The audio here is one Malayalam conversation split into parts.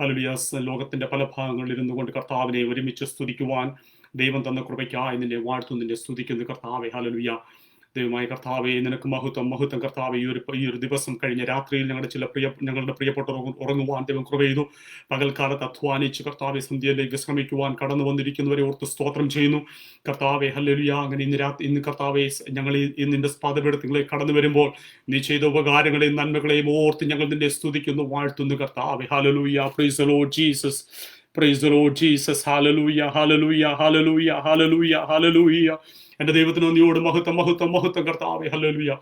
ഹല്ലേലൂയ. ലോകത്തിന്റെ പല ഭാഗങ്ങളിൽ ഇരുന്നു കൊണ്ട് കർത്താവിനെ ഒരുമിച്ച് സ്തുതിക്കുവാൻ ദൈവം തന്ന കൃപയ്ക്കായി നിന്നെ വാഴ്ത്തുന്നു, നിന്നെ സ്തുതിക്കുന്നു കർത്താവെ. ഹല്ലേലൂയ. ദൈവമായ കർത്താവെ, നിനക്ക് മഹത്വം, മഹത്വം കർത്താവെ. ഈ ഒരു ദിവസം കഴിഞ്ഞ രാത്രിയിൽ ഞങ്ങളുടെ പ്രിയപ്പെട്ടവർ ഉറങ്ങുവാൻ ദൈവം കൃപ ചെയ്തു. പകൽക്കാലത്ത് അധ്വാനിച്ച് കർത്താവെ സന്ധ്യയിലേക്ക് ശ്രമിക്കുവാൻ കടന്നു വന്നിരിക്കുന്നവരെ ഓർത്ത് സ്തോത്രം ചെയ്യുന്നു കർത്താവെ. ഹല്ലേലൂയ. അങ്ങനെ ഇന്ന് കർത്താവെ, ഞങ്ങൾ ഈ നിന്റെ പാദപീഠത്തിലേക്ക് കടന്നു വരുമ്പോൾ നീ ചെയ്ത ഉപകാരങ്ങളെയും നന്മകളെയും ഓർത്ത് ഞങ്ങൾ നിന്നെ സ്തുതിക്കുന്നു, വാഴ്ത്തുന്നു കർത്താവെ. Hallelujah. Praise the Lord Jesus. Price the Lord Jesus. Hallelujah, hallelujah, hallelujah, hallelujah, hallelujah. എന്റെ ദൈവത്തിന് നന്ദിയോട് മഹത്വം, മഹത്വം, മഹത്വം കർത്താവേ. ഹല്ലേലൂയ.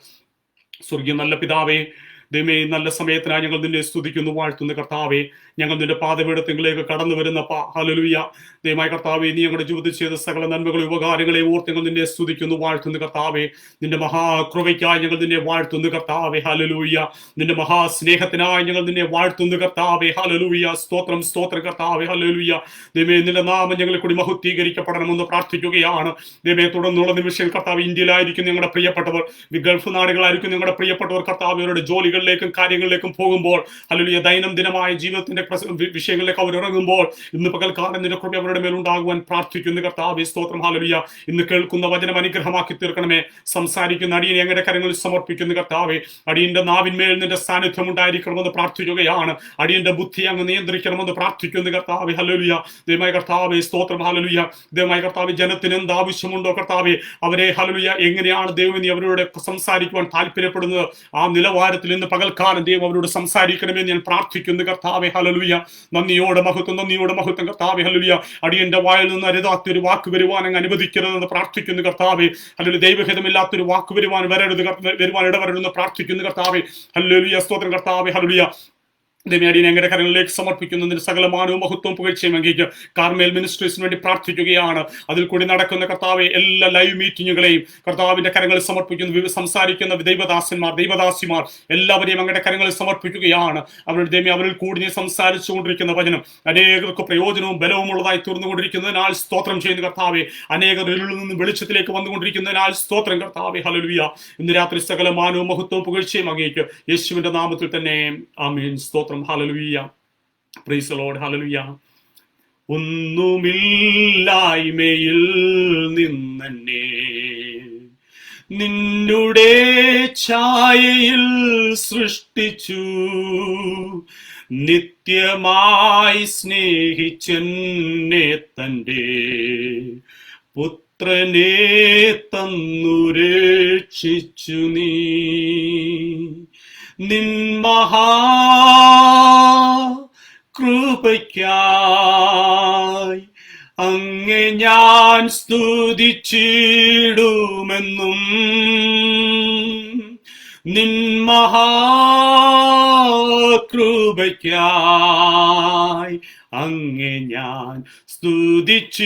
സ്വർഗീയ നല്ല പിതാവേ, ദൈവമേ, നല്ല സമയത്തിനായി ഞങ്ങൾ നിന്നെ സ്തുതിക്കുന്നു, വാഴ്ത്തുന്നു കർത്താവേ. ഞങ്ങൾ നിന്റെ പാദപീഠത്തിലേക്ക് കടന്നു വരുന്നപ്പ. ഹല്ലേലൂയ. ദൈവമായ കർത്താവേ, നീ ഞങ്ങളുടെ ജീവിതത്തിൽ ചെയ്ത സകല നന്മകളെ ഉപകാരങ്ങളെ ഓർത്ത് ഞങ്ങൾ നിന്നെ സ്തുതിക്കുന്നു, വാഴ്ത്തുന്നു കർത്താവേ. നിന്റെ മഹാകൃപയ്ക്കായി ഞങ്ങൾ നിന്നെ വാഴ്ത്തുന്നു കർത്താവേ. ഹല്ലേലൂയ. നിന്റെ മഹാസ്നേഹത്തിനായി ഞങ്ങൾ നിന്നെ വാഴ്ത്തുന്നു കർത്താവേ. ഹല്ലേലൂയ. സ്തോത്രം, സ്തോത്രം കർത്താവേ. ഹല്ലേലൂയ. ദൈവമേ, നിന്റെ നാമം ഞങ്ങളെ കൂടി മഹത്വീകരിക്കപ്പെടണമെന്ന് പ്രാർത്ഥിക്കുകയാണ്. ദൈവമേ, തുടർന്നുള്ള നിമിഷം കർത്താവ്, ഇന്ത്യയിലായിരിക്കും ഞങ്ങളുടെ പ്രിയപ്പെട്ടവർ, ഗൾഫ് നാടുകളായിരിക്കും ഞങ്ങളുടെ പ്രിയപ്പെട്ടവർ കർത്താവ്, അവരുടെ ജോലികളിലേക്കും കാര്യങ്ങളിലേക്കും പോകുമ്പോൾ, ഹല്ലേലൂയ, ദൈനംദിനമായ ജീവിതത്തിന്റെ വിഷയങ്ങളിലേക്ക് അവർ ഇറങ്ങുമ്പോൾ ഇന്ന് പകൽക്കാലം നിന്റെ കൃപ അവരുടെ മേലുണ്ടാകുവാൻ പ്രാർത്ഥിക്കുന്നു കർത്താവേ. സ്തോത്രം. ഹല്ലേലൂയ. ഇന്ന് കേൾക്കുന്ന വചനം അനുഗ്രഹമാക്കി തീർക്കണമേ. സംസാരിക്കുന്ന അടിയനെ ഞങ്ങളുടെ കരങ്ങളിൽ സമർപ്പിക്കുന്നു കർത്താവേ. അടിയന്റെ നാവിന്മേൽ നിന്റെ സാന്നിധ്യം ഉണ്ടായിരിക്കണമെന്ന് പ്രാർത്ഥിക്കുകയാണ്. അടിയന്റെ ബുദ്ധി അങ്ങ് നിയന്ത്രിക്കണമെന്ന് പ്രാർത്ഥിക്കുന്നു കർത്താവേ. ഹല്ലേലൂയ. ദൈവമായ കർത്താവേ, സ്തോത്രം. ഹല്ലേലൂയ. ദൈവമായ കർത്താവേ, ജനത്തിന് എന്ത് ആവശ്യമുണ്ടോ കർത്താവേ, അവരെ ഹല്ലേലൂയ എങ്ങനെയാണ് ദൈവം നീ അവരോട് സംസാരിക്കുവാൻ താല്പര്യപ്പെടുന്നത്, ആ നിലവാരത്തിൽ ഇന്ന് പകൽക്കാലം ദൈവം അവരോട് സംസാരിക്കണമെന്ന് ഞാൻ പ്രാർത്ഥിക്കുന്നു കർത്താവേ. ഹല്ലേലൂയ. നന്ദിയോടെ മഹത്വം, നന്ദിയോടെ മഹത്വം കർത്താവേ. ഹല്ലേലൂയ. അടിയന്റെ വായിൽ നിന്ന് അരുതാത്തൊരു വാക്ക് വരുവാൻ അങ്ങ് അനുവദിക്കരുതെന്ന് പ്രാർത്ഥിക്കുന്നു കർത്താവേ. ഹല്ലേലൂയ. ദൈവഹിതമില്ലാത്തൊരു വാക്ക് വരുവാൻ ഇടവരരുതെന്ന് പ്രാർത്ഥിക്കുന്നു കർത്താവേ. ഹല്ലേലൂയ. സ്തോത്രം കർത്താവേ. ഹല്ലേലൂയ. ദൈവമേ, ഞങ്ങളുടെ കരങ്ങളിലേക്ക് സമർപ്പിക്കുന്നതിന് സകലമാനവും മഹത്വവും പുകഴ്ചയും അംഗീകരിക്കുക. കാർമേൽ മിനിസ്ട്രീസിന് വേണ്ടി പ്രാർത്ഥിക്കുകയാണ്. അതിൽ കൂടി നടക്കുന്ന കർത്താവെ എല്ലാ ലൈവ് മീറ്റിങ്ങുകളെയും കർത്താവിന്റെ കരങ്ങളിൽ സമർപ്പിക്കുന്നു. സംസാരിക്കുന്ന ദൈവദാസന്മാർ, ദൈവദാസിമാർ എല്ലാവരെയും അങ്ങയുടെ കരങ്ങളിൽ സമർപ്പിക്കുകയാണ്. അവരിൽ കൂടി സംസാരിച്ചുകൊണ്ടിരിക്കുന്ന വചനം അനേകർക്ക് പ്രയോജനവും ബലവും ഉള്ളതായി തീർന്നുകൊണ്ടിരിക്കുന്നതിനാൽ സ്തോത്രം ചെയ്യുന്ന കർത്താവെ. അനേകർ ഇരുളിൽ നിന്ന് വെളിച്ചത്തിലേക്ക് വന്നുകൊണ്ടിരിക്കുന്നതിനാൽ സ്തോത്രം കർത്താവെ. ഹല്ലേലൂയ. ഇന്ന് രാത്രി സകലമാനവും മഹത്വവും പുകഴ്ചയും അംഗീകരിക്കുക. യേശുവിന്റെ നാമത്തിൽ തന്നെ ആമേൻ. സ്തോത്രം. ഹല്ലേലൂയ. Praise the Lord. ഹല്ലേലൂയ. ഒന്നുമില്ലായ്മയിൽ നിന്നെ നിന്നുടെ ഛായയിൽ സൃഷ്ടിച്ചു, നിത്യമായി സ്നേഹിച്ചെന്നെ തന്റെ പുത്രനെ തന്നു രക്ഷിച്ചു നീ. നിൻ മഹാകൃപയ്ക്കായി അങ്ങെ ഞാൻ സ്തുതിച്ചിടുമെന്നും, നിൻ മഹാകൃപയ്ക്കായി അങ്ങെ ഞാൻ സ്തുതിച്ചിടുമെന്നും.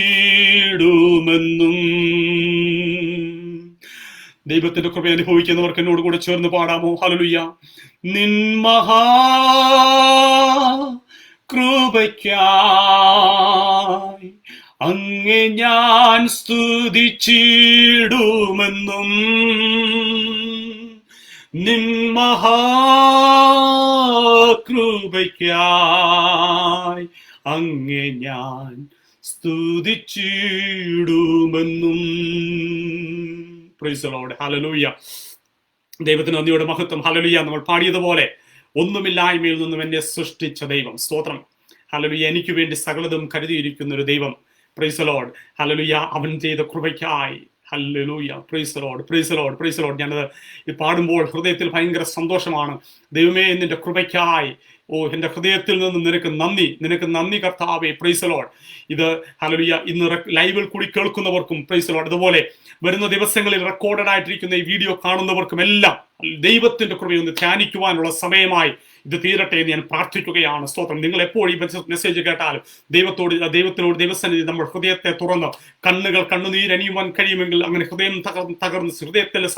ദൈവത്തിന്റെ കൃപ അനുഭവിക്കുന്നവർക്ക് എന്നോട് കൂടെ ചേർന്ന് പാടാമോ? ഹല്ലേലൂയ. നിൻ മഹാകൃപയ്ക്കായി അങ്ങെ ഞാൻ സ്തുതിച്ചിടുമെന്നും, നിൻ മഹാകൃപയ്ക്കായി അങ്ങെ ഞാൻ സ്തുതിച്ചിടുമെന്നും. Praise the Lord. ഹല്ലേലൂയ. ദൈവത്തിന് നന്ദിയുടെ മഹത്വം. ഹല്ലേലൂയ. നമ്മൾ പാടിയതുപോലെ ഒന്നുമില്ലായ്മയിൽ നിന്നും എന്നെ സൃഷ്ടിച്ച ദൈവം. സ്തോത്രം. ഹല്ലേലൂയ. എനിക്ക് വേണ്ടി സകലതും കരുതിയിരിക്കുന്ന ഒരു ദൈവം. Praise the Lord. ഹല്ലേലൂയ. അവൻ ചെയ്ത കൃപയ്ക്കായി. ഹല്ലേലൂയ. Praise the Lord. Praise the Lord. Praise the Lord. ഞാനത് പാടുമ്പോൾ ഹൃദയത്തിൽ ഭയങ്കര സന്തോഷമാണ്. ദൈവമേ, നിന്റെ കൃപയ്ക്കായി എന്റെ ഹൃദയത്തിൽ നിന്ന് നിനക്ക് നന്ദി കർത്താവേ. Price the Lord. ഇത് ഹല്ലേലൂയ ഇന്ന് ലൈവിൽ കൂടി കേൾക്കുന്നവർക്കും പ്രൈസ് ദി ലോർഡ്, അതുപോലെ വരുന്ന ദിവസങ്ങളിൽ റെക്കോർഡഡ് ആയിട്ടിരിക്കുന്ന ഈ വീഡിയോ കാണുന്നവർക്കും എല്ലാം ദൈവത്തിന്റെ കൃപയൊന്ന് ധ്യാനിക്കുവാനുള്ള സമയമായി ഇത് തീരട്ടെ എന്ന് ഞാൻ പ്രാർത്ഥിക്കുകയാണ്. സ്തോത്രം. നിങ്ങൾ എപ്പോഴും ഈ മെസ്സേജ് കേട്ടാലും ദൈവത്തിനോട് ദൈവസന്നിധി നമ്മൾ ഹൃദയത്തെ തുറന്ന് കണ്ണുനീരണിയുവാൻ കഴിയുമെങ്കിൽ അങ്ങനെ ഹൃദയം തകർന്ന് ഹൃദയത്തിലെ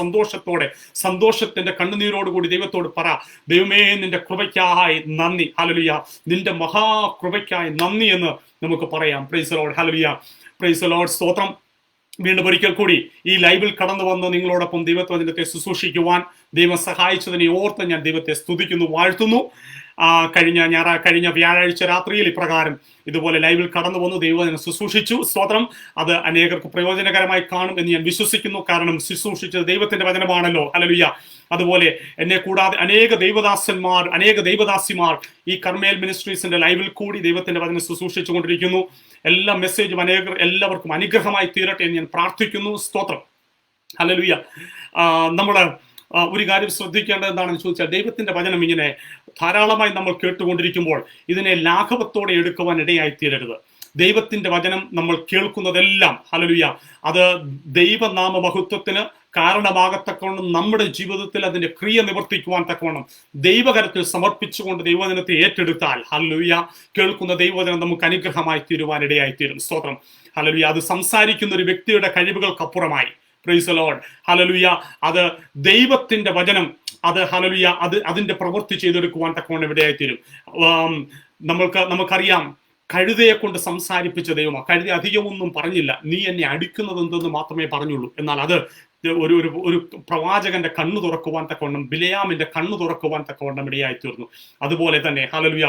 സന്തോഷത്തിന്റെ കണ്ണുനീരോടുകൂടി ദൈവത്തോട് പറ, ദൈവമേ, നിന്റെ കൃപയ്ക്കായി നന്ദി. ഹല്ലേലൂയ. നിന്റെ മഹാകൃപയ്ക്കായി നന്ദി എന്ന് നമുക്ക് പറയാം. Price the Lord. ഹല്ലേലൂയ. Praise the Lord. സ്തോത്രം. വീണ്ടും ഒരിക്കൽ കൂടി ഈ ലൈവിൽ കടന്നു വന്ന് നിങ്ങളോടൊപ്പം ദൈവവചനത്തെ ശുശ്രൂഷിക്കുവാൻ ദൈവം സഹായിച്ചതിനെ ഓർത്ത് ഞാൻ ദൈവത്തെ സ്തുതിക്കുന്നു, വാഴ്ത്തുന്നു. കഴിഞ്ഞ വ്യാഴാഴ്ച രാത്രിയിൽ ഇപ്രകാരം ഇതുപോലെ ലൈവിൽ കടന്നു വന്നു ദൈവവചനം ശുശ്രൂഷിച്ചു. സ്തോത്രം. അത് അനേകർക്ക് പ്രയോജനകരമായി കാണും എന്ന് ഞാൻ വിശ്വസിക്കുന്നു. കാരണം ശുശ്രൂഷിച്ചത് ദൈവത്തിന്റെ വചനമാണല്ലോ. ഹല്ലേലൂയ. അതുപോലെ എന്നെ കൂടാതെ അനേക ദൈവദാസന്മാർ, അനേക ദൈവദാസിമാർ ഈ കർമ്മേൽ മിനിസ്ട്രീസിന്റെ ലൈവിൽ കൂടി ദൈവത്തിന്റെ വചനം ശുശ്രൂഷിച്ചു കൊണ്ടിരിക്കുന്നു. എല്ലാ മെസ്സേജും എല്ലാവർക്കും അനുഗ്രഹമായി തീരട്ടെ എന്ന് ഞാൻ പ്രാർത്ഥിക്കുന്നു. സ്തോത്രം. ഹല്ലേലൂയ. നമ്മുടെ ഒരു കാര്യം ശ്രദ്ധിക്കേണ്ടത് എന്താണെന്ന് ചോദിച്ചാൽ, ദൈവത്തിന്റെ വചനം ഇങ്ങനെ ധാരാളമായി നമ്മൾ കേട്ടുകൊണ്ടിരിക്കുമ്പോൾ ഇതിനെ ലാഘവത്തോടെ എടുക്കുവാൻ ഇടയായി തീരരുത്. ദൈവത്തിന്റെ വചനം നമ്മൾ കേൾക്കുന്നതെല്ലാം ഹല്ലേലൂയ അത് ദൈവനാമ മഹത്വത്തിന് കാരണമാകത്തക്കവണ്ണം നമ്മുടെ ജീവിതത്തിൽ അതിന്റെ ക്രിയ നിവർത്തിക്കുവാൻ തക്കവണ്ണം ദൈവകരത്തിൽ സമർപ്പിച്ചുകൊണ്ട് ദൈവവചനത്തെ ഏറ്റെടുത്താൽ ഹല്ലേലൂയ കേൾക്കുന്ന ദൈവവചനം നമുക്ക് അനുഗ്രഹമായി തീരുവാൻ ഇടയായി തീരും. സ്തോത്രം. ഹല്ലേലൂയ. അത് സംസാരിക്കുന്ന ഒരു വ്യക്തിയുടെ കഴിവുകൾക്കപ്പുറമായി, പ്രൈസ് ദി ലോർഡ്, ഹല്ലേലൂയ, അത് ദൈവത്തിന്റെ വചനം അത് ഹല്ലേലൂയ അതിന്റെ പ്രവൃത്തി ചെയ്തെടുക്കുവാൻ തക്കവണ്ണം ഇടയായി തീരും. നമുക്കറിയാം, കഴുതയെ കൊണ്ട് സംസാരിപ്പിച്ച ദൈവമാണ്. കഴുത അധികമൊന്നും പറഞ്ഞില്ല, നീ എന്നെ അടിക്കുന്നത് എന്തെന്ന് മാത്രമേ പറഞ്ഞുള്ളൂ. എന്നാൽ അത് ഒരു പ്രവാചകന്റെ കണ്ണു തുറക്കുവാൻ തക്കവണ്ണം, ബിലയാമിന്റെ കണ്ണു തുറക്കുവാൻ തക്കവണ്ണം ഇടയായി തീർന്നു. അതുപോലെ തന്നെ ഹല്ലേലൂയ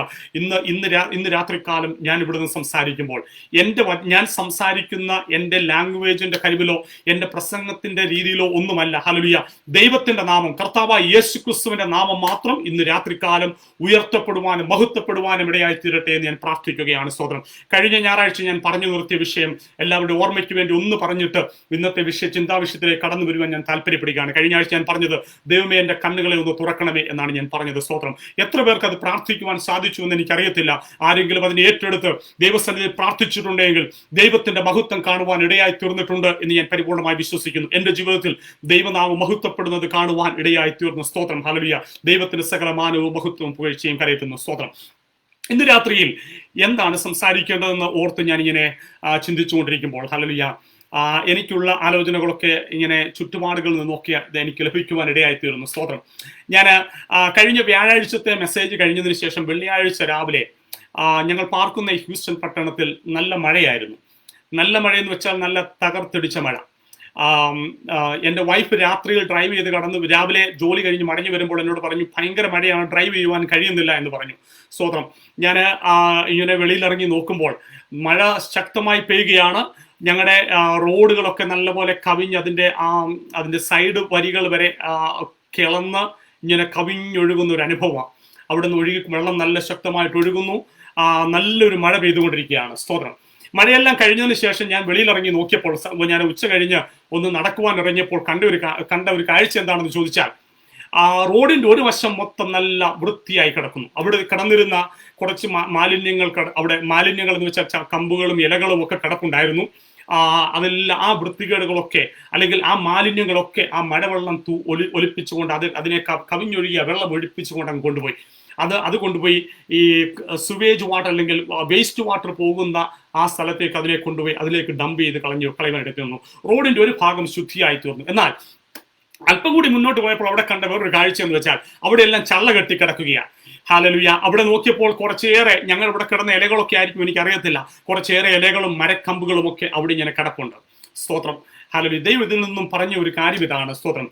ഇന്ന് രാത്രികാലം ഞാൻ ഇവിടുന്ന് സംസാരിക്കുമ്പോൾ ഞാൻ സംസാരിക്കുന്ന എൻ്റെ ലാംഗ്വേജിന്റെ കഴിവിലോ എൻ്റെ പ്രസംഗത്തിന്റെ രീതിയിലോ ഒന്നുമല്ല. ഹല്ലേലൂയ ദൈവത്തിന്റെ നാമം, കർത്താവായ യേശുക്രിസ്തുവിന്റെ നാമം മാത്രം ഇന്ന് രാത്രികാലം ഉയർത്തപ്പെടുവാനും മഹത്വപ്പെടുവാനും ഇടയായി തീരട്ടെ എന്ന് ഞാൻ പ്രാർത്ഥിക്കുകയാണ്. സ്തോത്രം. കഴിഞ്ഞ ഞായറാഴ്ച ഞാൻ പറഞ്ഞു നിർത്തിയ വിഷയം എല്ലാവരുടെ ഓർമ്മയ്ക്ക് വേണ്ടി ഒന്ന് പറഞ്ഞിട്ട് ഇന്നത്തെ ചിന്താവിഷയത്തിലേക്ക് കടന്നു വരുവാൻ ഞാൻ താല്പര്യപ്പെടുകയാണ്. കഴിഞ്ഞ ആഴ്ച ഞാൻ പറഞ്ഞത്, ദൈവമേ എൻ്റെ കണ്ണുകളെ ഒന്ന് തുറക്കണമേ എന്നാണ് ഞാൻ പറഞ്ഞത്. സ്തോത്രം. എത്ര പേർക്ക് അത് പ്രാർത്ഥിക്കുവാൻ സാധിച്ചു എന്ന് എനിക്കറിയത്തില്ല. ആരെങ്കിലും അതിനെ ഏറ്റെടുത്ത് ദൈവസന്നിധിയിൽ പ്രാർത്ഥിച്ചിട്ടുണ്ടെങ്കിൽ ദൈവത്തിന്റെ മഹത്വം കാണുവാൻ ഇടയായി തീർന്നിട്ടുണ്ട് എന്ന് ഞാൻ പരിപൂർണമായി വിശ്വസിക്കുന്നു. എന്റെ ജീവിതത്തിൽ ദൈവനാമം മഹത്വപ്പെടുന്നത് കാണുവാൻ ഇടയായി തീർന്നു. സ്തോത്രം. ഹല്ലേലൂയ. ദൈവത്തിന്റെ സകല മാനവും മഹത്വവും പുകഴ്ചയും കരയറ്റുന്നു. സ്തോത്രം. ഇന്ന് രാത്രിയിൽ എന്താണ് സംസാരിക്കേണ്ടതെന്ന് ഓർത്ത് ഞാനിങ്ങനെ ചിന്തിച്ചുകൊണ്ടിരിക്കുമ്പോൾ ഹല്ലേലൂയ എനിക്കുള്ള ആലോചനകളൊക്കെ ഇങ്ങനെ ചുറ്റുപാടുകളിൽ നിന്നൊക്കെ എനിക്ക് ലഭിക്കുവാൻ ഇടയായി തീർന്നു. സ്തോത്രം. ഞാൻ കഴിഞ്ഞ വ്യാഴാഴ്ചത്തെ മെസ്സേജ് കഴിഞ്ഞതിന് ശേഷം വെള്ളിയാഴ്ച രാവിലെ ഞങ്ങൾ പാർക്കുന്ന ഈ ഹ്യൂസ്റ്റൺ പട്ടണത്തിൽ നല്ല മഴയായിരുന്നു. നല്ല മഴയെന്ന് വെച്ചാൽ നല്ല തകർത്തിടിച്ച മഴ. എൻ്റെ വൈഫ് രാത്രിയിൽ ഡ്രൈവ് ചെയ്ത് രാവിലെ ജോലി കഴിഞ്ഞ് മടങ്ങി വരുമ്പോൾ എന്നോട് പറഞ്ഞു, ഭയങ്കര മഴയാണ്, ഡ്രൈവ് ചെയ്യുവാൻ കഴിയുന്നില്ല എന്ന് പറഞ്ഞു. സ്തോത്രം. ഞാൻ ഇങ്ങനെ വെളിയിലിറങ്ങി നോക്കുമ്പോൾ മഴ ശക്തമായി പെയ്യുകയാണ്. ഞങ്ങളുടെ റോഡുകളൊക്കെ നല്ലപോലെ കവിഞ്ഞ് അതിൻ്റെ സൈഡ് വരികൾ വരെ കിളന്ന് ഇങ്ങനെ കവിഞ്ഞൊഴുകുന്ന ഒരു അനുഭവമാണ്. അവിടെ നിന്ന് വെള്ളം നല്ല ശക്തമായിട്ട് ഒഴുകുന്നു. നല്ലൊരു മഴ പെയ്തുകൊണ്ടിരിക്കുകയാണ്. സ്തോത്രം. മഴയെല്ലാം കഴിഞ്ഞതിന് ശേഷം ഞാൻ വെളിയിലിറങ്ങി നോക്കിയപ്പോൾ, ഞാൻ ഉച്ച കഴിഞ്ഞ് ഒന്ന് നടക്കുവാൻ ഇറങ്ങിയപ്പോൾ കണ്ട ഒരു കാഴ്ച എന്താണെന്ന് ചോദിച്ചാൽ, റോഡിന്റെ ഒരു വശം മൊത്തം നല്ല വൃത്തിയായി കിടക്കുന്നു. അവിടെ കിടന്നിരുന്ന കുറച്ച് മാലിന്യങ്ങൾ എന്ന് വെച്ചാൽ കമ്പുകളും ഇലകളും ഒക്കെ കിടപ്പുണ്ടായിരുന്നു. അതെല്ലാം ആ വൃത്തികേടുകളൊക്കെ അല്ലെങ്കിൽ ആ മാലിന്യങ്ങളൊക്കെ ആ മഴവെള്ളം ഒലിപ്പിച്ചുകൊണ്ട് അതിനെ കവിഞ്ഞൊഴുകിയ വെള്ളം ഒഴിപ്പിച്ചുകൊണ്ട് അങ്ങ് കൊണ്ടുപോയി. അത് കൊണ്ടുപോയി ഈ സുവേജ് വാട്ടർ അല്ലെങ്കിൽ വേസ്റ്റ് വാട്ടർ പോകുന്ന ആ സ്ഥലത്തേക്ക് അതിലേക്ക് ഡംപ് ചെയ്ത് കളയാനായിട്ട് തീർന്നു. റോഡിന്റെ ഒരു ഭാഗം ശുദ്ധിയായി തീർന്നു. എന്നാൽ അല്പം കൂടി മുന്നോട്ട് പോയപ്പോൾ അവിടെ കണ്ട വേറൊരു കാഴ്ച എന്ന് വെച്ചാൽ അവിടെ എല്ലാം ചള്ള കെട്ടി കിടക്കുകയാണ്. ഹല്ലേലൂയ. അവിടെ നോക്കിയപ്പോൾ കുറച്ചേറെ, ഞങ്ങൾ ഇവിടെ കിടന്ന ഇലകളൊക്കെ ആയിരിക്കും എനിക്കറിയത്തില്ല, കുറച്ചേറെ ഇലകളും മരക്കമ്പുകളും ഒക്കെ അവിടെ ഇങ്ങനെ കിടപ്പുണ്ട്. സ്തോത്രം. ഹല്ലേലൂയ. ദൈവം ഇതിൽ നിന്നും പറഞ്ഞ ഒരു കാര്യം ഇതാണ്. സ്തോത്രം.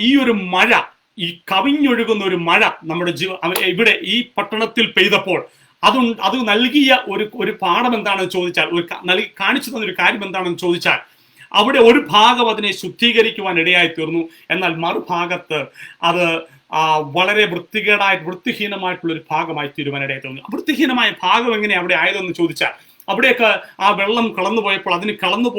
ഈ ഒരു മഴ, ഈ കവിഞ്ഞൊഴുകുന്ന ഒരു മഴ നമ്മുടെ ഇവിടെ ഈ പട്ടണത്തിൽ പെയ്തപ്പോൾ അത് നൽകിയ ഒരു പാഠം എന്താണെന്ന് ചോദിച്ചാൽ, കാണിച്ചു തന്നൊരു കാര്യം എന്താണെന്ന് ചോദിച്ചാൽ, അവിടെ ഒരു ഭാഗം അതിനെ ശുദ്ധീകരിക്കുവാൻ ഇടയായി തീർന്നു. എന്നാൽ മറുഭാഗത്ത് അത് വളരെ വൃത്തിഹീനമായിട്ടുള്ള ഒരു ഭാഗമായി തീരുവാനിടയായി തീർന്നു. വൃത്തിഹീനമായ ഭാഗം എങ്ങനെ അവിടെ ആയതെന്ന് ചോദിച്ചാൽ, അവിടെയൊക്കെ ആ വെള്ളം കടന്നു പോയപ്പോൾ അതിന് കവിഞ്ഞു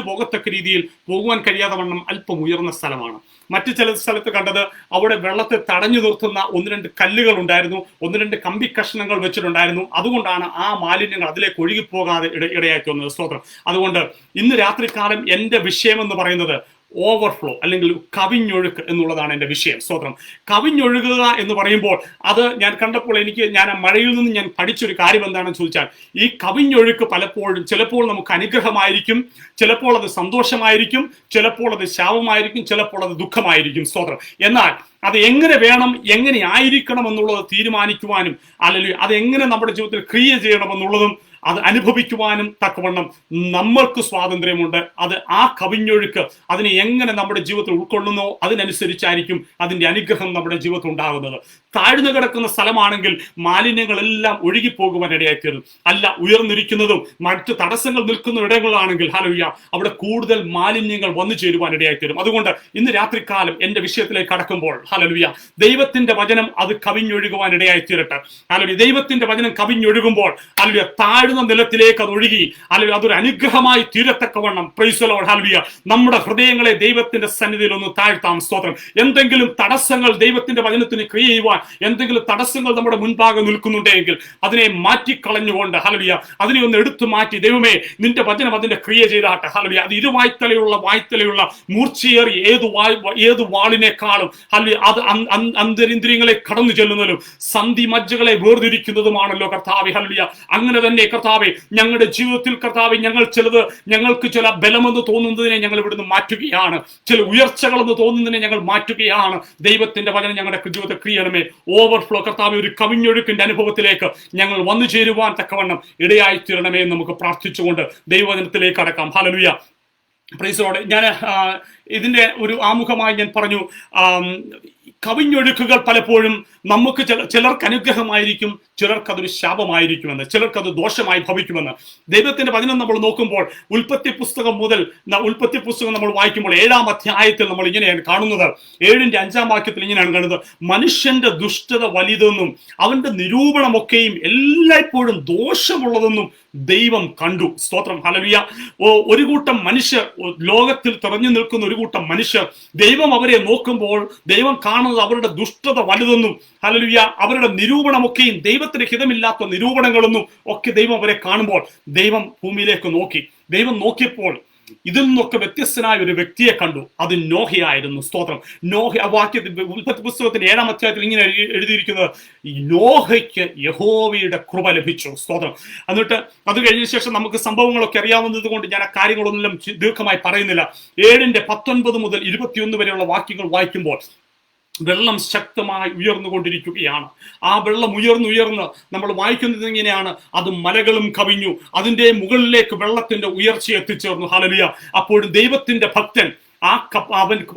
പോകത്തക്ക രീതിയിൽ പോകുവാൻ കഴിയാതെ വണ്ണം അല്പം ഉയർന്ന സ്ഥലമാണ്. മറ്റു ചില സ്ഥലത്ത് കണ്ടത് അവിടെ വെള്ളത്തെ തടഞ്ഞു നിർത്തുന്ന 1-2 കല്ലുകൾ ഉണ്ടായിരുന്നു, 1-2 കമ്പി കഷ്ണങ്ങൾ വെച്ചിട്ടുണ്ടായിരുന്നു. അതുകൊണ്ടാണ് ആ മാലിന്യങ്ങൾ അതിലേക്ക് ഒഴുകിപ്പോകാതെ ഇടയായി തീർന്നത്. സ്തോത്രം. അതുകൊണ്ട് ഇന്ന് രാത്രികാലം എൻ്റെ വിഷയം എന്ന് പറയുന്നത് ഓവർഫ്ലോ അല്ലെങ്കിൽ കവിഞ്ഞൊഴുക്ക് എന്നുള്ളതാണ് എൻ്റെ വിഷയം. സ്തോത്രം. കവിഞ്ഞൊഴുകുക എന്ന് പറയുമ്പോൾ അത് ഞാൻ കണ്ടപ്പോൾ ഞാൻ ആ മഴയിൽ നിന്ന് ഞാൻ പഠിച്ചൊരു കാര്യം എന്താണെന്ന് ചോദിച്ചാൽ, ഈ കവിഞ്ഞൊഴുക്ക് ചിലപ്പോൾ നമുക്ക് അനുഗ്രഹമായിരിക്കും, ചിലപ്പോൾ അത് സന്തോഷമായിരിക്കും, ചിലപ്പോൾ അത് ശാപമായിരിക്കും, ചിലപ്പോൾ അത് ദുഃഖമായിരിക്കും. സ്തോത്രം. എന്നാൽ അത് എങ്ങനെ വേണം, എങ്ങനെ ആയിരിക്കണം എന്നുള്ളത് തീരുമാനിക്കുവാനും അല്ലെങ്കിൽ അത് എങ്ങനെ നമ്മുടെ ജീവിതത്തിൽ ക്രിയ ചെയ്യണമെന്നുള്ളതും അത് അനുഭവിക്കുവാനും തക്കവണ്ണം നമ്മൾക്ക് സ്വാതന്ത്ര്യമുണ്ട്. അത് ആ കവിഞ്ഞൊഴുക്ക് അതിനെ എങ്ങനെ നമ്മുടെ ജീവിതത്തിൽ ഉൾക്കൊള്ളുന്നോ അതിനനുസരിച്ചായിരിക്കും അതിന്റെ അനുഗ്രഹം നമ്മുടെ ജീവിതത്തിൽ ഉണ്ടാകുന്നത്. താഴ്ന്നു കിടക്കുന്ന സ്ഥലമാണെങ്കിൽ മാലിന്യങ്ങളെല്ലാം ഒഴുകിപ്പോകുവാൻ ഇടയായിത്തീരും. അല്ല, ഉയർന്നിരിക്കുന്നതും മറ്റ് തടസ്സങ്ങൾ നിൽക്കുന്ന ഇടങ്ങളാണെങ്കിൽ ഹല്ലേലൂയ അവിടെ കൂടുതൽ മാലിന്യങ്ങൾ വന്നു ചേരുവാൻ ഇടയായിത്തീരും. അതുകൊണ്ട് ഇന്ന് രാത്രികാലം എന്റെ വിഷയത്തിലേക്ക് കടക്കുമ്പോൾ ഹല്ലേലൂയ ദൈവത്തിന്റെ വചനം അത് കവിഞ്ഞൊഴുകുവാൻ ഇടയായിത്തീരട്ടെ. ഹല്ലേലൂയ ദൈവത്തിന്റെ വചനം കവിഞ്ഞൊഴുകുമ്പോൾ ഹല്ലേലൂയ താഴ്ന്ന നിലത്തിലേക്ക് അത് ഒഴുകി ഹല്ലേലൂയ അതൊരു അനുഗ്രഹമായി തീരത്തക്കവണ്ണം പ്രൈസ് ദി ലോർഡ് ഹല്ലേലൂയ നമ്മുടെ ഹൃദയങ്ങളെ ദൈവത്തിന്റെ സന്നിധിയിൽ ഒന്ന് താഴ്ത്താം. സ്തോത്രം. എന്തെങ്കിലും തടസ്സങ്ങൾ ദൈവത്തിന്റെ വചനത്തിന് ക്രിയ ചെയ്യുവാൻ എന്തെങ്കിലും തടസ്സങ്ങൾ നമ്മുടെ മുൻപാകെ നിൽക്കുന്നുണ്ടെങ്കിൽ അതിനെ മാറ്റിക്കളഞ്ഞുകൊണ്ട് ഹല്ലേലൂയ അതിനെ ഒന്ന് എടുത്തു മാറ്റി ദൈവമേ നിന്റെ വചനം അതിന്റെ ക്രിയ ചെയ്താട്ടെ. ഹല്ലേലൂയ അത് വായ്ത്തലയുള്ള മൂർച്ചയേറി ഏത് വാളിനേക്കാളും ഹല്ലേലൂയ അത് അന്തരിന്ദ്രിയങ്ങളെ കടന്നു ചെല്ലുന്നതും സന്ധി മജ്ജകളെ വേർതിരിക്കുന്നതുമാണല്ലോ കർത്താവേ. ഹല്ലേലൂയ അങ്ങനെ തന്നെ കർത്താവേ ഞങ്ങളുടെ ജീവിതത്തിൽ കർത്താവേ ഞങ്ങൾക്ക് ചില ബലമെന്ന് തോന്നുന്നതിനെ ഞങ്ങൾ ഇവിടുന്ന് മാറ്റുകയാണ്. ചില ഉയർച്ചകളെന്ന് തോന്നുന്നതിനെ ഞങ്ങൾ മാറ്റുകയാണ്. ദൈവത്തിന്റെ വചനം ഞങ്ങളുടെ ജീവിതത്തെ ക്രിയണമേ. ഓവർഫ്ലോ കർത്താവേ ഒരു കവിഞ്ഞൊഴുക്കിന്റെ അനുഭവത്തിലേക്ക് ഞങ്ങൾ വന്നു ചേരുവാൻ തക്കവണ്ണം ഇടയായി തീരണമേ എന്ന് നമുക്ക് പ്രാർത്ഥിച്ചുകൊണ്ട് ദൈവവചനത്തിലേക്ക് അടക്കാം. ഹല്ലേലൂയ. Praise the Lord. ഞാൻ ഇതിന്റെ ഒരു ആമുഖമായി ഞാൻ പറഞ്ഞു, കവിഞ്ഞൊഴുക്കുകൾ പലപ്പോഴും നമുക്ക് ചിലർക്ക് അനുഗ്രഹമായിരിക്കും, ചിലർക്ക് അതൊരു ശാപമായിരിക്കുമെന്ന്, ചിലർക്ക് അത് ദോഷമായി ഭവിക്കുമെന്ന്. ദൈവത്തിന്റെ വചനം നമ്മൾ നോക്കുമ്പോൾ ഉൽപ്പത്തി പുസ്തകം നമ്മൾ വായിക്കുമ്പോൾ 7-ാം അധ്യായത്തിൽ നമ്മൾ ഇങ്ങനെയാണ് കാണുന്നത്. 7-ന്റെ 5-ാം വാക്യത്തിൽ ഇങ്ങനെയാണ് കാണുന്നത്, മനുഷ്യന്റെ ദുഷ്ടത വലുതെന്നും അവന്റെ നിരൂപണമൊക്കെയും എല്ലായ്പ്പോഴും ദോഷമുള്ളതെന്നും ദൈവം കണ്ടു. സ്തോത്രം. ഹല്ലേലൂയ. ഒരു കൂട്ടം മനുഷ്യർ, ലോകത്തിൽ തെരഞ്ഞു നിൽക്കുന്ന ഒരു കൂട്ടം മനുഷ്യർ, ദൈവം അവരെ നോക്കുമ്പോൾ ദൈവം കാണുന്നത് അവരുടെ ദുഷ്ടത വലുതെന്നും ഹല്ലേലൂയ അവരുടെ നിരൂപണമൊക്കെയും ദൈവത്തിന് ഹിതമില്ലാത്ത നിരൂപണങ്ങളെന്നും ഒക്കെ ദൈവം അവരെ കാണുമ്പോൾ ദൈവം ഭൂമിയിലേക്ക് നോക്കി. ദൈവം നോക്കിയപ്പോൾ ഇതിൽ നിന്നൊക്കെ വ്യത്യസ്തനായ ഒരു വ്യക്തിയെ കണ്ടു. അത് നോഹയായിരുന്നു. സ്തോത്രം. നോഹ ആ വാക്യത്തിൽ ഉൽപ്പത്തി പുസ്തകത്തിന്റെ 7-ാം അധ്യായത്തിൽ ഇങ്ങനെ എഴുതിയിരിക്കുന്നത്, നോഹയ്ക്ക് യഹോവയുടെ കൃപ ലഭിച്ചു. സ്തോത്രം. എന്നിട്ട് അത് കഴിഞ്ഞ ശേഷം നമുക്ക് സംഭവങ്ങളൊക്കെ അറിയാവുന്നത് കൊണ്ട് ഞാൻ ആ കാര്യങ്ങളൊന്നും ദീർഘമായി പറയുന്നില്ല. 7-ന്റെ 19 മുതൽ 21 വരെയുള്ള വാക്യങ്ങൾ വായിക്കുമ്പോൾ വെള്ളം ശക്തമായി ഉയർന്നുകൊണ്ടിരിക്കുകയാണ്. ആ വെള്ളം ഉയർന്ന് നമ്മൾ വായിക്കുന്നത് ഇങ്ങനെയാണ്, അത് മലകളും കവിഞ്ഞു, അതിന്റെ മുകളിലേക്ക് വെള്ളത്തിന്റെ ഉയർച്ച എത്തിച്ചേർന്നു. ഹല്ലേലൂയ. അപ്പോഴും ദൈവത്തിന്റെ ഭക്തൻ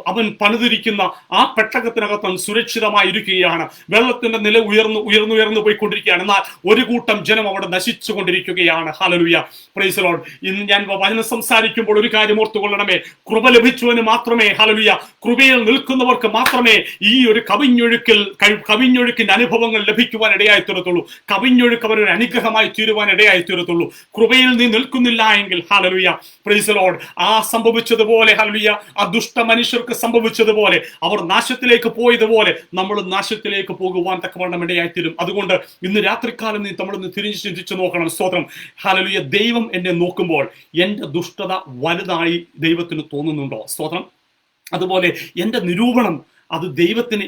അവൻ പണിതിരിക്കുന്ന ആ പെട്ടകത്തിനകത്ത് സുരക്ഷിതമായി ഇരിക്കുകയാണ്. വെള്ളത്തിന്റെ നില ഉയർന്നു പോയിക്കൊണ്ടിരിക്കുകയാണ്. എന്നാൽ ഒരു കൂട്ടം ജനം അവിടെ നശിച്ചു കൊണ്ടിരിക്കുകയാണ്. ഹല്ലേലൂയ. Praise the Lord. ഇന്ന് ഞാൻ വചനം സംസാരിക്കുമ്പോൾ ഒരു കാര്യം ഓർത്തുകൊള്ളണമേ, കൃപ ലഭിച്ചവന് മാത്രമേ ഹല്ലേലൂയ കൃപയിൽ നിൽക്കുന്നവർക്ക് മാത്രമേ ഈ ഒരു കവിഞ്ഞൊഴുക്കിന്റെ അനുഭവങ്ങൾ ലഭിക്കുവാൻ ഇടയായി തീരത്തുള്ളൂ. കവിഞ്ഞൊഴുക്ക് അവരൊരു അനുഗ്രഹമായി തീരുവാൻ ഇടയായി തീരത്തുള്ളൂ. കൃപയിൽ നീ നിൽക്കുന്നില്ല എങ്കിൽ ഹല്ലേലൂയ പ്രൈസ് ദി ലോർഡ് ആ സംഭവിച്ചതുപോലെ ഹല്ലേലൂയ ആ ദുഷ്ട മനുഷ്യർക്ക് സംഭവിച്ചതുപോലെ, അവർ നാശത്തിലേക്ക് പോയതുപോലെ നമ്മൾ നാശത്തിലേക്ക് പോകുവാൻ തക്കവണ്ണം ഇടയായിത്തീരും. അതുകൊണ്ട് ഇന്ന് രാത്രികാലം നമ്മളൊന്ന് തിരിഞ്ഞ് ചിന്തിച്ചു നോക്കണം. സ്തോത്രം. ഹല്ലേലൂയ. ദൈവം എന്നെ നോക്കുമ്പോൾ എന്റെ ദുഷ്ടത വലുതായി ദൈവത്തിന് തോന്നുന്നുണ്ടോ? സ്തോത്രം. അതുപോലെ എന്റെ നിരൂപണം അത് ദൈവത്തിന്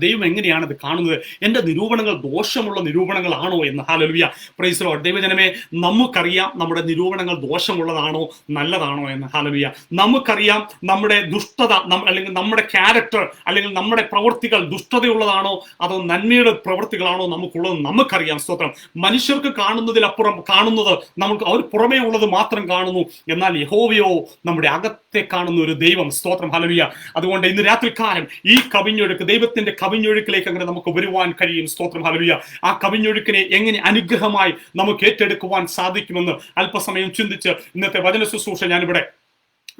ദൈവം എങ്ങനെയാണ് അത് കാണുന്നത്? എൻ്റെ നിരൂപണങ്ങൾ ദോഷമുള്ള നിരൂപണങ്ങളാണോ എന്ന്. ഹല്ലേലൂയ. Praise the Lord. ദൈവജനമേ, നമുക്കറിയാം നമ്മുടെ നിരൂപണങ്ങൾ ദോഷമുള്ളതാണോ നല്ലതാണോ എന്ന്. ഹല്ലേലൂയ. നമുക്കറിയാം നമ്മുടെ ദുഷ്ടത അല്ലെങ്കിൽ നമ്മുടെ ക്യാരക്ടർ അല്ലെങ്കിൽ നമ്മുടെ പ്രവൃത്തികൾ ദുഷ്ടതയുള്ളതാണോ അതോ നന്മയുടെ പ്രവൃത്തികളാണോ നമുക്കുള്ളത് നമുക്കറിയാം. സ്തോത്രം. മനുഷ്യർക്ക് കാണുന്നതിലപ്പുറം കാണുന്നത് നമുക്ക് അവർ പുറമേ ഉള്ളത് മാത്രം കാണുന്നു. എന്നാൽ യഹോവയോ നമ്മുടെ അകത്തെ കാണുന്ന ഒരു ദൈവം. സ്തോത്രം. ഹല്ലേലൂയ. അതുകൊണ്ട് ഇന്ന് രാത്രികാലം ഈ കവിഞ്ഞൊഴുക്ക്, ദൈവത്തിന്റെ കവിഞ്ഞൊഴുക്കിലേക്ക് അങ്ങനെ നമുക്ക് വരുവാൻ കഴിയും. സ്തോത്രം. ഹല്ലേലൂയ. ആ കവിഞ്ഞൊഴുക്കിനെ എങ്ങനെ അനുഗ്രഹമായി നമുക്ക് ഏറ്റെടുക്കുവാൻ സാധിക്കുമെന്ന് അല്പസമയം ചിന്തിച്ച് ഇന്നത്തെ വചന ശുശ്രൂഷ ഞാനിവിടെ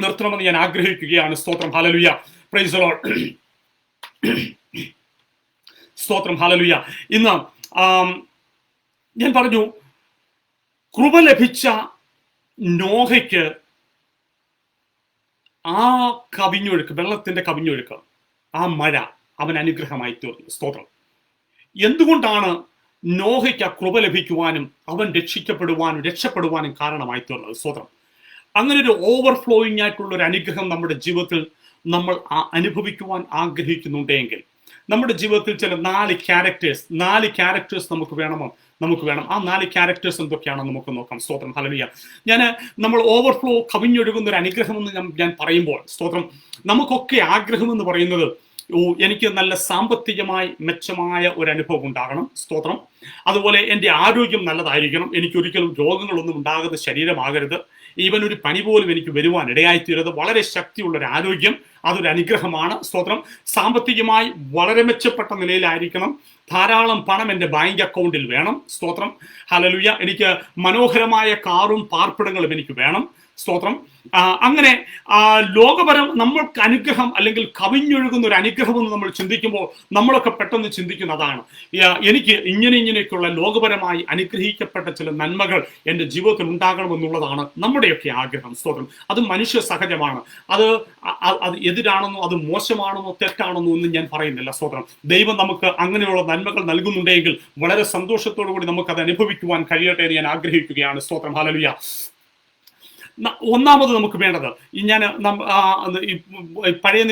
നിർത്തണമെന്ന് ഞാൻ ആഗ്രഹിക്കുകയാണ്. സ്തോത്രം. ഹല്ലേലൂയ. Praise the Lord. സ്തോത്രം. ഹല്ലേലൂയ. ഇന്ന് ഞാൻ പറഞ്ഞു, കൃപ ലഭിച്ച നോഹയ്ക്ക് ആ കവിഞ്ഞൊഴുക്ക്, വെള്ളത്തിന്റെ കവിഞ്ഞൊഴുക്ക്, ആ മഴ അവൻ അനുഗ്രഹമായി തീർന്നു. സ്തോത്രം. എന്തുകൊണ്ടാണ് നോഹയ്ക്ക് ആ കൃപ ലഭിക്കുവാനും അവൻ രക്ഷപ്പെടുവാനും കാരണമായി തീർന്നത്? സ്തോത്രം. അങ്ങനെ ഒരു ഓവർഫ്ലോയിങ് ആയിട്ടുള്ള ഒരു അനുഗ്രഹം നമ്മുടെ ജീവിതത്തിൽ നമ്മൾ അനുഭവിക്കുവാൻ ആഗ്രഹിക്കുന്നുണ്ടെങ്കിൽ നമ്മുടെ ജീവിതത്തിൽ ചില 4 ക്യാരക്ടേഴ്സ് നമുക്ക് വേണം. ആ 4 ക്യാരക്ടേഴ്സ് എന്തൊക്കെയാണെന്ന് നമുക്ക് നോക്കാം. സ്തോത്രം. ഹല്ലേലൂയ. നമ്മൾ ഓവർഫ്ലോ കവിഞ്ഞൊഴുകുന്ന ഒരു അനുഗ്രഹം എന്ന് ഞാൻ പറയുമ്പോൾ സ്തോത്രം, നമുക്കൊക്കെ ആഗ്രഹം എന്ന് പറയുന്നത് എനിക്ക് നല്ല സാമ്പത്തികമായി മെച്ചമായ ഒരു അനുഭവം ഉണ്ടാകണം, സ്തോത്രം. അതുപോലെ എൻ്റെ ആരോഗ്യം നല്ലതായിരിക്കണം, എനിക്കൊരിക്കലും രോഗങ്ങളൊന്നും ഉണ്ടാകുന്ന ശരീരമാകരുത്, ഈവൻ ഒരു പനി പോലും എനിക്ക് വരുവാൻ ഇടയായിത്തീരരുത്. വളരെ ശക്തിയുള്ള ഒരു ആരോഗ്യം, അതൊരു അനുഗ്രഹമാണ്, സ്തോത്രം. സാമ്പത്തികമായി വളരെ മെച്ചപ്പെട്ട നിലയിലായിരിക്കണം, ധാരാളം പണം എൻ്റെ ബാങ്ക് അക്കൗണ്ടിൽ വേണം, സ്തോത്രം. ഹല്ലേലൂയ. എനിക്ക് മനോഹരമായ കാറും പാർപ്പിടങ്ങളും എനിക്ക് വേണം, സ്തോത്രം. അങ്ങനെ ലോകപരം നമ്മൾക്ക് അനുഗ്രഹം അല്ലെങ്കിൽ കവിഞ്ഞൊഴുകുന്ന ഒരു അനുഗ്രഹം എന്ന് നമ്മൾ ചിന്തിക്കുമ്പോൾ നമ്മളൊക്കെ പെട്ടെന്ന് ചിന്തിക്കുന്നതാണ്, എനിക്ക് ഇങ്ങനെയൊക്കെയുള്ള ലോകപരമായി അനുഗ്രഹിക്കപ്പെട്ട ചില നന്മകൾ എൻ്റെ ജീവിതത്തിൽ ഉണ്ടാകണമെന്നുള്ളതാണ് നമ്മുടെയൊക്കെ ആഗ്രഹം, സ്തോത്രം. അത് മനുഷ്യ സഹജമാണ്. അത് എതിരാണെന്നോ അത് മോശമാണെന്നോ തെറ്റാണെന്നോ ഒന്നും ഞാൻ പറയുന്നില്ല, സ്തോത്രം. ദൈവം നമുക്ക് അങ്ങനെയുള്ള നന്മകൾ നൽകുന്നുണ്ടെങ്കിൽ വളരെ സന്തോഷത്തോടു കൂടി നമുക്ക് അത് അനുഭവിക്കുവാൻ കഴിയട്ടെ എന്ന് ഞാൻ ആഗ്രഹിക്കുകയാണ്, സ്തോത്രം. ഹല്ലേലൂയ. ഒന്നാമത് നമുക്ക് വേണ്ടത്, ഞാൻ പഴയ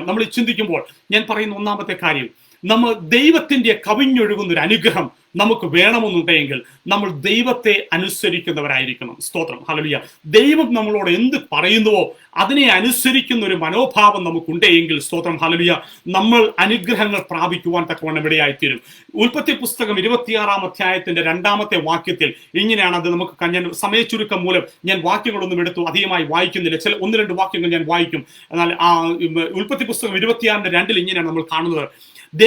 നമ്മൾ ചിന്തിക്കുമ്പോൾ ഞാൻ പറയുന്ന ഒന്നാമത്തെ കാര്യം, നമ്മൾ ദൈവത്തിന്റെ കവിഞ്ഞൊഴുകുന്ന ഒരു അനുഗ്രഹം നമുക്ക് വേണമെന്നുണ്ടെങ്കിൽ നമ്മൾ ദൈവത്തെ അനുസരിക്കുന്നവരായിരിക്കണം, സ്തോത്രം. ഹല്ലേലൂയ. ദൈവം നമ്മളോട് എന്ത് പറയുന്നുവോ അതിനെ അനുസരിക്കുന്ന ഒരു മനോഭാവം നമുക്കുണ്ടെങ്കിൽ, സ്തോത്രം, ഹല്ലേലൂയ, നമ്മൾ അനുഗ്രഹങ്ങൾ പ്രാപിക്കുവാൻ തക്കവണ്ണം ഇടയായിത്തീരും. ഉൽപ്പത്തി പുസ്തകം 26-ാം അധ്യായത്തിന്റെ 2-ാമത്തെ വാക്യത്തിൽ ഇങ്ങനെയാണ്. അത് നമുക്ക് ഞാൻ സമയച്ചുരുക്കം മൂലം ഞാൻ വാക്യങ്ങളൊന്നും എടുത്തു അധികമായി വായിക്കുന്നില്ല, ചില 1-2 വാക്യങ്ങൾ ഞാൻ വായിക്കും. എന്നാൽ ഉൽപ്പത്തി പുസ്തകം 26:2 ഇങ്ങനെയാണ് നമ്മൾ കാണുന്നത്.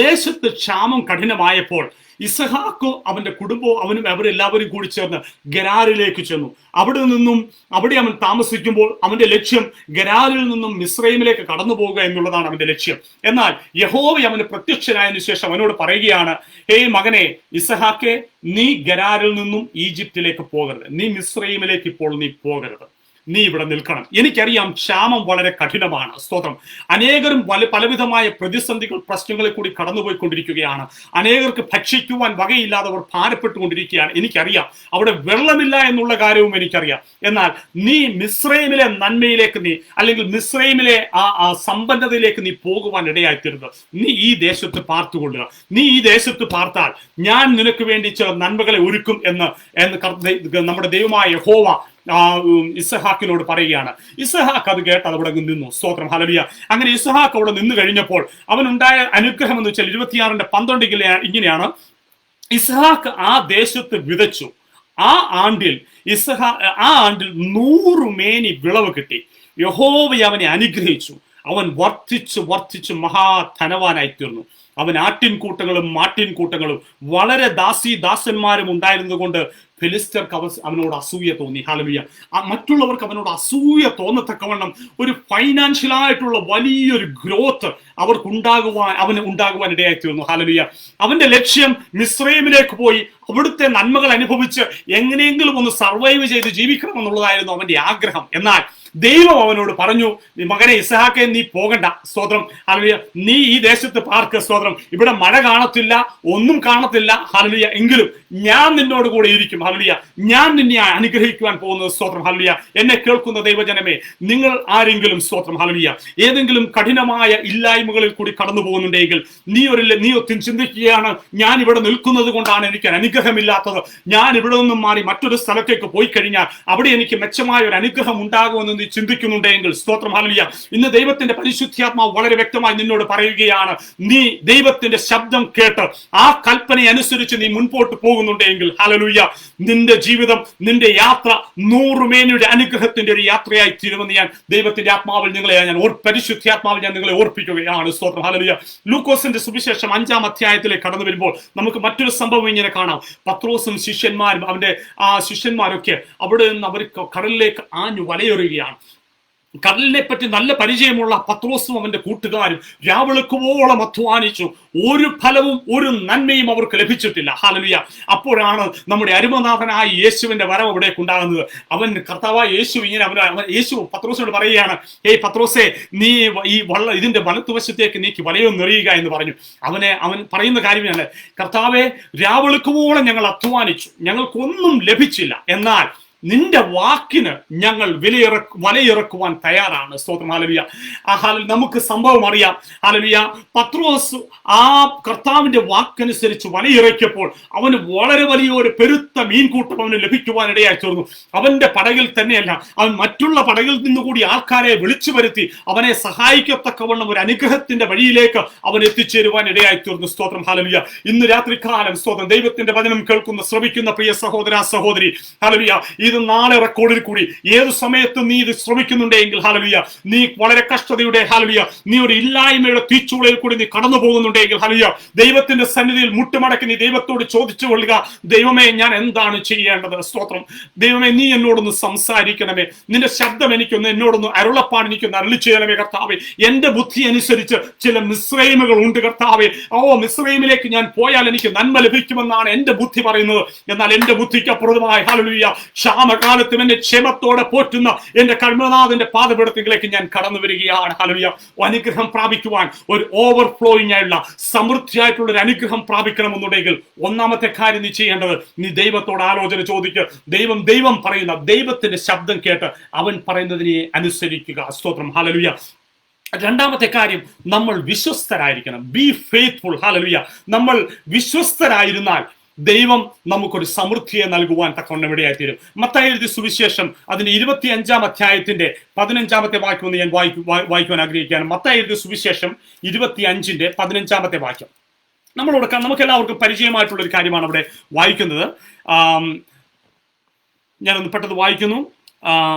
ദേശത്ത് ക്ഷാമം കഠിനമായപ്പോൾ ഇസഹാക്കും അവന്റെ കുടുംബവും അവരെല്ലാവരും കൂടി ചേർന്ന് ഗരാറിലേക്ക് ചെന്നു. അവിടെ അവൻ താമസിക്കുമ്പോൾ അവന്റെ ലക്ഷ്യം ഗരാറിൽ നിന്നും മിസ്രൈമിലേക്ക് കടന്നു പോവുക എന്നുള്ളതാണ് അവന്റെ ലക്ഷ്യം. എന്നാൽ യഹോവ അവന് പ്രത്യക്ഷനായതിനു ശേഷം അവനോട് പറയുകയാണ്, ഹേയ് മകനെ ഇസഹാക്കെ, നീ ഗരാറിൽ നിന്നും ഈജിപ്തിലേക്ക് പോകരുത്, നീ മിസ്രൈമിലേക്ക് ഇപ്പോൾ നീ പോകരുത്, നീ ഇവിടെ നിൽക്കണം. എനിക്കറിയാം ക്ഷാമം വളരെ കഠിനമാണ്, സ്തോത്രം. അനേകരും പലവിധമായ പ്രതിസന്ധികൾ പ്രശ്നങ്ങളിൽ കൂടി കടന്നുപോയിക്കൊണ്ടിരിക്കുകയാണ്. അനേകർക്ക് ഭക്ഷിക്കുവാൻ വകയില്ലാതെ അവർ ഭാരപ്പെട്ടുകൊണ്ടിരിക്കുകയാണ്. എനിക്കറിയാം അവിടെ വെള്ളമില്ല എന്നുള്ള കാര്യവും എനിക്കറിയാം. എന്നാൽ നീ മിസ്രൈമിലെ നന്മയിലേക്ക് അല്ലെങ്കിൽ മിസ്രൈമിലെ ആ സമ്പന്നതയിലേക്ക് നീ പോകുവാൻ ഇടയായിത്തീരുന്നത്. നീ ഈ ദേശത്ത് പാർത്തുകൊള്ളുക. നീ ഈ ദേശത്ത് പാർത്താൽ ഞാൻ നിനക്ക് വേണ്ടി ചില നന്മകളെ ഒരുക്കും എന്ന് നമ്മുടെ ദൈവമായ യഹോവ ഇസഹാക്കിനോട് പറയുകയാണ്. ഇസഹാക്ക് അത് കേട്ട് അവിടെ നിന്നു, സ്തോത്രം. ഹല്ലേലൂയ. അങ്ങനെ ഇസഹാക്ക് അവിടെ നിന്ന് കഴിഞ്ഞപ്പോൾ അവനുണ്ടായ അനുഗ്രഹം എന്ന് വെച്ചാൽ 26:12 ഇങ്ങനെയാണ്. ഇസഹാക്ക് ആ ദേശത്ത് വിതച്ചു. ആ ആണ്ടിൽ 100 മേനി വിളവ് കിട്ടി. യഹോവ അവനെ അനുഗ്രഹിച്ചു. അവൻ വർദ്ധിച്ചു മഹാധനവാനായി തീർന്നു. അവൻ ആട്ടിൻകൂട്ടങ്ങളും മാട്ടിൻകൂട്ടങ്ങളും വളരെ ദാസന്മാരും ഉണ്ടായിരുന്നതുകൊണ്ട് ഫിലിസ്തർക്ക് അവനോട് അസൂയ തോന്നി. ഹല്ലേലൂയ. മറ്റുള്ളവർക്ക് അവനോട് അസൂയ തോന്നത്തക്കവണ്ണം ഒരു ഫൈനാൻഷ്യലായിട്ടുള്ള വലിയൊരു ഗ്രോത്ത് അവന് ഉണ്ടാകുവാൻ ഇടയായിത്തീർന്നു. ഹല്ലേലൂയ. അവന്റെ ലക്ഷ്യം മിസ്രൈമിലേക്ക് പോയി അവിടുത്തെ നന്മകൾ അനുഭവിച്ച് എങ്ങനെയെങ്കിലും ഒന്ന് സർവൈവ് ചെയ്ത് ജീവിക്കണം എന്നുള്ളതായിരുന്നു അവന്റെ ആഗ്രഹം. എന്നാൽ ദൈവം അവനോട് പറഞ്ഞു, മകനെ ഇസഹാക്കെ, നീ പോകണ്ട, സ്തോത്രം. ഹല്ലേലൂയ. നീ ഈ ദേശത്ത് പാർക്ക്, സ്തോത്രം. ഇവിടെ മഴ കാണത്തില്ല, ഒന്നും കാണത്തില്ല, ഹല്ലേലൂയ. എങ്കിലും ഞാൻ നിന്നോട് കൂടെ ഇരിക്കും, ഹല്ലേലൂയ. ഞാൻ നിന്നെ അനുഗ്രഹിക്കുവാൻ പോകുന്നത്, സ്തോത്രം. ഹല്ലേലൂയ. എന്നെ കേൾക്കുന്ന ദൈവജനമേ, നിങ്ങൾ ആരെങ്കിലും, സ്തോത്രം, ഹല്ലേലൂയ, ഏതെങ്കിലും കഠിനമായ ഇല്ലായ്മകളിൽ കൂടി കടന്നു പോകുന്നുണ്ടെങ്കിൽ നീ ചിന്തിക്കുകയാണ്, ഞാൻ ഇവിടെ നിൽക്കുന്നത് കൊണ്ടാണ് എനിക്ക് അനുഗ്രഹമില്ലാത്തത്, ഞാൻ ഇവിടെ നിന്നും മാറി മറ്റൊരു സ്ഥലത്തേക്ക് പോയി കഴിഞ്ഞാൽ അവിടെ എനിക്ക് മെച്ചമായ ഒരു അനുഗ്രഹം ഉണ്ടാകുമെന്ന് നീ ചിന്തിക്കുന്നുണ്ടെങ്കിൽ, സ്തോത്രം, ഹല്ലേലൂയ, ഇന്ന് ദൈവത്തിന്റെ പരിശുദ്ധാത്മാവ് വളരെ വ്യക്തമായി നിന്നോട് പറയുകയാണ്, നീ ദൈവത്തിന്റെ ശബ്ദം കേട്ട് ആ കൽപ്പന അനുസരിച്ച് നീ മുൻപോട്ട് പോകുന്നുണ്ടെങ്കിൽ, ഹല്ലേലൂയ, നിന്റെ ജീവിതം, നിന്റെ യാത്ര 100 മേനിയുടെ അനുഗ്രഹത്തിന്റെ ഒരു യാത്രയായി തീരുമെന്ന് ഞാൻ ദൈവത്തിന്റെ ആത്മാവിൽ പരിശുദ്ധാത്മാവിൽ ഞാൻ നിങ്ങളെ ഓർപ്പിക്കുകയാണ്, സ്തോത്രം. ഹല്ലേലൂയ. ലൂക്കോസിന്റെ സുവിശേഷം 5-ാം അധ്യായത്തിലേക്ക് കടന്നു വരുമ്പോൾ നമുക്ക് മറ്റൊരു സംഭവം ഇങ്ങനെ കാണാം. പത്രോസും ശിഷ്യന്മാരും അവന്റെ ശിഷ്യന്മാരൊക്കെ അവിടെ നിന്ന് അവർ കടലിലേക്ക് ആഞ്ഞു വലയെറിയുകയാണ്. കടലിനെ പറ്റി നല്ല പരിചയമുള്ള പത്രോസും അവന്റെ കൂട്ടുകാരും രാവെളുക്കുവോളം അധ്വാനിച്ചു. ഒരു ഫലവും ഒരു നന്മയും അവർക്ക് ലഭിച്ചിട്ടില്ല. ഹല്ലേലൂയ. അപ്പോഴാണ് നമ്മുടെ അരുമനാഥനായ യേശുവിന്റെ വരവ് അവിടേക്ക് ഉണ്ടാകുന്നത്. അവൻ കർത്താവായ യേശു യേശു പത്രോസിനോട് പറയുകയാണ്, ഏയ് പത്രോസേ, നീ ഇതിന്റെ വലത്തുവശത്തേക്ക് നീക്കി വലയൊന്ന് എറിയുക എന്ന് പറഞ്ഞു. അവൻ പറയുന്ന കാര്യമാണ്, കർത്താവേ, രാവെളുക്കുവോളം ഞങ്ങൾ അധ്വാനിച്ചു, ഞങ്ങൾക്കൊന്നും ലഭിച്ചില്ല, എന്നാൽ നിന്റെ വാക്കിന് ഞങ്ങൾ വലയിറക്കുവാൻ തയ്യാറാണ്. സ്തോത്രം. ഹല്ലേലൂയ. നമുക്ക് സംഭവം അറിയാം. ഹല്ലേലൂയ. പത്രോസ് ആ കർത്താവിന്റെ വാക്കനുസരിച്ച് വലയിറക്കിയപ്പോൾ അവന് വളരെ വലിയൊരു പെരുത്ത മീൻകൂട്ടം അവന് ലഭിക്കുവാൻ ഇടയായി തീർന്നു. അവന്റെ പടകിൽ തന്നെയല്ല, അവൻ മറ്റുള്ള പടകിൽ നിന്നുകൂടി ആൾക്കാരെ വിളിച്ചു വരുത്തി അവനെ സഹായിക്കത്തക്കവണ്ണം ഒരു അനുഗ്രഹത്തിന്റെ വഴിയിലേക്ക് അവൻ എത്തിച്ചേരുവാൻ ഇടയായി തീർന്നു. സ്തോത്രം. ഹല്ലേലൂയ. ഇന്ന് രാത്രികാലം സ്തോത്രം ദൈവത്തിന്റെ വചനം കേൾക്കുന്ന ശ്രമിക്കുന്ന പ്രിയ സഹോദര സഹോദരി, ഹല്ലേലൂയ, ഇത് നാളെ റെക്കോർഡിൽ കൂടി ഏത് സമയത്ത് നീ ഇത് ശ്രമിക്കുന്നുണ്ടെങ്കിൽ, ഹല്ലേലൂയ, നീ വളരെ കഷ്ടതയുടെ, ഹല്ലേലൂയ, നീ ഒരു ഇല്ലായ്മയുടെ തീച്ചൂളയിൽ കൂടി നീ കടന്നു പോകുന്നുണ്ടെങ്കിൽ, ഹല്ലേലൂയ, ദൈവത്തിന്റെ സന്നിധിയിൽ മുട്ടുമടക്കി നീ ദൈവത്തോട് ചോദിച്ചു കൊള്ളുക, ദൈവമേ ഞാൻ എന്താണ് ചെയ്യേണ്ടത്? സ്തോത്രം. ദൈവമേ നീ എന്നോടൊന്ന് സംസാരിക്കണമേ, നിന്റെ ശബ്ദം എന്നോടൊന്ന് അരുളപ്പാട് എനിക്കൊന്ന് അരുളി ചെയ്യണമേ കർത്താവേ. എന്റെ ബുദ്ധി അനുസരിച്ച് ചില മിസ്രൈമുകൾ ഉണ്ട് കർത്താവേ. മിസ്രൈമിലേക്ക് ഞാൻ പോയാൽ എനിക്ക് നന്മ ലഭിക്കുമെന്നാണ് എന്റെ ബുദ്ധി പറയുന്നത്. എന്നാൽ എന്റെ ബുദ്ധിക്ക് അപ്പുറമായി, ഹല്ലേലൂയ, ക്ഷാമകാലത്തും എന്നെ ക്ഷേമത്തോടെ പോറ്റുന്ന എന്റെ കർമ്മനാഥന്റെ പാദപീഠത്തിലേക്ക് ഞാൻ കടന്നു വരികയാണ്. ഹല്ലേലൂയ. അനുഗ്രഹം പ്രാപിക്കുവാൻ, ഒരു ഓവർഫ്ലോയിങ് ആയിട്ടുള്ള സമൃദ്ധിയായിട്ടുള്ള ഒരു അനുഗ്രഹം പ്രാപിക്കണമെന്നുണ്ടെങ്കിൽ ഒന്നാമത്തെ കാര്യം നീ ചെയ്യേണ്ടത്, നീ ദൈവത്തോട് ആലോചന ചോദിക്കുക. ദൈവം പറയുന്ന ദൈവത്തിന്റെ ശബ്ദം കേട്ട് അവൻ പറയുന്നതിനെ അനുസരിക്കുക. സ്തോത്രം. ഹല്ലേലൂയ. രണ്ടാമത്തെ കാര്യം, നമ്മൾ വിശ്വസ്തരായിരിക്കണം. B faithful. ഹല്ലേലൂയ. നമ്മൾ വിശ്വസ്തരായിരുന്നാൽ ദൈവം നമുക്കൊരു സമൃദ്ധിയെ നൽകുവാൻ തക്കവണ്ണം ഇടയായിത്തീരും. മത്തായി എഴുതിയ സുവിശേഷം അതിന്റെ 25-ാം അധ്യായത്തിന്റെ 15-ാമത്തെ വാക്യം ഒന്ന് ഞാൻ വായിക്കുവാൻ ആഗ്രഹിക്കുകയാണ്. മത്തായി എഴുതിയ സുവിശേഷം 25-ന്റെ 15-ാമത്തെ വാക്യം നമുക്ക് എല്ലാവർക്കും പരിചയമായിട്ടുള്ള ഒരു കാര്യമാണ് അവിടെ വായിക്കുന്നത്. ഞാനൊന്ന് പെട്ടെന്ന് വായിക്കുന്നു.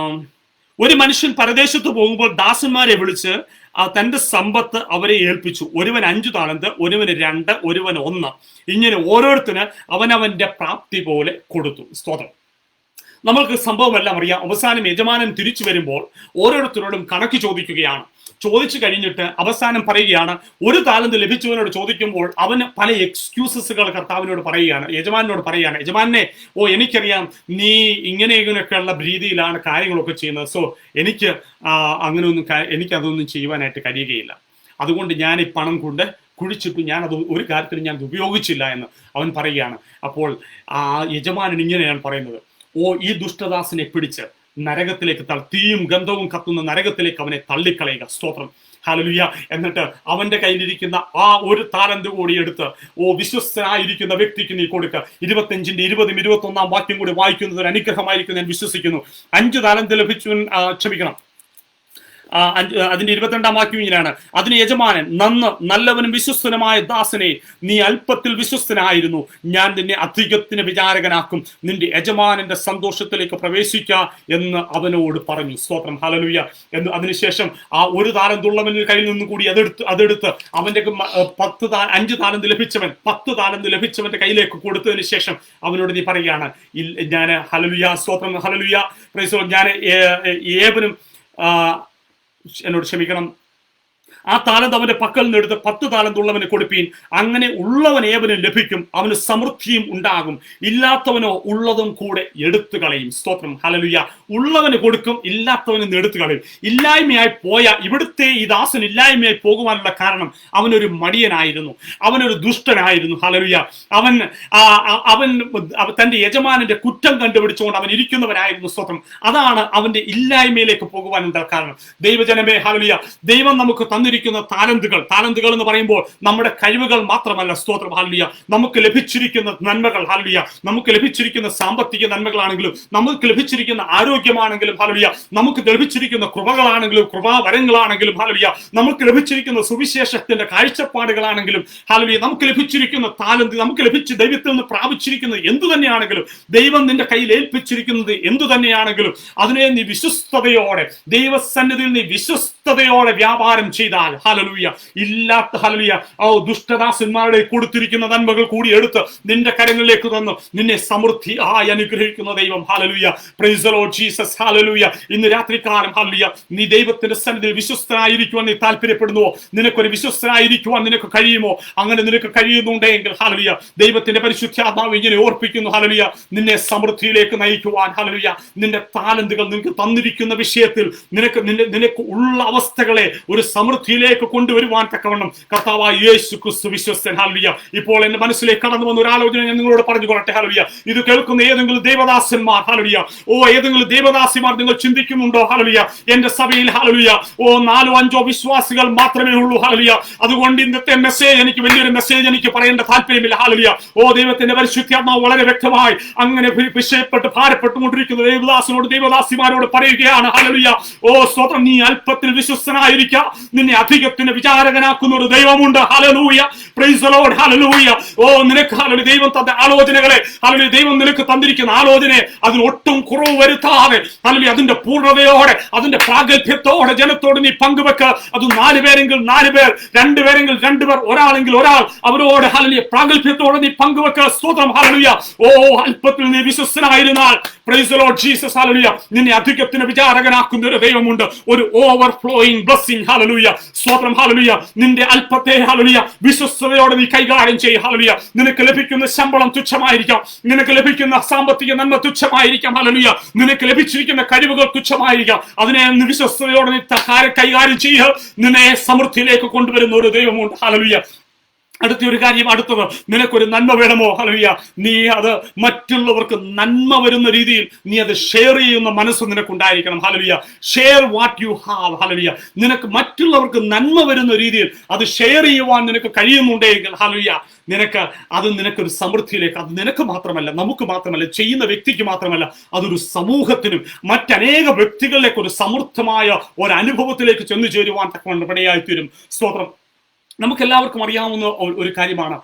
ഒരു മനുഷ്യൻ പരദേശത്ത് പോകുമ്പോൾ ദാസന്മാരെ വിളിച്ച് തന്റെ സമ്പത്ത് അവരെ ഏൽപ്പിച്ചു. ഒരുവൻ 5 താലന്ത്, ഒരുവന് 2, ഒരുവന് 1, ഇങ്ങനെ ഓരോരുത്തന് അവനവന്റെ പ്രാപ്തി പോലെ കൊടുത്തു. സ്തോത്രം. നമ്മൾക്ക് സംഭവമെല്ലാം അറിയാം. അവസാനം യജമാനൻ തിരിച്ചു വരുമ്പോൾ ഓരോരുത്തരോടും കണക്ക് ചോദിക്കുകയാണ്. ചോദിച്ചു കഴിഞ്ഞിട്ട് അവസാനം പറയുകയാണ്, 1 താലന്ത് ലഭിച്ചവനോട് ചോദിക്കുമ്പോൾ അവന് പല എക്സ്ക്യൂസസുകൾ കർത്താവിനോട് പറയുകയാണ്, യജമാനോട് പറയുകയാണ്, യജമാനെ, എനിക്കറിയാം നീ ഇങ്ങനെയൊക്കെയുള്ള രീതിയിലാണ് കാര്യങ്ങളൊക്കെ ചെയ്യുന്നത്. സോ എനിക്കതൊന്നും ചെയ്യുവാനായിട്ട് കഴിയുകയില്ല. അതുകൊണ്ട് ഞാൻ ഈ പണം കൊണ്ട് കുഴിച്ചിട്ട് ഞാനത് ഒരു കാര്യത്തിലും ഞാൻ ഉപയോഗിച്ചില്ല എന്ന് അവൻ പറയുകയാണ്. അപ്പോൾ ആ യജമാനൻ ഇങ്ങനെയാണ് പറയുന്നത്, ഈ ദുഷ്ടദാസനെ പിടിച്ച് നരകത്തിലേക്ക് തീയും ഗന്ധവും കത്തുന്ന നരകത്തിലേക്ക് അവനെ തള്ളിക്കളയുക. സ്തോത്രം. ഹല്ലേലൂയ. എന്നിട്ട് അവന്റെ കയ്യിലിരിക്കുന്ന ആ 1 താലന്ത് കൂടി എടുത്ത് വിശ്വസ്തനായിരിക്കുന്ന വ്യക്തിക്ക് നീ കൊടുക്കുക. 25-ന്റെ 20-ഉം 21-ാം വാക്യം കൂടി വായിക്കുന്നത് ഒരു അനുഗ്രഹമായിരിക്കും ഞാൻ വിശ്വസിക്കുന്നു. 5 താലന്ത് ലഭിച്ചവൻ, അതിന്റെ 22-ാം വാക്യം ഇങ്ങനെയാണ്, അതിന് യജമാനൻ, നല്ലവനും വിശ്വസ്തനുമായ ദാസനെ, നീ അല്പത്തിൽ വിശ്വസ്തനായിരുന്നു, ഞാൻ നിന്നെ അധികത്തിന് വിചാരകനാക്കും, നിന്റെ യജമാനന്റെ സന്തോഷത്തിലേക്ക് പ്രവേശിക്കുക എന്ന് അവനോട് പറഞ്ഞു. സ്തോത്രം. ഹല്ലേലൂയ. എന്ന് അതിനുശേഷം ആ 1 താലന്തുള്ളവന്റെ കയ്യിൽ നിന്നും കൂടി അതെടുത്ത് അവന്റെ 5 താലന്ത് ലഭിച്ചവൻ 10 താലന്ത് ലഭിച്ചവന്റെ കയ്യിലേക്ക് കൊടുത്തതിന് ശേഷം അവനോട് നീ പറയുകയാണ്, ഞാൻ, ഹല്ലേലൂയ, സ്തോത്രം, ഹല്ലേലൂയ, പ്രൈസ് ദി ലോർഡ്, ഞാൻ ഏവനും എന്നോട് ക്ഷമിക്കണം, ആ താലന്ത് അവന്റെ പക്കൽ നിന്ന് എടുത്ത് 10 താലന്തുള്ളവന് കൊടുപ്പീൻ, അങ്ങനെ ഉള്ളവൻ ഏവനും ലഭിക്കും, അവന് സമൃദ്ധിയും ഉണ്ടാകും, ഇല്ലാത്തവനോ ഉള്ളതും കൂടെ എടുത്തു കളയും. സ്തോത്രം. ഹല്ലേലൂയ. ഉള്ളവന് കൊടുക്കും, ഇല്ലാത്തവന് എടുത്തു കളയും. ഇല്ലായ്മയായി പോയ ഇവിടുത്തെ ഈ ദാസൻ ഇല്ലായ്മയായി പോകുവാനുള്ള കാരണം അവനൊരു മടിയനായിരുന്നു, അവനൊരു ദുഷ്ടനായിരുന്നു. ഹല്ലേലൂയ. അവൻ തന്റെ യജമാനന്റെ കുറ്റം കണ്ടുപിടിച്ചുകൊണ്ട് അവൻ ഇരിക്കുന്നവനായിരുന്നു. സ്തോത്രം. അതാണ് അവന്റെ ഇല്ലായ്മയിലേക്ക് പോകുവാനുള്ള കാരണം. ദൈവജനമേ, ഹല്ലേലൂയ, ദൈവം നമുക്ക് തന്നിരിക്കുന്ന താലന്തുകൾ എന്ന് പറയുമ്പോൾ നമ്മുടെ കഴിവുകൾ മാത്രമല്ല. സ്തോത്രം. ഹല്ലേലൂയ. നമുക്ക് ലഭിച്ചിരിക്കുന്ന നന്മകൾ, ഹല്ലേലൂയ, നമുക്ക് ലഭിച്ചിരിക്കുന്ന സാമ്പത്തിക നന്മകളാണെങ്കിലും, നമുക്ക് ലഭിച്ചിരിക്കുന്ന ആരോഗ്യമാണെങ്കിലും, ഹല്ലേലൂയ, നമുക്ക് ലഭിച്ചിരിക്കുന്ന കൃപകളാണെങ്കിലും, കൃപാവരങ്ങളാണെങ്കിലും, ഹല്ലേലൂയ, നമുക്ക് ലഭിച്ചിരിക്കുന്ന സുവിശേഷത്തിന്റെ കാഴ്ചപ്പാടുകളാണെങ്കിലും, ഹല്ലേലൂയ, നമുക്ക് ലഭിച്ചിരിക്കുന്ന താലന്ത്, നമുക്ക് ദൈവത്തിൽ നിന്ന് പ്രാപിച്ചിരിക്കുന്നത് എന്തു തന്നെയാണെങ്കിലും, ദൈവം നിന്റെ കയ്യിൽ ഏൽപ്പിച്ചിരിക്കുന്നത് എന്തു തന്നെയാണെങ്കിലും, അതിനെ നീ വിശ്വസ്തയോടെ ദൈവസന്നിധിയിൽ നീ വിശ്വസ്തയോടെ വ്യാപാരം ചെയ്താൽ, ഹല്ലേലൂയ, ഹല്ലേലൂയ, ദുഷ്ടദാസന്മാരുടെ കൊടുത്തിരിക്കുന്ന നന്മകൾ കൂടി എടുത്ത് നിന്റെ കരങ്ങളിലേക്ക് തന്നു നിന്നെ സമൃദ്ധിയായി അനുഗ്രഹിക്കുന്ന ദൈവം. ഹല്ലേലൂയ. Praise the Lord Jesus. ഹല്ലേലൂയ. ഇന്ന് രാത്രികാലം, ഹല്ലേലൂയ, നീ ദൈവത്തിന്റെ സന്നിധിയിൽ വിശ്വസ്തനായിരിക്കുവാൻ നീ താല്പര്യപ്പെടുന്നുവോ? നിനക്കൊരു വിശ്വസ്തനായിരിക്കുവാൻ നിനക്ക് കഴിയുമോ? അങ്ങനെ നിനക്ക് കഴിയുന്നുണ്ടെങ്കിൽ, ഹല്ലേലൂയ, ദൈവത്തിന്റെ പരിശുദ്ധാത്മാവ് ഇങ്ങനെ ഓർപ്പിക്കുന്നു, ഹല്ലേലൂയ, നിന്നെ സമൃദ്ധിയിലേക്ക് നയിക്കുവാൻ, ഹല്ലേലൂയ, നിന്റെ താലന്തുകൾ നിനക്ക് തന്നിരിക്കുന്ന വിഷയത്തിൽ നിനക്ക് ഉള്ള അവസ്ഥകളെ ഒരു സമൃദ്ധിയിലേക്ക് കൊണ്ടുവരുവാൻ തക്കവണ്ണം കർത്താവായ യേശു ക്രിസ്തു വിശ്വസ്തൻ. ഹല്ലേലൂയ. ഇപ്പോൾ എന്റെ മനസ്സിലേക്ക് കടന്നു വന്ന ഒരു ആലോചന ഞാൻ നിങ്ങളോട് പറഞ്ഞു കൊള്ളട്ടെ. ഹല്ലേലൂയ. ഇത് കേൾക്കുന്ന ഏതെങ്കിലും ദേവദാസന്മാർ, ഹല്ലേലൂയ, ഏതെങ്കിലും ദേവദാസിമാർ നിങ്ങൾ ചിന്തിക്കുന്നുണ്ടോ? ഹല്ലേലൂയ, എന്റെ സഭയിൽ ഹല്ലേലൂയ 4-5 വിശ്വാസികൾ മാത്രമേ ഉള്ളൂ. ഹല്ലേലൂയ, അതുകൊണ്ട് ഇന്നത്തെ മെസ്സേജ് എനിക്ക് വലിയൊരു മെസ്സേജ് എനിക്ക് പറയേണ്ട താല്പര്യമില്ല. ഹല്ലേലൂയ. ദൈവത്തിന്റെ പരിശുദ്ധാത്മാവ് വളരെ വ്യക്തമായി അങ്ങനെ വിഷയപ്പെട്ട് ഭാരപ്പെട്ടുകൊണ്ടിരിക്കുന്ന ദേവദാസനോട് ദേവദാസിമാരോട് പറയുകയാണ്. ഹല്ലേലൂയ. സ്തോത്രം. നീ അല്പത്തിൽ വിശ്വസ്തനായിരിക്കുക, നിന്നെ അധികത്തിന് വിചാരകനാക്കുന്ന ഒരു ദൈവമുണ്ട്. Hallelujah. Praise the Lord. Hallelujah. നിനക്ക് ഹല്ലേലൂയ ദൈവം തന്ന ആലോചനകളെ, ഹല്ലേലൂയ ദൈവം നിനക്ക് തന്നിരിക്കുന്ന ആലോചനയെ അതിന് ഒട്ടും കുറവ് വരുത്താതെ, ഹല്ലേലൂയ അതിന്റെ പൂർണ്ണതയോടെ അതിന്റെ പ്രാഗൽഭ്യത്തോടെ ജനത്തോട് നീ പങ്കുവെക്ക. അത് 4 പേരെങ്കിൽ 4 പേർ, 2 പേരെങ്കിൽ 2 പേർ, ഒരാളെങ്കിൽ ഒരാൾ, അവരോട് ഹല്ലേലൂയ പ്രാഗൽഭ്യത്തോടെ നീ പങ്കുവെക്ക. സ്തോത്രം. ഹല്ലേലൂയ. അല്പത്തിൽ നീ വിശ്വസ്തനായിരുന്നാൽ, പ്രൈസ് ദി ലോർഡ് ജീസസ്, ഹല്ലേലൂയ, നിന്നെ അധികത്തിന് വിചാരകനാക്കുന്ന ഒരു ദൈവമുണ്ട്. ഒരു ഓവർഫ്ലോയിങ് ബ്ലെസ്സിംഗ്. ഹല്ലേലൂയ. സ്തോത്രം. ഹല്ലേലൂയ. നിന്റെ അല്പത്തെ ഹല്ലേലൂയ വിശ്വസ്തയോടെ നീ കൈകാര്യം ചെയ്യും. ഹല്ലേലൂയ. നിനക്ക് ലഭിക്കുന്ന ശമ്പളം തുച്ഛമായിരിക്കാം, നിനക്ക് ലഭിക്കുന്ന സാമ്പത്തിക നന്മ തുച്ഛമായിരിക്കാം. ഹല്ലേലൂയ. നിനക്ക് ലഭിച്ചിരിക്കുന്ന കഴിവുകൾ തുച്ഛമായിരിക്കാം. അതിനെ വിശ്വസ്തയോടെ നീ കൈകാര്യം ചെയ്യുക. നിന്നെ സമൃദ്ധിയിലേക്ക് കൊണ്ടുവരുന്ന ഒരു ദൈവമുണ്ട്. ഹല്ലേലൂയ. അടുത്തൊരു കാര്യം, അടുത്തത്, നിനക്കൊരു നന്മ വേണമോ? ഹല്ലേലൂയ. നീ അത് മറ്റുള്ളവർക്ക് നന്മ വരുന്ന രീതിയിൽ നീ അത് ഷെയർ ചെയ്യുന്ന മനസ്സ് നിനക്കുണ്ടായിരിക്കണം. ഹല്ലേലൂയ. Share what you have. ഹല്ലേലൂയ. നിനക്ക് മറ്റുള്ളവർക്ക് നന്മ വരുന്ന രീതിയിൽ അത് ഷെയർ ചെയ്യുവാൻ നിനക്ക് കഴിയുന്നുണ്ടെങ്കിൽ, ഹല്ലേലൂയ, നിനക്കൊരു സമൃദ്ധിയിലേക്ക്, അത് നിനക്ക് മാത്രമല്ല, നമുക്ക് മാത്രമല്ല, ചെയ്യുന്ന വ്യക്തിക്ക് മാത്രമല്ല, അതൊരു സമൂഹത്തിനും മറ്റനേക വ്യക്തികളിലേക്ക് ഒരു സമൃദ്ധമായ ഒരു അനുഭവത്തിലേക്ക് ചെന്നു ചേരുവാൻ തക്കവണ്ണം ഇടയായിത്തീരും. സ്തോത്രം. നമുക്കെല്ലാവർക്കും അറിയാവുന്ന ഒരു കാര്യമാണ്.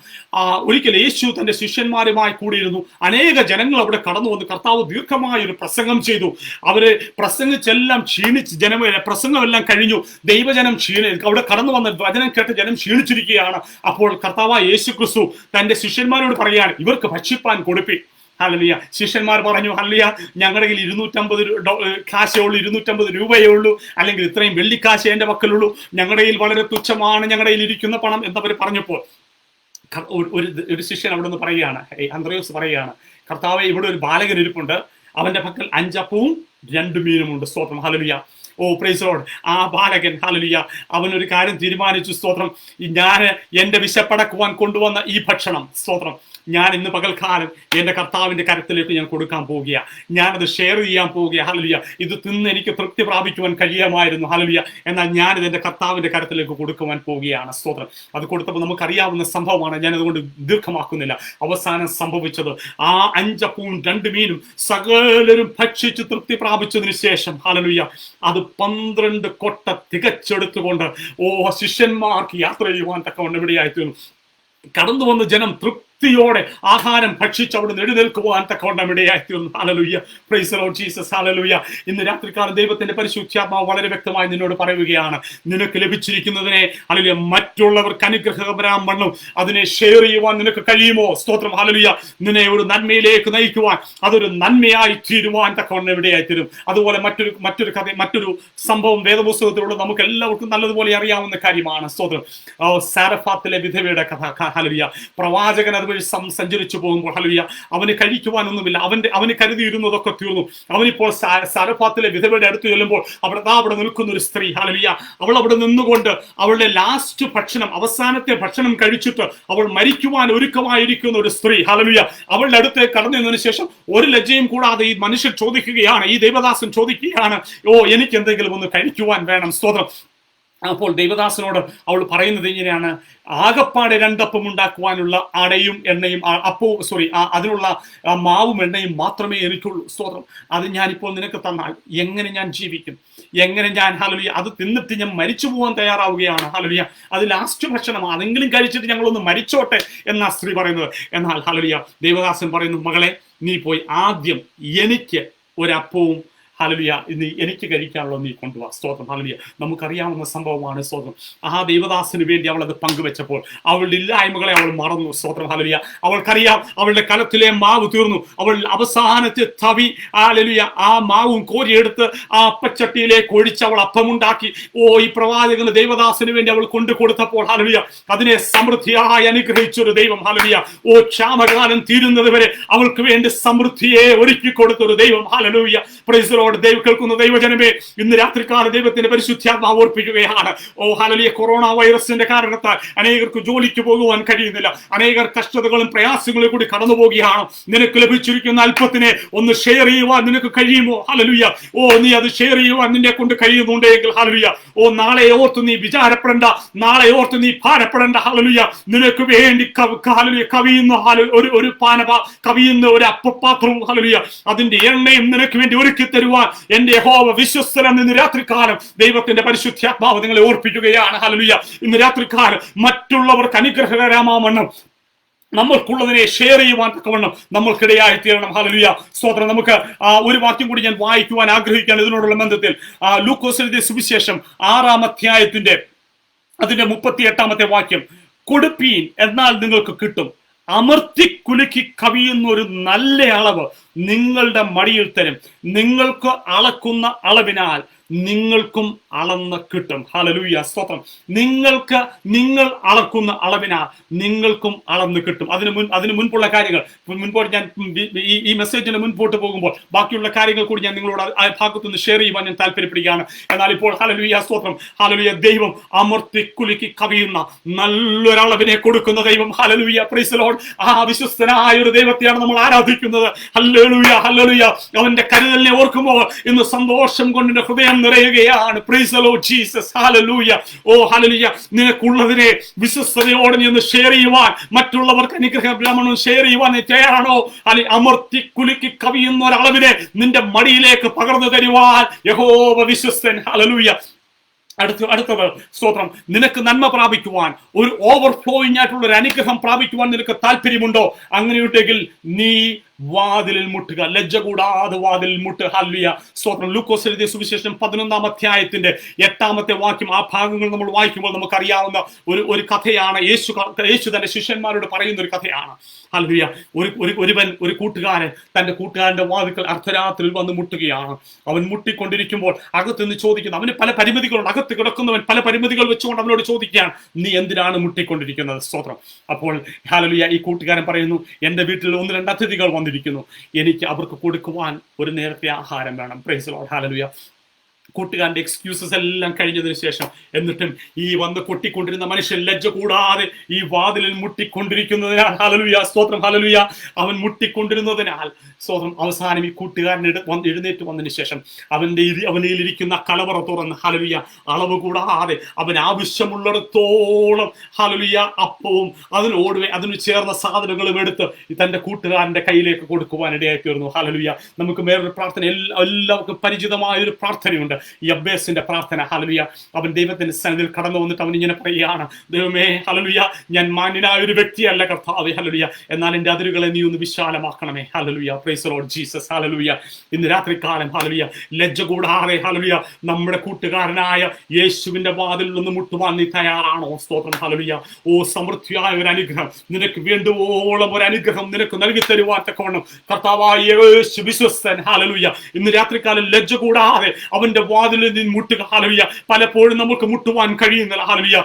ഒരിക്കൽ യേശു തന്റെ ശിഷ്യന്മാരുമായി കൂടിയിരുന്നു. അനേക ജനങ്ങൾ അവിടെ കടന്നു വന്ന് കർത്താവ് ദീർഘമായ ഒരു പ്രസംഗം ചെയ്തു. അവര് പ്രസംഗിച്ചെല്ലാം ക്ഷീണിച്ച്, പ്രസംഗമെല്ലാം കഴിഞ്ഞു. ദൈവജനം അവിടെ കടന്നു വന്ന വചനം കേട്ട് ജനം ക്ഷീണിച്ചിരിക്കുകയാണ്. അപ്പോൾ കർത്താവായ യേശു ക്രിസ്തു തന്റെ ശിഷ്യന്മാരോട് പറയുകയാണ്, ഇവർക്ക് ഭക്ഷിപ്പാൻ കൊടുപ്പി. ഹല്ലേലൂയ. ശിഷ്യന്മാർ പറഞ്ഞു, ഹല്ലേലൂയ, ഞങ്ങളുടെ കയ്യിൽ 250 കാശേ ഉള്ളൂ, 250 രൂപയേ ഉള്ളൂ, അല്ലെങ്കിൽ ഇത്രയും വെള്ളിക്കാശേ എന്റെ പക്കലുള്ളൂ, ഞങ്ങളുടെ കയ്യിൽ വളരെ തുച്ഛമാണ് ഞങ്ങളുടെ കയ്യിൽ ഇരിക്കുന്ന പണം എന്നവർ പറഞ്ഞപ്പോൾ ഒരു ശിഷ്യൻ അവിടെ നിന്ന് പറയുകയാണ്, അന്ത്രയോസ് പറയുകയാണ്, കർത്താവേ, ഇവിടെ ഒരു ബാലകൻ ഇരിപ്പുണ്ട്, അവന്റെ പക്കൽ 5 അപ്പവും 2 മീനുമുണ്ട്. സ്തോത്രം. ഹല്ലേലൂയ. Praise Lord. ആ ബാലകൻ, ഹല്ലേലൂയ, അവനൊരു കാര്യം തീരുമാനിച്ചു. സ്തോത്രം. ഞാൻ എന്റെ വിശപ്പടക്കുവാൻ കൊണ്ടുവന്ന ഈ ഭക്ഷണം, സ്തോത്രം, ഞാൻ ഇന്ന് പകൽക്കാലം എന്റെ കർത്താവിന്റെ കരത്തിലേക്ക് ഞാൻ കൊടുക്കാൻ പോവുകയാണ്. ഞാനത് ഷെയർ ചെയ്യാൻ പോവുകയാണ്. ഹല്ലേലൂയ. ഇത് തിന്ന് എനിക്ക് തൃപ്തി പ്രാപിക്കുവാൻ കഴിയാമായിരുന്നു. ഹല്ലേലൂയ. എന്നാൽ ഞാനിത് എന്റെ കർത്താവിന്റെ കരത്തിലേക്ക് കൊടുക്കുവാൻ പോവുകയാണ്. സ്തോത്രം. അത് കൊടുത്തപ്പോൾ നമുക്കറിയാവുന്ന സംഭവമാണ്. ഞാൻ അതുകൊണ്ട് ദീർഘമാക്കുന്നില്ല. അവസാനം സംഭവിച്ചത്, ആ 5 അപ്പവും 2 മീനും സകലരും ഭക്ഷിച്ച് തൃപ്തി പ്രാപിച്ചതിന് ശേഷം, ഹല്ലേലൂയ, അത് 12 കൊട്ട തികച്ചെടുത്തുകൊണ്ട് ശിഷ്യന്മാർക്ക് യാത്ര ചെയ്യുവാൻ തക്കവണ്ണം ഇവിടെയായിത്തീർന്നു. കടന്നു വന്ന ജനം തൃപ്തിയോടെ ആഹാരം ഭക്ഷിച്ച് അവിടെ എഴുന്നേൽക്കുവാൻ തക്കവണ്ണം ഇടയായിത്തീർന്നു. ഹല്ലേലൂയ. Praise the Lord Jesus. ഹല്ലേലൂയ. ഇന്ന് രാത്രികാലം ദൈവത്തിന്റെ പരിശുദ്ധാത്മാവ് വളരെ വ്യക്തമായി നിന്നോട് പറയുകയാണ്, നിനക്ക് ലഭിച്ചിരിക്കുന്നതിനെ, ഹല്ലേലൂയ, മറ്റുള്ളവർക്ക് അനുഗ്രഹപരമാവണ്ണം അതിനെ ഷെയർ ചെയ്യുവാൻ നിനക്ക് കഴിയുമോ? സ്തോത്രം. ഹല്ലേലൂയ. നിന്നെ ഒരു നന്മയിലേക്ക് നയിക്കുവാൻ, അതൊരു നന്മയായി തീരുവാൻ തക്കവണ്ണം ഇടയായിത്തീരും. അതുപോലെ മറ്റൊരു സംഭവം വേദപുസ്തകത്തിലുള്ള നമുക്ക് എല്ലാവർക്കും നല്ലതുപോലെ അറിയാവുന്ന കാര്യമാണ്. സ്തോത്രം. സാരഫാത്തിലെ വിധവയുടെ കഥ. ഹല്ലേലൂയ. പ്രവാചകൻ അതുവഴി സഞ്ചരിച്ചു പോകുമ്പോൾ, ഹല്ലേലൂയ, അവന് കഴിക്കുവാനൊന്നുമില്ല. അവന് കരുതിയിരുന്നതൊക്കെ തീർന്നു. അവനിപ്പോൾ സാരഫാത്തിലെ വിധവയുടെ അടുത്ത് ചെല്ലുമ്പോൾ അവിടെ നിൽക്കുന്ന ഒരു സ്ത്രീ, ഹല്ലേലൂയ, അവൾ അവിടെ നിന്നുകൊണ്ട് അവളുടെ ലാസ്റ്റ് ഭക്ഷണം, അവസാനത്തെ ഭക്ഷണം കഴിച്ചിട്ട് അവൾ മരിക്കുവാൻ ഒരുക്കമായിരിക്കുന്ന ഒരു സ്ത്രീ, ഹല്ലേലൂയ, അവളുടെ അടുത്തേക്ക് കടന്നതിന് ശേഷം ഒരു ലജ്ജയും കൂടാതെ ഈ മനുഷ്യൻ ചോദിക്കുകയാണ്, ഈ ദൈവദാസൻ ചോദിക്കുകയാണ്, എനിക്ക് എന്തെങ്കിലും ഒന്ന് കഴിക്കുവാൻ വേണം. സ്തോത്രം. അപ്പോൾ ദൈവദാസനോട് അവൾ പറയുന്നത് ഇങ്ങനെയാണ്, ആകപ്പാടെ 2 അപ്പം ഉണ്ടാക്കുവാനുള്ള അടയും എണ്ണയും അതിനുള്ള മാവും എണ്ണയും മാത്രമേ എനിക്കുള്ളൂ. സ്തോത്രം. അത് ഞാനിപ്പോൾ നിനക്ക് തന്നാൽ എങ്ങനെ ഞാൻ ജീവിക്കും? എങ്ങനെ ഞാൻ, ഹല്ലേലൂയ, അത് തിന്നിട്ട് ഞാൻ മരിച്ചു പോകാൻ തയ്യാറാവുകയാണ്. ഹല്ലേലൂയ. അത് ലാസ്റ്റ് ഭക്ഷണം, അതെങ്കിലും കഴിച്ചിട്ട് ഞങ്ങളൊന്ന് മരിച്ചോട്ടെ എന്നാ സ്ത്രീ പറയുന്നത്. എന്നാൽ ഹല്ലേലൂയ, ദൈവദാസൻ പറയുന്നു, മകളെ, നീ പോയി ആദ്യം എനിക്ക് ഒരപ്പവും, ഹല്ലേലൂയ, ഇന്ന് എനിക്ക് കഴിക്കാനുള്ള നീ കൊണ്ടുപോവാ. സ്തോത്രം. ഹല്ലേലൂയ. നമുക്കറിയാവുന്ന സംഭവമാണ്. സ്തോത്രം. ആ ദൈവദാസന് വേണ്ടി അവൾ അത് പങ്കുവെച്ചപ്പോൾ അവളുടെ ഇല്ലായ്മകളെ അവൾ മറന്നു. സ്തോത്രം. ഹല്ലേലൂയ. അവൾക്കറിയാം അവളുടെ കലത്തിലെ മാവ് തീർന്നു. അവൾ അവസാനത്തെ തവി, ഹല്ലേലൂയ, ആ മാവും കോരിയെടുത്ത് ആ അപ്പച്ചട്ടിയിലേക്ക് ഒഴിച്ച് അവൾ അപ്പമുണ്ടാക്കി. ഈ പ്രവാചകന് ദൈവദാസന് വേണ്ടി അവൾ കൊണ്ടു കൊടുത്തപ്പോൾ, ഹല്ലേലൂയ, അതിനെ സമൃദ്ധിയായി അനുഗ്രഹിച്ചൊരു ദൈവം. ഹല്ലേലൂയ. ക്ഷാമകാലം തീരുന്നത് വരെ അവൾക്ക് വേണ്ടി സമൃദ്ധിയെ ഒരുക്കി കൊടുത്തൊരു ദൈവം. ഹല്ലേലൂയ. Praise the Lord. പ്രിയപ്പെട്ട കേൾക്കുന്ന ദൈവജനമേ, ഇന്ന് രാത്രികാല ദൈവത്തിന്റെ പരിശുദ്ധാത്മാവ് ഓർപ്പിക്കുകയാണ്. ഓ ഹല്ലേലൂയ, കൊറോണ വൈറസിന്റെ കാരണത്താൽ അനേകർക്ക് ജോലിക്ക് പോകുവാൻ കഴിയുന്നില്ല. അനേകർ കഷ്ടതകളും പ്രയാസങ്ങളും കൂടി കടന്നു പോവുകയാണ്. നിനക്ക് ലഭിച്ചിരിക്കുന്ന അല്പത്തിനെ ഒന്ന് ഷെയർ ചെയ്യുവാൻ നിനക്ക് കഴിയുമോ? ഹല്ലേലൂയ. ഓ, നീ അത് ഷെയർ ചെയ്യുവാൻ നിന്നെ കൊണ്ട് കഴിയുന്നുണ്ടെങ്കിൽ ഹല്ലേലൂയ. ഓ, നാളെ ഓർത്ത് നീ വിചാരപ്പെടേണ്ട, നാളെ ഓർത്ത് നീ ഭാരപ്പെടേണ്ട. ഹല്ലേലൂയ. നിനക്ക് വേണ്ടി കവിയുന്ന ഒരു കവിയുന്ന ഒരു അപ്പപാത്രവും ഹല്ലേലൂയ അതിന്റെ എണ്ണയും നിനക്ക് വേണ്ടി ഒരുക്കി തരുവാൻ എന്റെ യഹോവ വിശ്വസ്തൻ. ഇന്ന് രാത്രികാലം ദൈവത്തിന്റെ പരിശുദ്ധാത്മാവ് നിങ്ങളെ ഓർപ്പിക്കുകയാണ്. ഹല്ലേലൂയ. ഇന്ന് രാത്രികാലം മറ്റുള്ളവർക്ക് അനുഗ്രഹകരമാവണ്ണം നമ്മൾക്കുള്ളതിനെ ഷെയർ ചെയ്യുവാൻ തക്കവണ്ണം നമ്മൾക്കിടയായി തീരണം. ഹല്ലേലൂയ, സ്തോത്രം. നമുക്ക് ഒരു വാക്യം കൂടി ഞാൻ വായിക്കുവാൻ ആഗ്രഹിക്കുകയാണ് ഇതിനോടുള്ള ബന്ധത്തിൽ. ലൂക്കോസ് എഴുതിയ സുവിശേഷം 6-ാം അധ്യായത്തിന്റെ അതിന്റെ 38-ാമത്തെ വാക്യം. കൊടുപ്പീൻ എന്നാൽ നിങ്ങൾക്ക് കിട്ടും, അമർത്തി കുലുക്കി കവിയുന്ന ഒരു നല്ല അളവ് നിങ്ങളുടെ മടിയിൽ തരും, നിങ്ങൾക്ക് അളക്കുന്ന അളവിനാൽ നിങ്ങൾക്കും അളന്ന് കിട്ടും. ഹല്ലേലൂയ, സ്തോത്രം. നിങ്ങൾ അളക്കുന്ന അളവിനാൽ നിങ്ങൾക്കും അളന്ന് കിട്ടും. അതിന് മുൻപുള്ള കാര്യങ്ങൾ മുൻപോട്ട് ഞാൻ ഈ മെസ്സേജിന് മുൻപോട്ട് പോകുമ്പോൾ ബാക്കിയുള്ള കാര്യങ്ങൾ കൂടി ഞാൻ നിങ്ങളോട് ആ ഭാഗത്തു നിന്ന് ഷെയർ ചെയ്യുവാൻ ഞാൻ താല്പര്യപ്പെടുകയാണ്. എന്നാൽ ഇപ്പോൾ ഹല്ലേലൂയ, സ്തോത്രം. ഹല്ലേലൂയ, ദൈവം അമർത്തി കുലുക്കി കവിയുന്ന നല്ലൊരളവിനെ കൊടുക്കുന്ന ദൈവം. ഹല്ലേലൂയ, പ്രൈസ് ദി ലോർഡ്. ആ വിശ്വസ്തനായ ഒരു ദൈവത്തെയാണ് നമ്മൾ ആരാധിക്കുന്നത്. ഹല്ലേലൂയ, ഹല്ലേലൂയ. അവന്റെ കരുതലിനെ ഓർക്കുമ്പോൾ ഇന്ന് സന്തോഷം കൊണ്ട് ഹൃദയം നിറയുകയാണ്. Praise the Lord Jesus. ഹല്ലേലൂയ. ഓ ഹല്ലേലൂയ. നിനക്കുള്ളതിനെ വിശ്വസ്തയോടെ നീ ഒന്ന് ഷെയർ ചെയ്യുവാൻ, മറ്റുള്ളവർക്ക് അനുഗ്രഹം ഷെയർ ചെയ്യുവാൻ നീ തയ്യാറാണോ? അല്ലെങ്കിൽ അമർത്തി കുലുക്കി കവിയുന്ന ഒരളവിനെ നിന്റെ മടിയിലേക്ക് പകർന്നു തരുവാൻ യഹോവ വിശ്വസ്തൻ. ഹല്ലേലൂയ. അടുത്തത്, സ്തോത്രം. നിനക്ക് നന്മ പ്രാപിക്കുവാൻ, ഒരു ഓവർഫ്ലോയിങ് ആയിട്ടുള്ള ഒരു അനുഗ്രഹം പ്രാപിക്കുവാൻ നിനക്ക് താല്പര്യമുണ്ടോ? അങ്ങനെയുണ്ടെങ്കിൽ നീ വാതിലിൽ മുട്ടുക, ലജ്ജ കൂടാതെ വാതിലിൽ മുട്ടുക. ഹല്ലേലൂയ, സ്തോത്രം. ലൂക്കോസ് എഴുതിയ സുവിശേഷം 11-ാം അധ്യായത്തിന്റെ 8-ാമത്തെ വാക്യം. ആ ഭാഗങ്ങൾ നമ്മൾ വായിക്കുമ്പോൾ നമുക്കറിയാവുന്ന ഒരു കഥയാണ്. യേശു തന്റെ ശിഷ്യന്മാരോട് പറയുന്ന ഒരു കഥയാണ്. ഹല്ലേലൂയ. ഒരു കൂട്ടുകാരൻ തന്റെ കൂട്ടുകാരന്റെ വാതിൽക്കൽ അർദ്ധരാത്രിയിൽ വന്ന് മുട്ടുകയാണ്. അവൻ മുട്ടിക്കൊണ്ടിരിക്കുമ്പോൾ അകത്തുനിന്ന് ചോദിക്കുന്നു, അവന് പല പരിമിതികളുണ്ട്. അകത്ത് കിടക്കുന്നവൻ പല പരിമിതികൾ വെച്ചുകൊണ്ട് അവനോട് ചോദിക്കുകയാണ്, നീ എന്തിനാണ് മുട്ടിക്കൊണ്ടിരിക്കുന്നത്? സ്തോത്രം. അപ്പോൾ ഹല്ലേലൂയ, ഈ കൂട്ടുകാരൻ പറയുന്നു, എന്റെ വീട്ടിൽ 1-2 അതിഥികൾ വന്നിരിക്കുന്നു, എനിക്ക് അവർക്ക് കൊടുക്കുവാൻ ഒരു നേരത്തെ ആഹാരം വേണം. Price the Lord. ഹല്ലേലൂയ. കൂട്ടുകാരന്റെ എക്സ്ക്യൂസസ് എല്ലാം കഴിഞ്ഞതിന് ശേഷം എന്നിട്ടും ഈ വന്ന് കൊട്ടിക്കൊണ്ടിരുന്ന മനുഷ്യൻ ലജ്ജ കൂടാതെ ഈ വാതിലിൽ മുട്ടിക്കൊണ്ടിരിക്കുന്നതിനാൽ, ഹല്ലേലൂയ, സ്തോത്രം, ഹല്ലേലൂയ, അവൻ മുട്ടിക്കൊണ്ടിരുന്നതിനാൽ, സ്തോത്രം, അവസാനം ഈ കൂട്ടുകാരൻ എഴുന്നേറ്റ് വന്നതിന് ശേഷം അവനിൽ ഇരിക്കുന്ന കലവറ തുറന്ന്, ഹല്ലേലൂയ, അളവ് കൂടാതെ അവൻ ആവശ്യമുള്ളിടത്തോളം, ഹല്ലേലൂയ, അപ്പവും അതിന് ചേർന്ന സാധനങ്ങളും എടുത്ത് തന്റെ കൂട്ടുകാരന്റെ കയ്യിലേക്ക് കൊടുക്കുവാൻ ഇടയായി തീർന്നു. ഹല്ലേലൂയ. നമുക്ക് വേറൊരു പ്രാർത്ഥന എല്ലാവർക്കും പരിചിതമായ ഒരു പ്രാർത്ഥനയുണ്ട്, യബ്ബേസിന്റെ പ്രാർത്ഥന. ഹല്ലേലൂയ. അവൻ ദൈവത്തിന്റെ സന്നിധിയിൽ കടന്നു വന്നിട്ട് അവൻ ഇങ്ങനെ പറയുകയാണ്, ദൈവമേ, ഹല്ലേലൂയ, ഞാൻ മാന്യനായ ഒരു വ്യക്തിയല്ല കർത്താവേ, ഹല്ലേലൂയ, എന്നാൽ എന്റെ അതിരുകളെ നീ ഒന്ന് വിശാലമാക്കണമേ. ഹല്ലേലൂയ, പ്രൈസ് ദി ലോർഡ് ജീസസ്. ഹല്ലേലൂയ. ഇന്ന് രാത്രികാലം, ഹല്ലേലൂയ, ലജ്ജ കൂടാതെ, ഹല്ലേലൂയ, നമ്മുടെ കൂട്ടുകാരനായ യേശുവിന്റെ വാതിലിൽ നിന്ന് മുട്ടുവാൻ നീ തയ്യാറാണോ? സ്തോത്രം. ഹല്ലേലൂയ. ഓ, സമൃദ്ധിയായ ഒരു അനുഗ്രഹം, നിനക്ക് വേണ്ടുവോളം ഒരു അനുഗ്രഹം നിനക്ക് നൽകി തരുവാൻ തക്കവണ്ണം കർത്താവായ യേശു വിശ്വസ്തൻ. ഹല്ലേലൂയ. ഇന്ന് രാത്രികാലം ലജ്ജ കൂടാതെ അവന്റെ വാതിലിൽ നിന്ന് മുട്ടുക. ഹല്ലേലൂയ. പലപ്പോഴും നമുക്ക് മുട്ടുവാൻ കഴിയുന്നില്ല. ഹല്ലേലൂയ.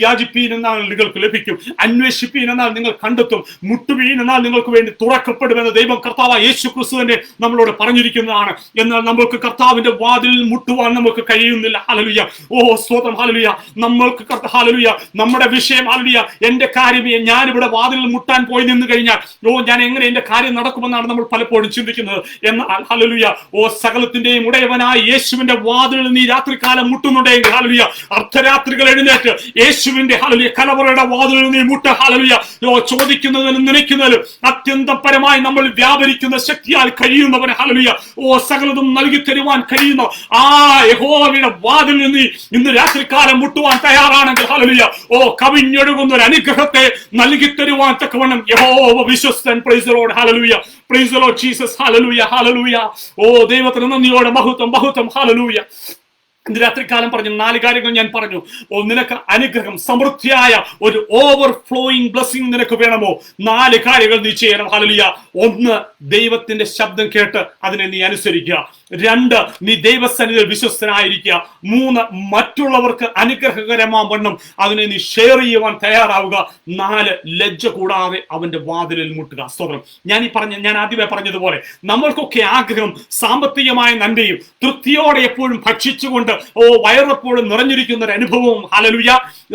യാചിപ്പീൻ എന്നാൽ നിങ്ങൾക്ക് ലഭിക്കും, അന്വേഷിപ്പീൻ എന്നാൽ നിങ്ങൾ കണ്ടെത്തും, മുട്ടുവീൻ എന്നാൽ നിങ്ങൾക്ക് വേണ്ടി തുറക്കപ്പെടുമെന്ന് ദൈവം കർത്താവ് യേശു ക്രിസ്തു തന്നെ നമ്മളോട് പറഞ്ഞിരിക്കുന്നതാണ്. എന്നാൽ നമുക്ക് കർത്താവിന്റെ വാതിലിൽ മുട്ടുവാൻ നമുക്ക് കഴിയുന്നില്ല. ഹല്ലേലൂയ. ഓ, സ്തോത്രം. ഹല്ലേലൂയ. നമ്മൾക്ക് ഹല്ലേലൂയ, നമ്മുടെ വിഷയം, ഹല്ലേലൂയ, എന്റെ കാര്യം ഞാനിവിടെ വാതിലിൽ മുട്ടാൻ പോയി നിന്ന് കഴിഞ്ഞാൽ, ഓ, ഞാൻ എങ്ങനെ എന്റെ കാര്യം നടക്കുമെന്നാണ് നമ്മൾ പലപ്പോഴും ചിന്തിക്കുന്നത്. എന്നാൽ ഹല്ലേലൂയ, ഓ, സകലത്തിന്റെയും ഉടയവനായ യേശുവിന്റെ വാതിലിൽ നീ രാത്രികാലം മുട്ടുന്നുണ്ടെങ്കിൽ, ഹല്ലേലൂയ, അർദ്ധരാത്രികൾ എഴുന്നേറ്റ് യേശുവിന്റെ, ഹല്ലേലൂയ, കലവറയുടെ വാതിലിൽ നീ മുട്ട. ഹല്ലേലൂയ. ചോദിക്കുന്നതിനും നനയ്ക്കുന്നതിനും അത്യന്തം പരമായി നമ്മൾ വ്യാപരിക്കുന്ന ശക്തിയാൽ കഴിയുന്നവന്, ഹല്ലേലൂയ, ഓ, സകലതും നൽകി തരുവാൻ കഴിയുന്ന ആ യഹോവയുടെ വാതിലിൽ നീ ഇന്ന് രാത്രികാലം മുട്ടുവാൻ തയ്യാറാണെങ്കിൽ, ഹല്ലേലൂയ, ഓ, കവിഞ്ഞൊഴുകുന്ന ഒരു അനുഗ്രഹത്തെ നൽകി തരുവാൻ തക്കവണ്ണം യഹോവ വിശ്വസ്തൻ. Praise the Lord. ഹല്ലേലൂയ. Praise the Lord Jesus. Hallelujah. ഹല്ലേലൂയ. ഓ, ദൈവത്തിന് നന്ദിയോടെ മഹത്വം, മഹത്വം. ഹല്ലേലൂയ. ഇന്ന് രാത്രികാലം പറഞ്ഞു 4 കാര്യങ്ങൾ ഞാൻ പറഞ്ഞു. ഓ, നിനക്ക് അനുഗ്രഹം, സമൃദ്ധിയായ ഒരു ഓവർഫ്ലോയിങ് ബ്ലെസ്സിംഗ് നിനക്ക് വേണമോ? 4 കാര്യങ്ങൾ നീ ചെയ്യണം. ഹല്ലേലൂയ. 1, ദൈവത്തിന്റെ ശബ്ദം കേട്ട് അതിനെ നീ അനുസരിക്കുക. 2, നീ ദൈവസന്നിധിയിൽ വിശ്വസ്തനായിരിക്കുക. 3, മറ്റുള്ളവർക്ക് അനുഗ്രഹകരമാവണ്ണം അതിനെ നീ ഷെയർ ചെയ്യുവാൻ തയ്യാറാവുക. 4, ലജ്ജ കൂടാതെ അവന്റെ വാതിലിൽ മുട്ടുക. സ്തോത്രം. ഞാൻ ആദ്യമേ പറഞ്ഞതുപോലെ നമ്മൾക്കൊക്കെ ആഗ്രഹം സാമ്പത്തികമായ നന്മയും തൃപ്തിയോടെ എപ്പോഴും ഭക്ഷിച്ചുകൊണ്ട് വയറെപ്പോഴും നിറഞ്ഞിരിക്കുന്ന ഒരു അനുഭവവും, ഹല്ലേലൂയ,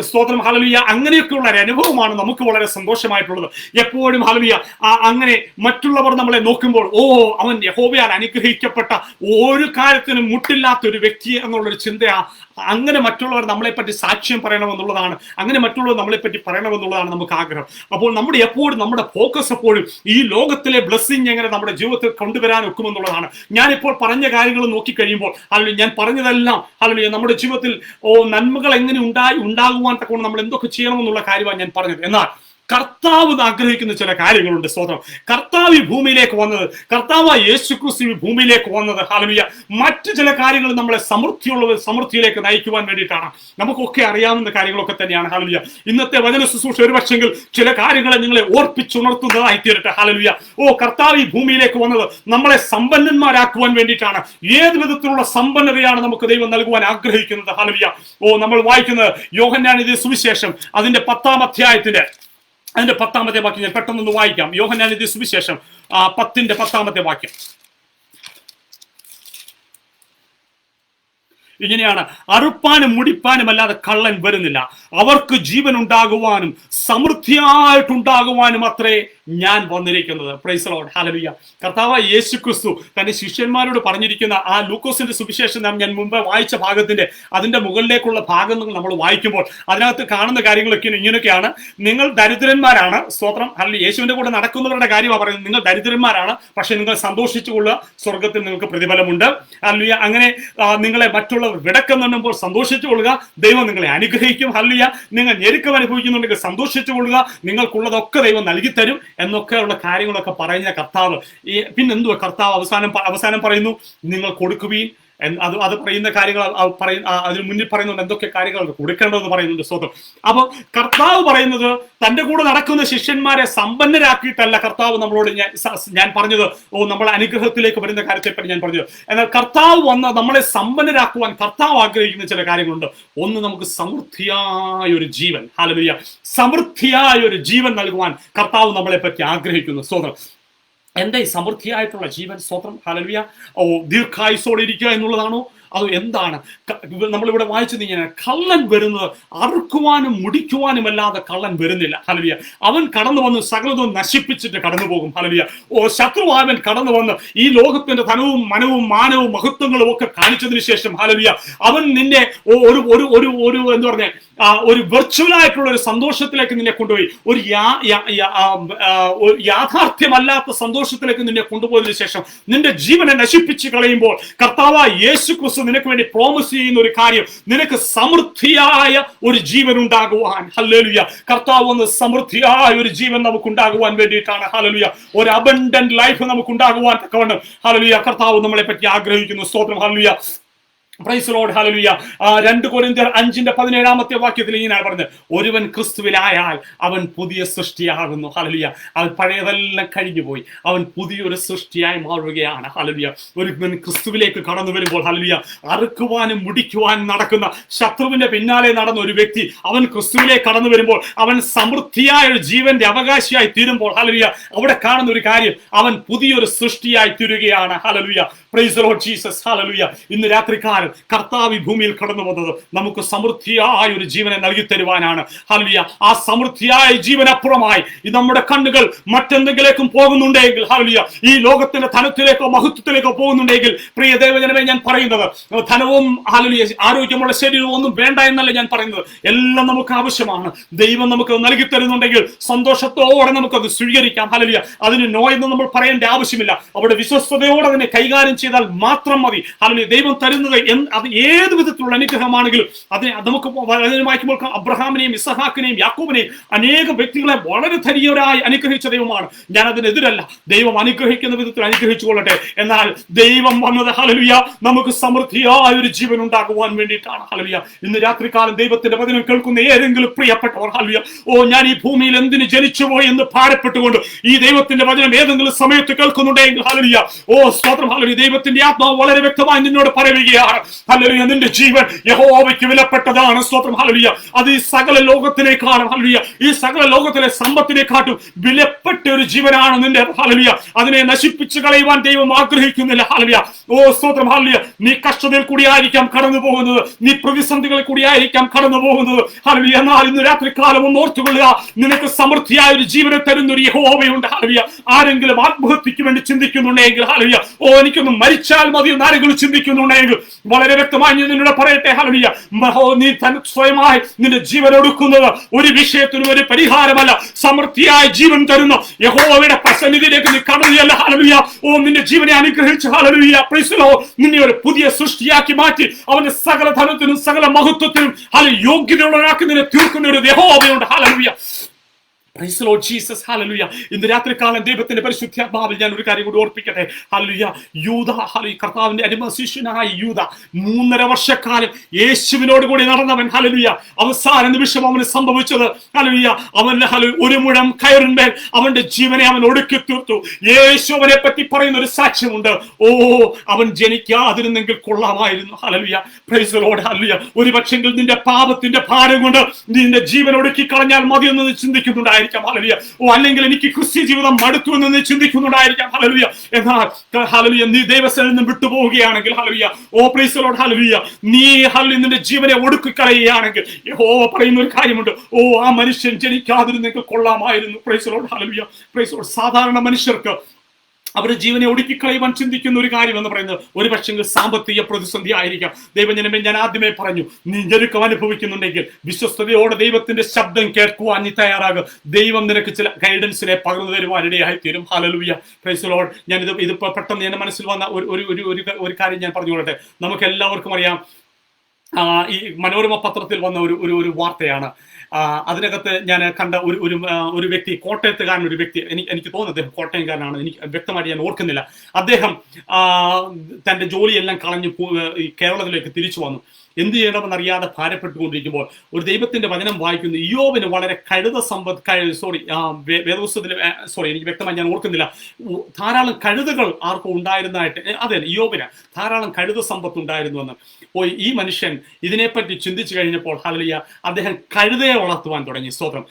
സ്തോത്രം, ഹല്ലേലൂയ, അങ്ങനെയൊക്കെയുള്ള ഒരു അനുഭവമാണ് നമുക്ക് വളരെ സന്തോഷമായിട്ടുള്ളത്. എപ്പോഴും ഹല്ലേലൂയ അങ്ങനെ മറ്റുള്ളവർ നമ്മളെ നോക്കുമ്പോൾ അവൻ യഹോവയാൽ അനുഗ്രഹിക്കപ്പെട്ട ഒരു കാര്യത്തിനും മുട്ടില്ലാത്ത ഒരു വ്യക്തി എന്നുള്ളൊരു ചിന്തയാ. അങ്ങനെ മറ്റുള്ളവർ നമ്മളെ പറ്റി സാക്ഷ്യം പറയണമെന്നുള്ളതാണ്, അങ്ങനെ മറ്റുള്ളവർ നമ്മളെ പറ്റി പറയണമെന്നുള്ളതാണ് നമുക്ക് ആഗ്രഹം. അപ്പോൾ നമ്മുടെ ഫോക്കസ് എപ്പോഴും ഈ ലോകത്തിലെ ബ്ലെസ്സിങ് എങ്ങനെ നമ്മുടെ ജീവിതത്തിൽ കൊണ്ടുവരാൻ ഒക്കുമെന്നുള്ളതാണ്. ഞാനിപ്പോൾ പറഞ്ഞ കാര്യങ്ങൾ നോക്കിക്കഴിയുമ്പോൾ അല്ലെങ്കിൽ ഞാൻ പറഞ്ഞതെല്ലാം അല്ലെങ്കിൽ നമ്മുടെ ജീവിതത്തിൽ നന്മകൾ എങ്ങനെ ഉണ്ടാകുവാൻ തക്കോണം നമ്മൾ എന്തൊക്കെ ചെയ്യണമെന്നുള്ള കാര്യമാണ് ഞാൻ പറഞ്ഞത്. എന്നാൽ കർത്താവ് ആഗ്രഹിക്കുന്ന ചില കാര്യങ്ങളുണ്ട്. സ്തോത്രം. കർത്താവ് ഈ ഭൂമിയിലേക്ക് വന്നത്, കർത്താവ് യേശുക്രിസ്തു ഈ ഭൂമിയിലേക്ക് വന്നത്, ഹല്ലേലൂയ, മറ്റു ചില കാര്യങ്ങൾ നമ്മളെ സമൃദ്ധിയിലേക്ക് നയിക്കുവാൻ വേണ്ടിയിട്ടാണ്. നമുക്കൊക്കെ അറിയാവുന്ന കാര്യങ്ങളൊക്കെ തന്നെയാണ്. ഹല്ലേലൂയ. ഇന്നത്തെ വചന ശുശ്രൂഷ ഒരു പക്ഷെങ്കിൽ ചില കാര്യങ്ങളെ നിങ്ങളെ ഓർപ്പിച്ചുണർത്തുന്നതായി തീരട്ടെ. ഹല്ലേലൂയ. ഭൂമിയിലേക്ക് ഈ ഭൂമിയിലേക്ക് വന്നത് നമ്മളെ സമ്പന്നന്മാരാക്കുവാൻ വേണ്ടിയിട്ടാണ്. ഏത് വിധത്തിലുള്ള സമ്പന്നതയാണ് നമുക്ക് ദൈവം നൽകുവാൻ ആഗ്രഹിക്കുന്നത്. ഹല്ലേലൂയ. നമ്മൾ വായിക്കുന്നത് യോഹന്നാൻ എഴുതിയ സുവിശേഷം അതിന്റെ 10-ാം അധ്യായത്തിന്റെ 10-ാമത്തെ വാക്യം ഞാൻ പെട്ടെന്നൊന്ന് വായിക്കാം. യോഹന്നാൻ എഴുതിയ സുവിശേഷം 10-ന്റെ 10-ാമത്തെ വാക്യം ഇങ്ങനെയാണ്: അറുപ്പാനും മുടിപ്പാനും അല്ലാതെ കള്ളൻ വരുന്നില്ല, അവർക്ക് ജീവൻ ഉണ്ടാകുവാനും സമൃദ്ധിയായിട്ടുണ്ടാകുവാനും അത്രേ ഞാൻ വന്നിരിക്കുന്നത്. Price the Lord. ഹല്ലേലൂയ. കർത്താവായ യേശുക്രിസ്തു തന്റെ ശിഷ്യന്മാരോട് പറഞ്ഞിരിക്കുന്ന ആ ലൂക്കോസിന്റെ സുവിശേഷം ഞാൻ മുമ്പ് വായിച്ച ഭാഗത്തിന്റെ അതിന്റെ മുകളിലേക്കുള്ള ഭാഗങ്ങൾ നമ്മൾ വായിക്കുമ്പോൾ അതിനകത്ത് കാണുന്ന കാര്യങ്ങളൊക്കെ ഇങ്ങനെയൊക്കെയാണ്: നിങ്ങൾ ദരിദ്രന്മാരാണ്. സ്തോത്രം. ഹല്ലേലൂയ. യേശുവിന്റെ കൂടെ നടക്കുന്നവരുടെ കാര്യമാണ് പറയുന്നത്. നിങ്ങൾ ദരിദ്രന്മാരാണ്, പക്ഷെ നിങ്ങൾ സന്തോഷിച്ചുകൊള്ളുക, സ്വർഗത്തിൽ നിങ്ങൾക്ക് പ്രതിഫലമുണ്ട്. ഹല്ലേലൂയ. അങ്ങനെ നിങ്ങളെ മറ്റുള്ളവർ വിടക്കുന്നുമ്പോൾ സന്തോഷിച്ചു കൊള്ളുക, ദൈവം നിങ്ങളെ അനുഗ്രഹിക്കും. ഹല്ലേലൂയ. നിങ്ങൾ ഞെരുക്കം അനുഭവിക്കുന്നുണ്ടെങ്കിൽ സന്തോഷിച്ചു കൊള്ളുക, നിങ്ങൾക്കുള്ളതൊക്കെ ദൈവം നൽകിത്തരും എന്നൊക്കെയുള്ള കാര്യങ്ങളൊക്കെ പറയുന്ന കർത്താവ് പിന്നെന്തുവാ കർത്താവ് അവസാനം പറയുന്നു: നിങ്ങൾ കൊടുക്കുവീൻ. അത് പറയുന്ന കാര്യങ്ങൾ അതിന് മുന്നിൽ പറയുന്നുണ്ട് എന്തൊക്കെ കാര്യങ്ങൾ കൊടുക്കേണ്ടതെന്ന് പറയുന്നുണ്ട്. സ്തോത്രം. അപ്പൊ കർത്താവ് പറയുന്നത് തന്റെ കൂടെ നടക്കുന്ന ശിഷ്യന്മാരെ സമ്പന്നരാക്കിയിട്ടല്ല കർത്താവ് നമ്മളോട് ഞാൻ പറഞ്ഞത്. നമ്മളെ അനുഗ്രഹത്തിലേക്ക് വരുന്ന കാര്യത്തെപ്പറ്റി ഞാൻ പറഞ്ഞത്. എന്നാൽ കർത്താവ് വന്ന് നമ്മളെ സമ്പന്നരാക്കുവാൻ കർത്താവ് ആഗ്രഹിക്കുന്ന ചില കാര്യങ്ങളുണ്ട്. ഒന്ന്, നമുക്ക് സമൃദ്ധിയായ ഒരു ജീവൻ, ഹല്ലേലൂയ, സമൃദ്ധിയായ ഒരു ജീവൻ നൽകുവാൻ കർത്താവ് നമ്മളെ പറ്റി ആഗ്രഹിക്കുന്നു. സ്തോത്രം. എന്താ ഈ സമൃദ്ധിയായിട്ടുള്ള ജീവൻ? സ്തോത്രം. ഹല്ലേലൂയ. ദീർഘായുസ്സോടെ ഇരിക്കുക എന്നുള്ളതാണോ? അത് എന്താണ്? നമ്മളിവിടെ വായിച്ചത് ഇങ്ങനെ: കള്ളൻ വരുന്നത് അറുക്കുവാനും മുടിക്കുവാനും അല്ലാതെ കള്ളൻ വരുന്നില്ല. ഹല്ലേലൂയ. അവൻ കടന്നു വന്ന് സകലതും നശിപ്പിച്ചിട്ട് കടന്നു പോകും. ഹല്ലേലൂയ. ശത്രുവായവൻ കടന്നു വന്ന് ഈ ലോകത്തിന്റെ ധനവും മനവും മാനവും മഹത്വങ്ങളും ഒക്കെ കാണിച്ചതിന് ശേഷം, ഹല്ലേലൂയ, അവൻ നിന്നെ ഒരു എന്താ പറഞ്ഞ ഒരു വെർച്വൽ ആയിട്ടുള്ള ഒരു സന്തോഷത്തിലേക്ക് നിന്നെ കൊണ്ടുപോയി, ഒരു യാഥാർത്ഥ്യമല്ലാത്ത സന്തോഷത്തിലേക്ക് നിന്നെ കൊണ്ടുപോയതിനു ശേഷം നിന്റെ ജീവനെ നശിപ്പിച്ച് കളയുമ്പോൾ കർത്താവായ യേശുക്രിസ്തു നിനക്ക് വേണ്ടി പ്രോമിസ് ചെയ്യുന്ന ഒരു കാര്യം: നിനക്ക് സമൃദ്ധിയായ ഒരു ജീവൻ ഉണ്ടാകുവാൻ. ഹല്ലേലൂയ. കർത്താവ് ഒന്ന് സമൃദ്ധിയായ ഒരു ജീവൻ നമുക്ക് ഉണ്ടാകുവാൻ വേണ്ടിയിട്ടാണ്. ഹല്ലേലൂയ. ഒരു അബണ്ടന്റ് ലൈഫ് നമുക്ക് ഉണ്ടാകുവാൻ തക്കവണ്ണം, ഹല്ലേലൂയ, കർത്താവ് നമ്മളെ പറ്റി ആഗ്രഹിക്കുന്നു. സ്തോത്രം. Hallelujah. Praise the Lord. Hallelujah. 2 കൊരിന്ത്യർ 5-ന്റെ 17-ാമത്തെ ഇങ്ങനെ പറഞ്ഞത്: ഒരുവൻ ക്രിസ്തുവിലായാൽ അവൻ പുതിയ സൃഷ്ടിയാകുന്നു. ഹല്ലേലൂയ. അവൻ പഴയതെല്ലാം കഴിഞ്ഞുപോയി, അവൻ പുതിയൊരു സൃഷ്ടിയായി മാറുകയാണ്. ഹല്ലേലൂയ. ഒരുവൻ ക്രിസ്തുവിലേക്ക് കടന്നു വരുമ്പോൾ, ഹല്ലേലൂയ, അറുക്കുവാനും മുടിക്കുവാനും നടക്കുന്ന ശത്രുവിന്റെ പിന്നാലെ നടന്ന ഒരു വ്യക്തി അവൻ ക്രിസ്തുവിലേക്ക് കടന്നു വരുമ്പോൾ അവൻ സമൃദ്ധിയായ ഒരു ജീവന്റെ അവകാശിയായി തീരുമ്പോൾ, ഹല്ലേലൂയ, അവിടെ കാണുന്ന ഒരു കാര്യം: അവൻ പുതിയൊരു സൃഷ്ടിയായി തീരുകയാണ്. Hallelujah. Praise the Lord Jesus. ഹല്ലേലൂയ. ഇന്ന് രാത്രികാലം കർത്താവ് ഈ ഭൂമിയിൽ കടന്നു വന്നത് നമുക്ക് സമൃദ്ധിയായ ഒരു ജീവനെ നൽകി തരുവാനാണ്. ഹല്ലേലൂയ. ആ സമൃദ്ധിയായ ജീവനപ്പുറമായി നമ്മുടെ കണ്ണുകൾ മറ്റെന്തെങ്കിലേക്കും പോകുന്നുണ്ടെങ്കിൽ, ഹല്ലേലൂയ, ഈ ലോകത്തിന്റെ ധനത്തിലേക്കോ മഹത്വത്തിലേക്കോ പോകുന്നുണ്ടെങ്കിൽ, പ്രിയ ദൈവജനമേ, ഞാൻ പറയുന്നത് ധനവും, ഹല്ലേലൂയ, ആരോഗ്യമുള്ള ശരീരവും ഒന്നും വേണ്ട എന്നല്ല ഞാൻ പറയുന്നത്. എല്ലാം നമുക്ക് ആവശ്യമാണ്. ദൈവം നമുക്ക് നൽകി തരുന്നുണ്ടെങ്കിൽ സന്തോഷത്തോടെ നമുക്കത് സ്വീകരിക്കാം. ഹല്ലേലൂയ. അതിന് നോ എന്ന് നമ്മൾ പറയേണ്ട ആവശ്യമില്ല. അവിടെ വിശ്വസ്തയോടെ അതിനെ കൈകാര്യം ചെയ്താൽ മാത്രം മതി. ഹല്ലേലൂയ. ദൈവം തരുന്നത് അത് ഏത് വിധത്തിലുള്ള അനുഗ്രഹമാണെങ്കിലും അതിനെ നമുക്ക് വായിക്കുമ്പോൾ അബ്രഹാമിനെയും ഇസഹാക്കിനെയും യാക്കോബിനെയും അനേക വ്യക്തികളെ വളരെ ധനികരായി അനുഗ്രഹിച്ച ദൈവമാണ്. ഞാൻ അതിനെതിരല്ല. ദൈവം അനുഗ്രഹിക്കുന്ന വിധത്തിൽ അനുഗ്രഹിച്ചു കൊള്ളട്ടെ. എന്നാൽ ദൈവം വന്നത്, ഹല്ലേലൂയ, നമുക്ക് സമൃദ്ധിയായ ഒരു ജീവൻ ഉണ്ടാകുവാൻ വേണ്ടിയിട്ടാണ്. ഹല്ലേലൂയ. ഇന്ന് രാത്രികാലം ദൈവത്തിന്റെ വചനം കേൾക്കുന്ന ഏതെങ്കിലും പ്രിയപ്പെട്ടവർ, ഹല്ലേലൂയ, ഞാൻ ഈ ഭൂമിയിൽ എന്തിന് ജനിച്ചുപോയി എന്ന് ഭാരപ്പെട്ടുകൊണ്ട് ഈ ദൈവത്തിന്റെ വചനം ഏതെങ്കിലും സമയത്ത് കേൾക്കുന്നുണ്ടെങ്കിൽ, ഹല്ലേലൂയ, സ്തോത്രം, ഹല്ലേലൂയ, ദൈവ ദൈവത്തിന്റെ ആത്മാവ് വളരെ വ്യക്തമായി നിന്നോട് പറയുകയാണ്, ഹല്ലേലൂയ, നിന്റെ ജീവൻ യഹോവയ്ക്ക് വിലപ്പെട്ടതാണ്. സ്തോത്രം. ഹല്ലേലൂയ. അത് ഈ സകല ലോകത്തിനേക്കാളും, ഹല്ലേലൂയ, ഈ സകല ലോകത്തിലെ സമ്പത്തിനെക്കാട്ടും വിലപ്പെട്ട ഒരു ജീവനാണ് നിന്റെ. ഹല്ലേലൂയ. അതിനെ നശിപ്പിച്ചു കളയുവാൻ ദൈവം ആഗ്രഹിക്കുന്നില്ല. ഹല്ലേലൂയ. ഓ സ്തോത്രം. ഹല്ലേലൂയ. നീ കഷ്ടതയിൽ കൂടിയായിരിക്കാം കടന്നു പോകുന്നത്, നീ പ്രതിസന്ധികളിൽ കൂടിയായിരിക്കാം കടന്നു പോകുന്നത്. ഹല്ലേലൂയ. എന്നാൽ ഇന്ന് രാത്രികാലം ഒന്ന് ഓർത്തുകൊള്ളുക, നിനക്ക് സമൃദ്ധിയായ ഒരു ജീവനെ തരുന്ന ഒരു യഹോവയുണ്ട്. ഹല്ലേലൂയ. ആരെങ്കിലും ആത്മഹത്യക്ക് വേണ്ടി ചിന്തിക്കുന്നുണ്ടെങ്കിൽ, ഹല്ലേലൂയ, ഓ എനിക്കൊന്ന് മരിച്ചാൽ മതി എന്ന് ആരെങ്കിലും ചിന്തിക്കുന്നുണ്ടെങ്കിൽ, വളരെ വ്യക്തമായി ഞാൻ നിന്നോട് പറയട്ടെ, ഹല്ലേലൂയ, നീ സ്വയമായി നിന്റെ ജീവൻ ഒടുക്കുന്നത് ഒരു വിഷയത്തിനും ഒരു പരിഹാരമല്ല. സമൃദ്ധിയായ ജീവൻ തരുന്ന യഹോവയുടെ സന്നിധിയിലേക്ക് നീ കടന്നുചെല്ല. ഹല്ലേലൂയ. ഓ നിന്റെ ജീവനെ അനുഗ്രഹിച്ച്, ഹല്ലേലൂയ, പ്രൈസ് ദി ലോർഡ്, നിന്നെ ഒരു പുതിയ സൃഷ്ടിയാക്കി മാറ്റി അവന്റെ സകല ധനത്തിനും സകല മഹത്വത്തിനും യോഗ്യതയുള്ളവരാക്കി നിന്നെ തീർക്കുന്ന ഒരു യഹോവയുണ്ട്. Hallelujah. Praise the Lord Jesus. Hallelujah. ഇന്ന് രാത്രികാലം ദൈവത്തിന്റെ പരിശുദ്ധാത്മാവിൽ ഞാൻ ഒരു കാര്യം കൂടി ഓർപ്പിക്കട്ടെ. ഹല്ലേലൂയ. യൂദ, ഹല്ലേലൂയ, കർത്താവിന്റെ അടിമശിഷ്യനായ യൂദ 3.5 വർഷക്കാലം യേശുവിനോട് കൂടി നടന്നവൻ. ഹല്ലേലൂയ. അവസാന നിമിഷം അവന് സംഭവിച്ചത്, ഹല്ലേലൂയ, അവൻ ഒരു മുഴം കയറിന്മേൽ അവന്റെ ജീവനെ അവൻ ഒടുക്കി തീർത്തു. യേശു അവനെ പറ്റി പറയുന്ന ഒരു സാക്ഷ്യമുണ്ട്. ഓ അവൻ ജനിക്കാതിരുന്നെങ്കിൽ കൊള്ളാമായിരുന്നു. Hallelujah. Praise the Lord. Hallelujah. ഒരു പക്ഷെങ്കിൽ നിന്റെ പാപത്തിന്റെ ഭാരം കൊണ്ട് നിന്റെ ജീവൻ ഒടുക്കി കളഞ്ഞാൽ മതിയെന്ന് ചിന്തിക്കുന്നുണ്ടായിരുന്നു. ഹല്ലേലൂയ. ഓ അല്ലെങ്കിൽ എനിക്ക് ക്രിസ്ത്യ ജീവിതം മടുത്തു എന്ന് നീ ചിന്തിക്കുന്നുണ്ടായിരിക്കാം. ഹല്ലേലൂയ. എന്നാൽ ഹല്ലേലൂയ, നീ ദൈവസന്നിധിയിൽ നിന്ന് വിട്ടുപോവുകയാണെങ്കിൽ, ഹല്ലേലൂയ, ഓ പ്രൈസ് ദി ലോർഡ്, ഹല്ലേലൂയ, നീ ഹല്ലേലൂയ നിന്റെ ജീവനെ ഒടുക്കിക്കളയുകയാണെങ്കിൽ യഹോവ പറയുന്ന ഒരു കാര്യമുണ്ട്. ഓ ആ മനുഷ്യൻ ജനിക്കാതിരുന്നെങ്കിൽ കൊള്ളാമായിരുന്നു. Price the Lord. ഹല്ലേലൂയ. Praise the Lord. സാധാരണ മനുഷ്യർക്ക് അവരുടെ ജീവനെ ഒടുക്കിക്കളയുവാൻ ചിന്തിക്കുന്ന ഒരു കാര്യം എന്ന് പറയുന്നത് ഒരു പക്ഷെങ്കിൽ സാമ്പത്തിക പ്രതിസന്ധി ആയിരിക്കാം. ദൈവജനമേ, ഞാൻ ആദ്യമേ പറഞ്ഞു, നീ ഞെരുക്കം അനുഭവിക്കുന്നുണ്ടെങ്കിൽ വിശ്വസ്തയോടെ ദൈവത്തിന്റെ ശബ്ദം കേൾക്കുവാൻ നീ തയ്യാറാകുക. ദൈവം നിനക്ക് ചില ഗൈഡൻസിനെ പകർന്നു തരുവാൻ ഇടയായി തീരും. ഹല്ലേലൂയ. Praise the Lord. ഞാൻ ഇത് പെട്ടെന്ന് എന്റെ മനസ്സിൽ വന്ന ഒരു കാര്യം ഞാൻ പറഞ്ഞുകൊള്ളട്ടെ. നമുക്ക് എല്ലാവർക്കും അറിയാം, ഈ മനോരമ പത്രത്തിൽ വന്ന ഒരു വാർത്തയാണ്. അതിനകത്ത് ഞാൻ കണ്ട ഒരു വ്യക്തി, കോട്ടയത്തുകാരൻ ഒരു വ്യക്തി, എനിക്ക് തോന്നുന്നത് അദ്ദേഹം കോട്ടയംകാരനാണ്, എനിക്ക് വ്യക്തമായിട്ട് ഞാൻ ഓർക്കുന്നില്ല. അദ്ദേഹം തന്റെ ജോലിയെല്ലാം കളഞ്ഞ് കേരളത്തിലേക്ക് തിരിച്ചു വന്നു. എന്ത് ചെയ്യണമെന്നറിയാതെ ഭാരപ്പെട്ടുകൊണ്ടിരിക്കുമ്പോൾ ഒരു ദൈവത്തിന്റെ വചനം വായിക്കുന്നു. ഇയ്യോബിന് വളരെ വേദപുസ്തകത്തിൽ എനിക്ക് വ്യക്തമായി ഞാൻ ഓർക്കുന്നില്ല, ധാരാളം കഴുതകൾ ആർക്കും ഉണ്ടായിരുന്നതായിട്ട്, അതെ, ഇയ്യോബിന് ധാരാളം കഴുത സമ്പത്ത് ഉണ്ടായിരുന്നുവെന്ന്. ഈ മനുഷ്യൻ ഇതിനെപ്പറ്റി ചിന്തിച്ചു കഴിഞ്ഞപ്പോൾ, ഹല്ലേലൂയ, അദ്ദേഹം കഴുതയെ വളർത്തുവാൻ തുടങ്ങി. സ്തോത്രം.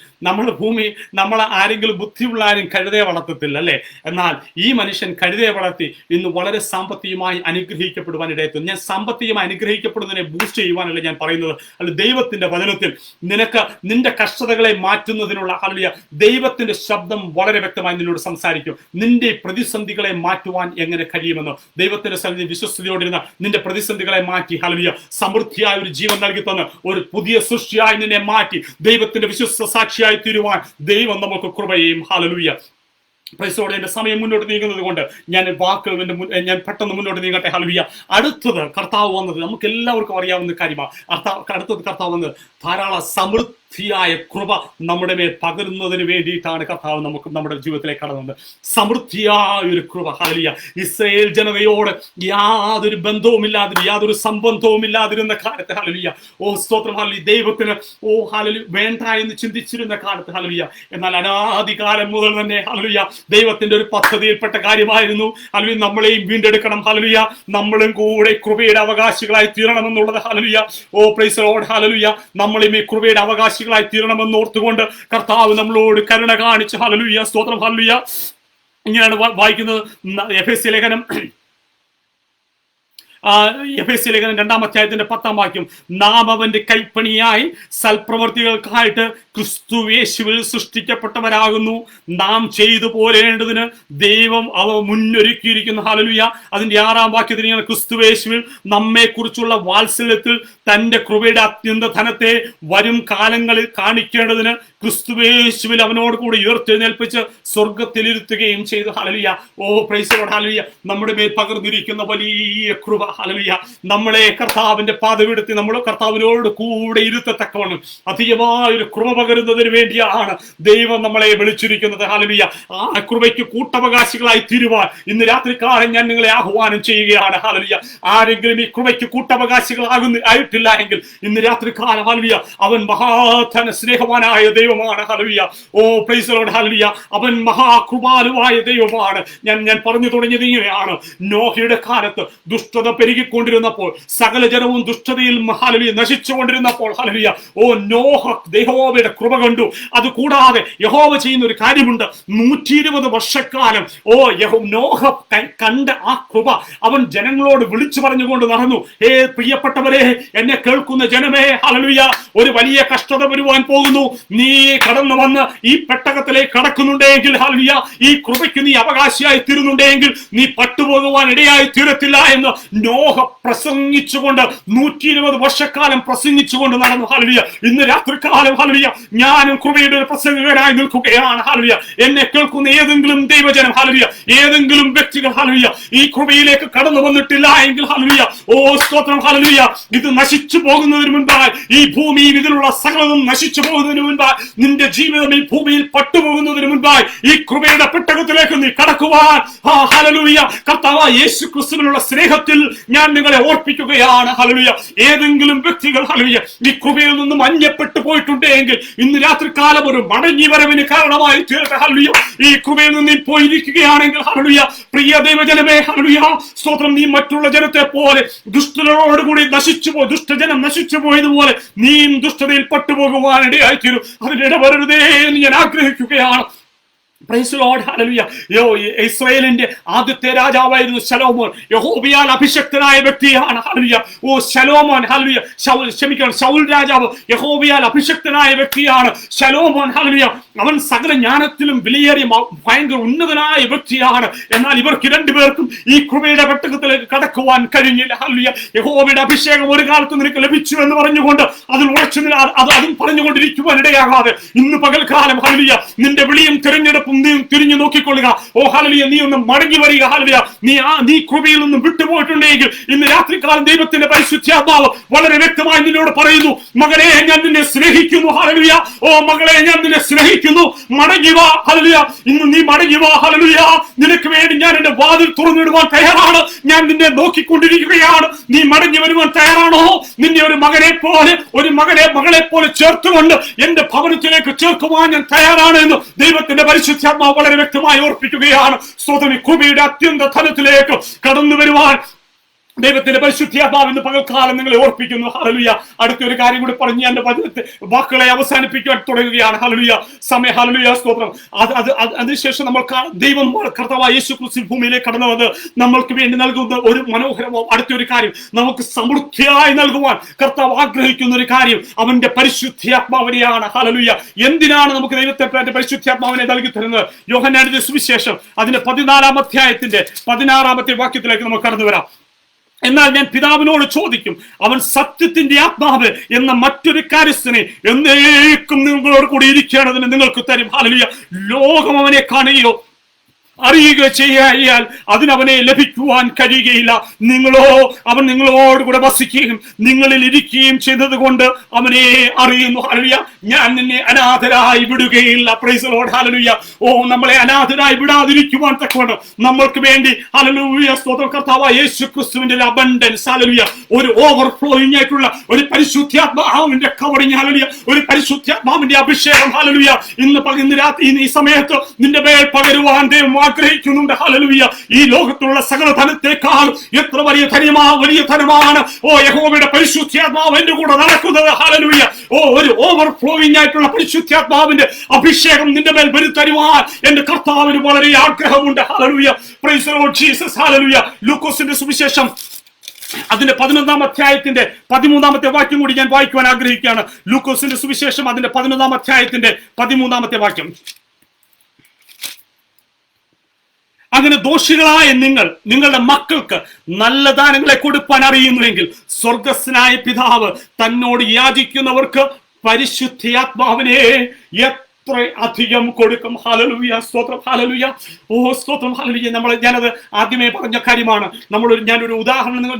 നമ്മൾ ആരെങ്കിലും ബുദ്ധിയുള്ള ആരും കഴുതയെ വളർത്തത്തില്ല, അല്ലേ? എന്നാൽ ഈ മനുഷ്യൻ കഴുതയെ വളർത്തി ഇന്ന് വളരെ സാമ്പത്തികമായി അനുഗ്രഹിക്കപ്പെടുവാൻ ഇടയെത്തുന്നു. ഞാൻ സാമ്പത്തികമായി അനുഗ്രഹിക്കപ്പെടുന്നതിനെ ബൂസ്റ്റ് ചെയ്യുവാനല്ല ഞാൻ പറയുന്നത്. അല്ല, ദൈവത്തിന്റെ വചനത്തിൽ നിനക്ക് നിന്റെ കഷ്ടതകളെ മാറ്റുന്നതിനുള്ള, ഹല്ലേലൂയ, ദൈവത്തിന്റെ ശബ്ദം വളരെ വ്യക്തമായി നിന്നോട് സംസാരിക്കും. നിന്റെ പ്രതിസന്ധികളെ മാറ്റുവാൻ എങ്ങനെ കഴിയുമെന്ന് ദൈവത്തിന്റെ സന്നിധി വിശ്വസ്തയോടിരുന്ന നിന്റെ പ്രതിസന്ധികളെ മാറ്റി, ഹല്ലേലൂയ, സമൃദ്ധിയായ ഒരു ജീവൻ നൽകി തന്ന് ഒരു പുതിയ സൃഷ്ടിയായി നിന്നെ മാറ്റി ദൈവത്തിന്റെ വിശ്വസ്ത സാക്ഷിയായി തീരുവാൻ ദൈവം നമുക്ക് കൃപയും. ഹല്ലേലൂയ. പ്രൈസോടെ എന്റെ സമയം മുന്നോട്ട് നീങ്ങുന്നത് കൊണ്ട് ഞാൻ ഞാൻ പെട്ടെന്ന് മുന്നോട്ട് നീങ്ങട്ടെ. ഹല്ലേലൂയ. അടുത്തത് കർത്താവ് വന്നത് നമുക്ക് എല്ലാവർക്കും അറിയാവുന്ന കാര്യമാണ്. അടുത്തത് കർത്താവ് വന്നത് ധാരാളം സമൃദ്ധിയായ കൃപ നമ്മുടെ മേൽ പകരുന്നതിന് വേണ്ടിയിട്ടാണ് കർത്താവ് നമ്മുടെ ജീവിതത്തിലേക്ക് കടന്നത്. സമൃദ്ധിയായ ഒരു കൃപ. ഹല്ലേലൂയ. ഇസ്രായേൽ ജനതയോട് യാതൊരു ബന്ധവുമില്ലാതെ യാതൊരു സംബന്ധവുമില്ലാതിരുന്ന കാലത്ത്, ഹല്ലേലൂയ, ഓ സ്തോത്രം, ഹല്ലേലൂയ, ദൈവത്തിന് ഹല്ലേലൂയ വേണ്ട എന്ന് ചിന്തിച്ചിരുന്ന കാലത്ത്, ഹല്ലേലൂയ, എന്നാൽ അനാദികാലം മുതൽ തന്നെ, ഹല്ലേലൂയ, ദൈവത്തിന്റെ ഒരു പദ്ധതിയിൽപ്പെട്ട കാര്യമായിരുന്നു, ഹല്ലേലൂയ, നമ്മളെയും വീണ്ടെടുക്കണം. ഹല്ലേലൂയ, നമ്മളും കൂടെ കൃപയുടെ അവകാശികളായി തീരണമെന്നുള്ളത്. ഹല്ലേലൂയ. ഓ പ്രൈസ് ദി ലോർഡ്. ഹല്ലേലൂയ. നമ്മളും ഈ കൃപയുടെ അവകാശികളായി തീരണമെന്ന് ഓർത്തുകൊണ്ട് കർത്താവ് നമ്മളോട് കരുണ കാണിച്ച്, ഹല്ലേലൂയ, സ്തോത്രം, ഹല്ലേലൂയ, ഇങ്ങനെയാണ് വായിക്കുന്നത്. എഫെസ്യ ലേഖനം 2-ാം അധ്യായത്തിന്റെ 10-ാം വാക്യം, നാം അവന്റെ കൈപ്പണിയായി സൽപ്രവർത്തികൾക്കായിട്ട് ക്രിസ്തുയേശുവിൽ സൃഷ്ടിക്കപ്പെട്ടവരാകുന്നു, നാം ചെയ്തു പോരേണ്ടതിന് ദൈവം അവ മുന്നൊരുക്കിയിരിക്കുന്നു. ഹല്ലേലൂയ. അതിന്റെ 6-ാം വാക്യത്തിന്, ക്രിസ്തുയേശുവിൽ നമ്മെ കുറിച്ചുള്ള വാത്സല്യത്തിൽ തന്റെ കൃപയുടെ അത്യന്ത ധനത്തെ വരും കാലങ്ങളിൽ കാണിക്കേണ്ടതിന് ക്രിസ്തുയേശുവിൽ അവനോട് കൂടി ഉയർത്തെഴുന്നേൽപ്പിച്ച് സ്വർഗത്തിലിരുത്തുകയും ചെയ്തു. Hallelujah. Oh praise the Lord. Hallelujah. നമ്മുടെ മേൽ പകർന്നിരിക്കുന്ന വലിയ കൃപ, ഹല്ലേലൂയ, നമ്മളെ കർത്താവിന്റെ പാദപീഠത്തിൽ നമ്മൾ കർത്താവിനോട് കൂടെ ഇരുത്തത്തക്കവണ്ണം അധികമായ ഒരു കൃപ പകരുന്നതിന് വേണ്ടിയാണ് ദൈവം നമ്മളെ വിളിച്ചിരിക്കുന്നത്. ഹല്ലേലൂയ. ആ കൃപയ്ക്ക് കൂട്ടവകാശികളായി തീരുവാൻ ഇന്ന് രാത്രികാലം ഞാൻ നിങ്ങളെ ആഹ്വാനം ചെയ്യുകയാണ്. ഹല്ലേലൂയ. ആരെങ്കിലും ഈ കൃപയ്ക്ക് കൂട്ടവകാശികളായിട്ടില്ല എങ്കിൽ ഇന്ന് രാത്രികാലം, ഹല്ലേലൂയ, അവൻ മഹാധന സ്നേഹവാനായ ദൈവം ദൈവമാണ്. Hallelujah. Oh praise the Lord. Hallelujah. അവൻ മഹാകൃപാലുവായ ദൈവമാണ്. ഞാൻ പറഞ്ഞു തുടങ്ങിയത് ഇങ്ങനെയാണ്. നോഹയുടെ കാലത്ത് ദുഷ്ടത പെരുകിക്കൊണ്ടിരുന്നപ്പോൾ, സകല ജനവും ദുഷ്ടതയിൽ ഹല്ലേലൂയ നശിച്ചുകൊണ്ടിരുന്നപ്പോൾ, ഹല്ലേലൂയ, ഓ നോഹ യഹോവയുടെ കൃപ കണ്ടു. അതുകൂടാതെ യഹോവ ചെയ്യുന്ന ഒരു കാര്യമുണ്ട്. 120 വർഷക്കാലം നോഹ കണ്ട ആ കൃപ അവൻ ജനങ്ങളോട് വിളിച്ചു പറഞ്ഞുകൊണ്ട് നടന്നു. പ്രിയപ്പെട്ടവരെ, എന്നെ കേൾക്കുന്ന ജനമേ, ഹല്ലേലൂയ, ഒരു വലിയ കഷ്ടത വരുവാൻ പോകുന്നു. നീ കടന്നു വന്ന് ഈ പെട്ടകത്തിലേക്ക് കടക്കുന്നുണ്ടെങ്കിൽ, ഹല്ലേലൂയ, ഈ കൃപയ്ക്ക് നീ അവകാശിയായി തീരുന്നുണ്ടെങ്കിൽ നീ പട്ടുപോകുവാൻ ഇടയായി തീരത്തില്ല എന്ന് നോഹ പ്രസംഗിച്ചുകൊണ്ട് 120 വർഷക്കാലം പ്രസംഗിച്ചുകൊണ്ട് നടന്നു. ഹല്ലേലൂയ. ഇന്ന് രാത്രികാലം, ഹല്ലേലൂയ, ഞാനും കൃപയുടെ ഒരു പ്രസംഗകനായി നിൽക്കുകയാണ്. ഹല്ലേലൂയ. എന്നെ കേൾക്കുന്ന ഏതെങ്കിലും ദൈവജനം, ഹല്ലേലൂയ, ഏതെങ്കിലും വ്യക്തികൾ, ഹല്ലേലൂയ, ഈ കൃപയിലേക്ക് കടന്നു വന്നിട്ടില്ല എങ്കിൽ, ഹല്ലേലൂയ, ഓ സ്തോത്രം, ഹല്ലേലൂയ, ഇത് നശിച്ചു പോകുന്നതിന് മുൻപായി, ഈ ഭൂമിയിൽ ഇതിലുള്ള സകലതും നശിച്ചു പോകുന്നതിന് മുൻപായി, നിന്റെ ജീവിതം ഈ ഭൂമിയിൽ പട്ടുപോകുന്നതിന് മുൻപായി ഈ കൃപയുടെ പെട്ടകത്തിലേക്ക് നീ കടക്കുവാൻ, ഹല്ലേലൂയ, കർത്താവായ യേശു ക്രിസ്തുവിനുള്ള സ്നേഹത്തിൽ ഞാൻ നിങ്ങളെ ഓർപ്പിക്കുകയാണ്. ഹല്ലേലൂയ. ഏതെങ്കിലും വ്യക്തികൾ, ഹല്ലേലൂയ, ഈ കൃപയിൽ നിന്നും അന്യപ്പെട്ടു പോയിട്ടുണ്ടെങ്കിൽ ഇന്ന് രാത്രികാലം ഒരു മടങ്ങി വരവിന് കാരണമായി തീരട്ടെ. ഹല്ലേലൂയ. ഈ കൃപയിൽ നിന്ന് നീ പോയിരിക്കുകയാണെങ്കിൽ, ഹല്ലേലൂയ, പ്രിയ ദൈവജനമേ, ഹല്ലേലൂയ, സ്തോത്രം, നീ മറ്റുള്ള ജനത്തെ പോലെ ദുഷ്ടരോടുകൂടി ദുഷ്ടജനം നശിച്ചു പോയതുപോലെ നീയും ദുഷ്ടതയിൽ പട്ടുപോകുവാൻ ഇടയായി തീരും. അതിനിടവരരുതേ എന്ന് ഞാൻ ആഗ്രഹിക്കുകയാണ്. Price the Lord. ഹല്ലേലൂയ. ഇസ്രായേലിന്റെ ആദ്യത്തെ രാജാവായിരുന്നു ശലോമോൻ. യഹോവയാൽ അഭിഷക്തനായ വ്യക്തിയാണ്. ഹല്ലേലൂയ. ഓ ശലോമോൻ, ഹല്ലേലൂയ, ശൗൽ രാജാവ് യഹോവയാൽ അഭിഷക്തനായ വ്യക്തിയാണ് ശലോമോൻ. ഹല്ലേലൂയ. അവൻ സകല ജ്ഞാനത്തിലും വിലയേറിയ ഭയങ്കര ഉന്നതനായ വ്യക്തിയാണ്. എന്നാൽ ഇവർക്ക് രണ്ടുപേർക്കും ഈ കൃപയുടെ പെട്ടകത്തിലേക്ക് കടക്കുവാൻ കഴിഞ്ഞില്ല. ഹല്ലേലൂയ. യഹോവയുടെ അഭിഷേകം ഒരു കാലത്ത് നിനക്ക് ലഭിച്ചു എന്ന് പറഞ്ഞുകൊണ്ട് അതിൽ ഉറച്ചു അതും പറഞ്ഞുകൊണ്ടിരിക്കുവാൻ ഇടയാകാതെ ഇന്ന് പകൽക്കാലം, ഹല്ലേലൂയ, നിന്റെ വിളിയും തിരഞ്ഞെടുപ്പും നീ തിരിഞ്ഞു നോക്കിക്കൊള്ളുക. ഓ ഹല്ലേലൂയ, നീ ഒന്ന് മടങ്ങി വരിക. ഹല്ലേലൂയ. നീ കൃപയിൽ നിന്നും വിട്ടുപോയിട്ടുണ്ടെങ്കിൽ ഇന്ന് രാത്രികാലം ദൈവത്തിന്റെ പരിശുദ്ധാത്മാവ് വളരെ വ്യക്തമായി നിന്നോട് പറയുന്നു, മകനെ, ഞാൻ നിന്നെ സ്നേഹിക്കുന്നു. ഹല്ലേലൂയ. ഓ മകളെ, ഞാൻ നിന്നെ സ്നേഹിക്കുന്നു. മടങ്ങി വാ. ഹല്ലേലൂയ. ഇന്ന് നീ മടങ്ങി വാ. ഹല്ലേലൂയ. നിനക്ക് വേണ്ടി ഞാൻ എന്റെ വാതിൽ തുറന്നിടുവാൻ തയ്യാറാണ്. ഞാൻ നിന്നെ നോക്കിക്കൊണ്ടിരിക്കുകയാണ്. നീ മടങ്ങി വരുവാൻ തയ്യാറാണോ? നിന്നെ ഒരു മകനെ പോലെ, ഒരു മകളെ പോലെ ചേർത്തുകൊണ്ട് എന്റെ ഭവനത്തിലേക്ക് ചേർക്കുവാൻ ഞാൻ തയ്യാറാണ് എന്ന് ദൈവത്തിന്റെ പരിശുദ്ധാത്മാവ് വളരെ വ്യക്തമായി ഓർപ്പിക്കുകയാണ്. സ്തോത്രം. കൃപയുടെ അത്യന്ത തലത്തിലേക്ക് കടന്നു വരുവാൻ ദൈവത്തിന്റെ പരിശുദ്ധാത്മാവ് ഇന്ന് പകൽക്കാലം നിങ്ങളെ ഓർപ്പിക്കുന്നു. ഹല്ലേലൂയ. അടുത്തൊരു കാര്യം കൂടി പറഞ്ഞ് എന്റെ വാക്കുകളെ അവസാനിപ്പിക്കുവാൻ തുടങ്ങുകയാണ്. ഹല്ലേലൂയ. ഹല്ലേലൂയ, സ്തോത്രം. അതിനുശേഷം നമ്മൾ ദൈവം കർത്താവായ യേശു ക്രിസ്തു ഭൂമിയിലേക്ക് കടന്നു വന്ന് നമ്മൾക്ക് വേണ്ടി നൽകുന്ന ഒരു മനോഹരമോ അടുത്തൊരു കാര്യം, നമുക്ക് സമൃദ്ധിയായി നൽകുവാൻ കർത്താവ് ആഗ്രഹിക്കുന്ന ഒരു കാര്യം അവന്റെ പരിശുദ്ധാത്മാവിനെയാണ്. ഹല്ലേലൂയ. എന്തിനാണ് നമുക്ക് ദൈവത്തെ പരിശുദ്ധാത്മാവിനെ നൽകി തരുന്നത്? യോഹന്നാന്റെ സുവിശേഷം അതിന്റെ 14-ാം അധ്യായത്തിന്റെ 16-ാമത്തെ വാക്യത്തിലേക്ക് നമുക്ക് കടന്നു വരാം. എന്നാൽ ഞാൻ പിതാവിനോട് ചോദിക്കും, അവൻ സത്യത്തിന്റെ ആത്മാവ് എന്ന മറ്റൊരു കാര്യസ്ഥനെ എന്നേക്കും നിങ്ങളോട് കൂടി ഇരിക്കേണ്ടതിന് നിങ്ങൾക്ക് തരും. ഹല്ലേലൂയ. ലോകം അവനെ കാണുകയോ അറിയുക ചെയ്യാൽ അതിനവനെ ലഭിക്കുവാൻ കഴിയുകയില്ല. അവൻ നിങ്ങളോട് കൂടെ വസിക്കുകയും നിങ്ങളിൽ ഇരിക്കുകയും ചെയ്തത് കൊണ്ട് അവനെ അറിയുന്നു. ഹല്ലേലൂയ. ഞാൻ നിന്നെ അനാഥരായി വിടുകയില്ല. Praise the Lord. ഹല്ലേലൂയ. ഓ, നമ്മളെ അനാഥരായി വിടാതിരിക്കുവാൻ തക്കവണ്ണം നമ്മൾക്ക് വേണ്ടി, ഹല്ലേലൂയ, സ്തോത്രം, കർത്താവായ യേശു ക്രിസ്തുവിന്റെ അബണ്ടൻസ്, ഹല്ലേലൂയ, ഒരു ഓവർഫ്ലോയിങ് ആയിട്ടുള്ള ഒരു പരിശുദ്ധാത്മാവിന്റെ കവറിങ്, ഹല്ലേലൂയ, ഒരു പരിശുദ്ധാത്മാവിന്റെ അഭിഷേകം, ഹല്ലേലൂയ, ഇന്ന് രാത്രി ഈ സമയത്ത് നിന്റെ മേൽ പകരുവാൻ ദൈവം ആഗ്രഹിക്കുന്നുണ്ട്. ഹല്ലേലൂയ. ഈ ലോകത്തുള്ള സകല ധനത്തെക്കാൾ എത്ര വലിയ ധനമാണ് ഓ യഹോവയുടെ പരിശുദ്ധാത്മാവ് എന്റെ കൂടെ നടക്കുന്നത്. ഹല്ലേലൂയ. ഓ, ഒരു ഓവർഫ്ലോയിങ് ആയിട്ടുള്ള പരിശുദ്ധാത്മാവിന്റെ അഭിഷേകം നിന്റെ മേൽ വരുത്തരുവാൻ എന്റെ കർത്താവിന് വളരെ ആഗ്രഹമുണ്ട്. Hallelujah. Praise the Lord Jesus. Hallelujah. ലൂക്കോസിന്റെ സുവിശേഷം അതിന്റെ 11-ാം അധ്യായത്തിന്റെ 13-ാമത്തെ വാക്യം കൂടി ഞാൻ വായിക്കുവാൻ ആഗ്രഹിക്കുകയാണ്. ലൂക്കോസിന്റെ സുവിശേഷം അതിന്റെ 11-ാം അധ്യായത്തിന്റെ 13-ാമത്തെ വാക്യം. അങ്ങനെ ദോഷികളായ നിങ്ങളുടെ മക്കൾക്ക് നല്ല ദാനങ്ങളെ കൊടുപ്പാൻ അറിയുന്നുവെങ്കിൽ സ്വർഗസ്ഥനായ പിതാവ് തന്നോട് യാചിക്കുന്നവർക്ക് പരിശുദ്ധാത്മാവിനെ അധികം കൊടുക്കും. ഹല്ലേലൂയ, സ്തോത്രം, ഹല്ലേലൂയ. ഓ സ്തോത്രം, ഹല്ലേലൂയ. ഞാനത് ആദ്യമേ പറഞ്ഞ കാര്യമാണ്. ഞാനൊരു ഉദാഹരണം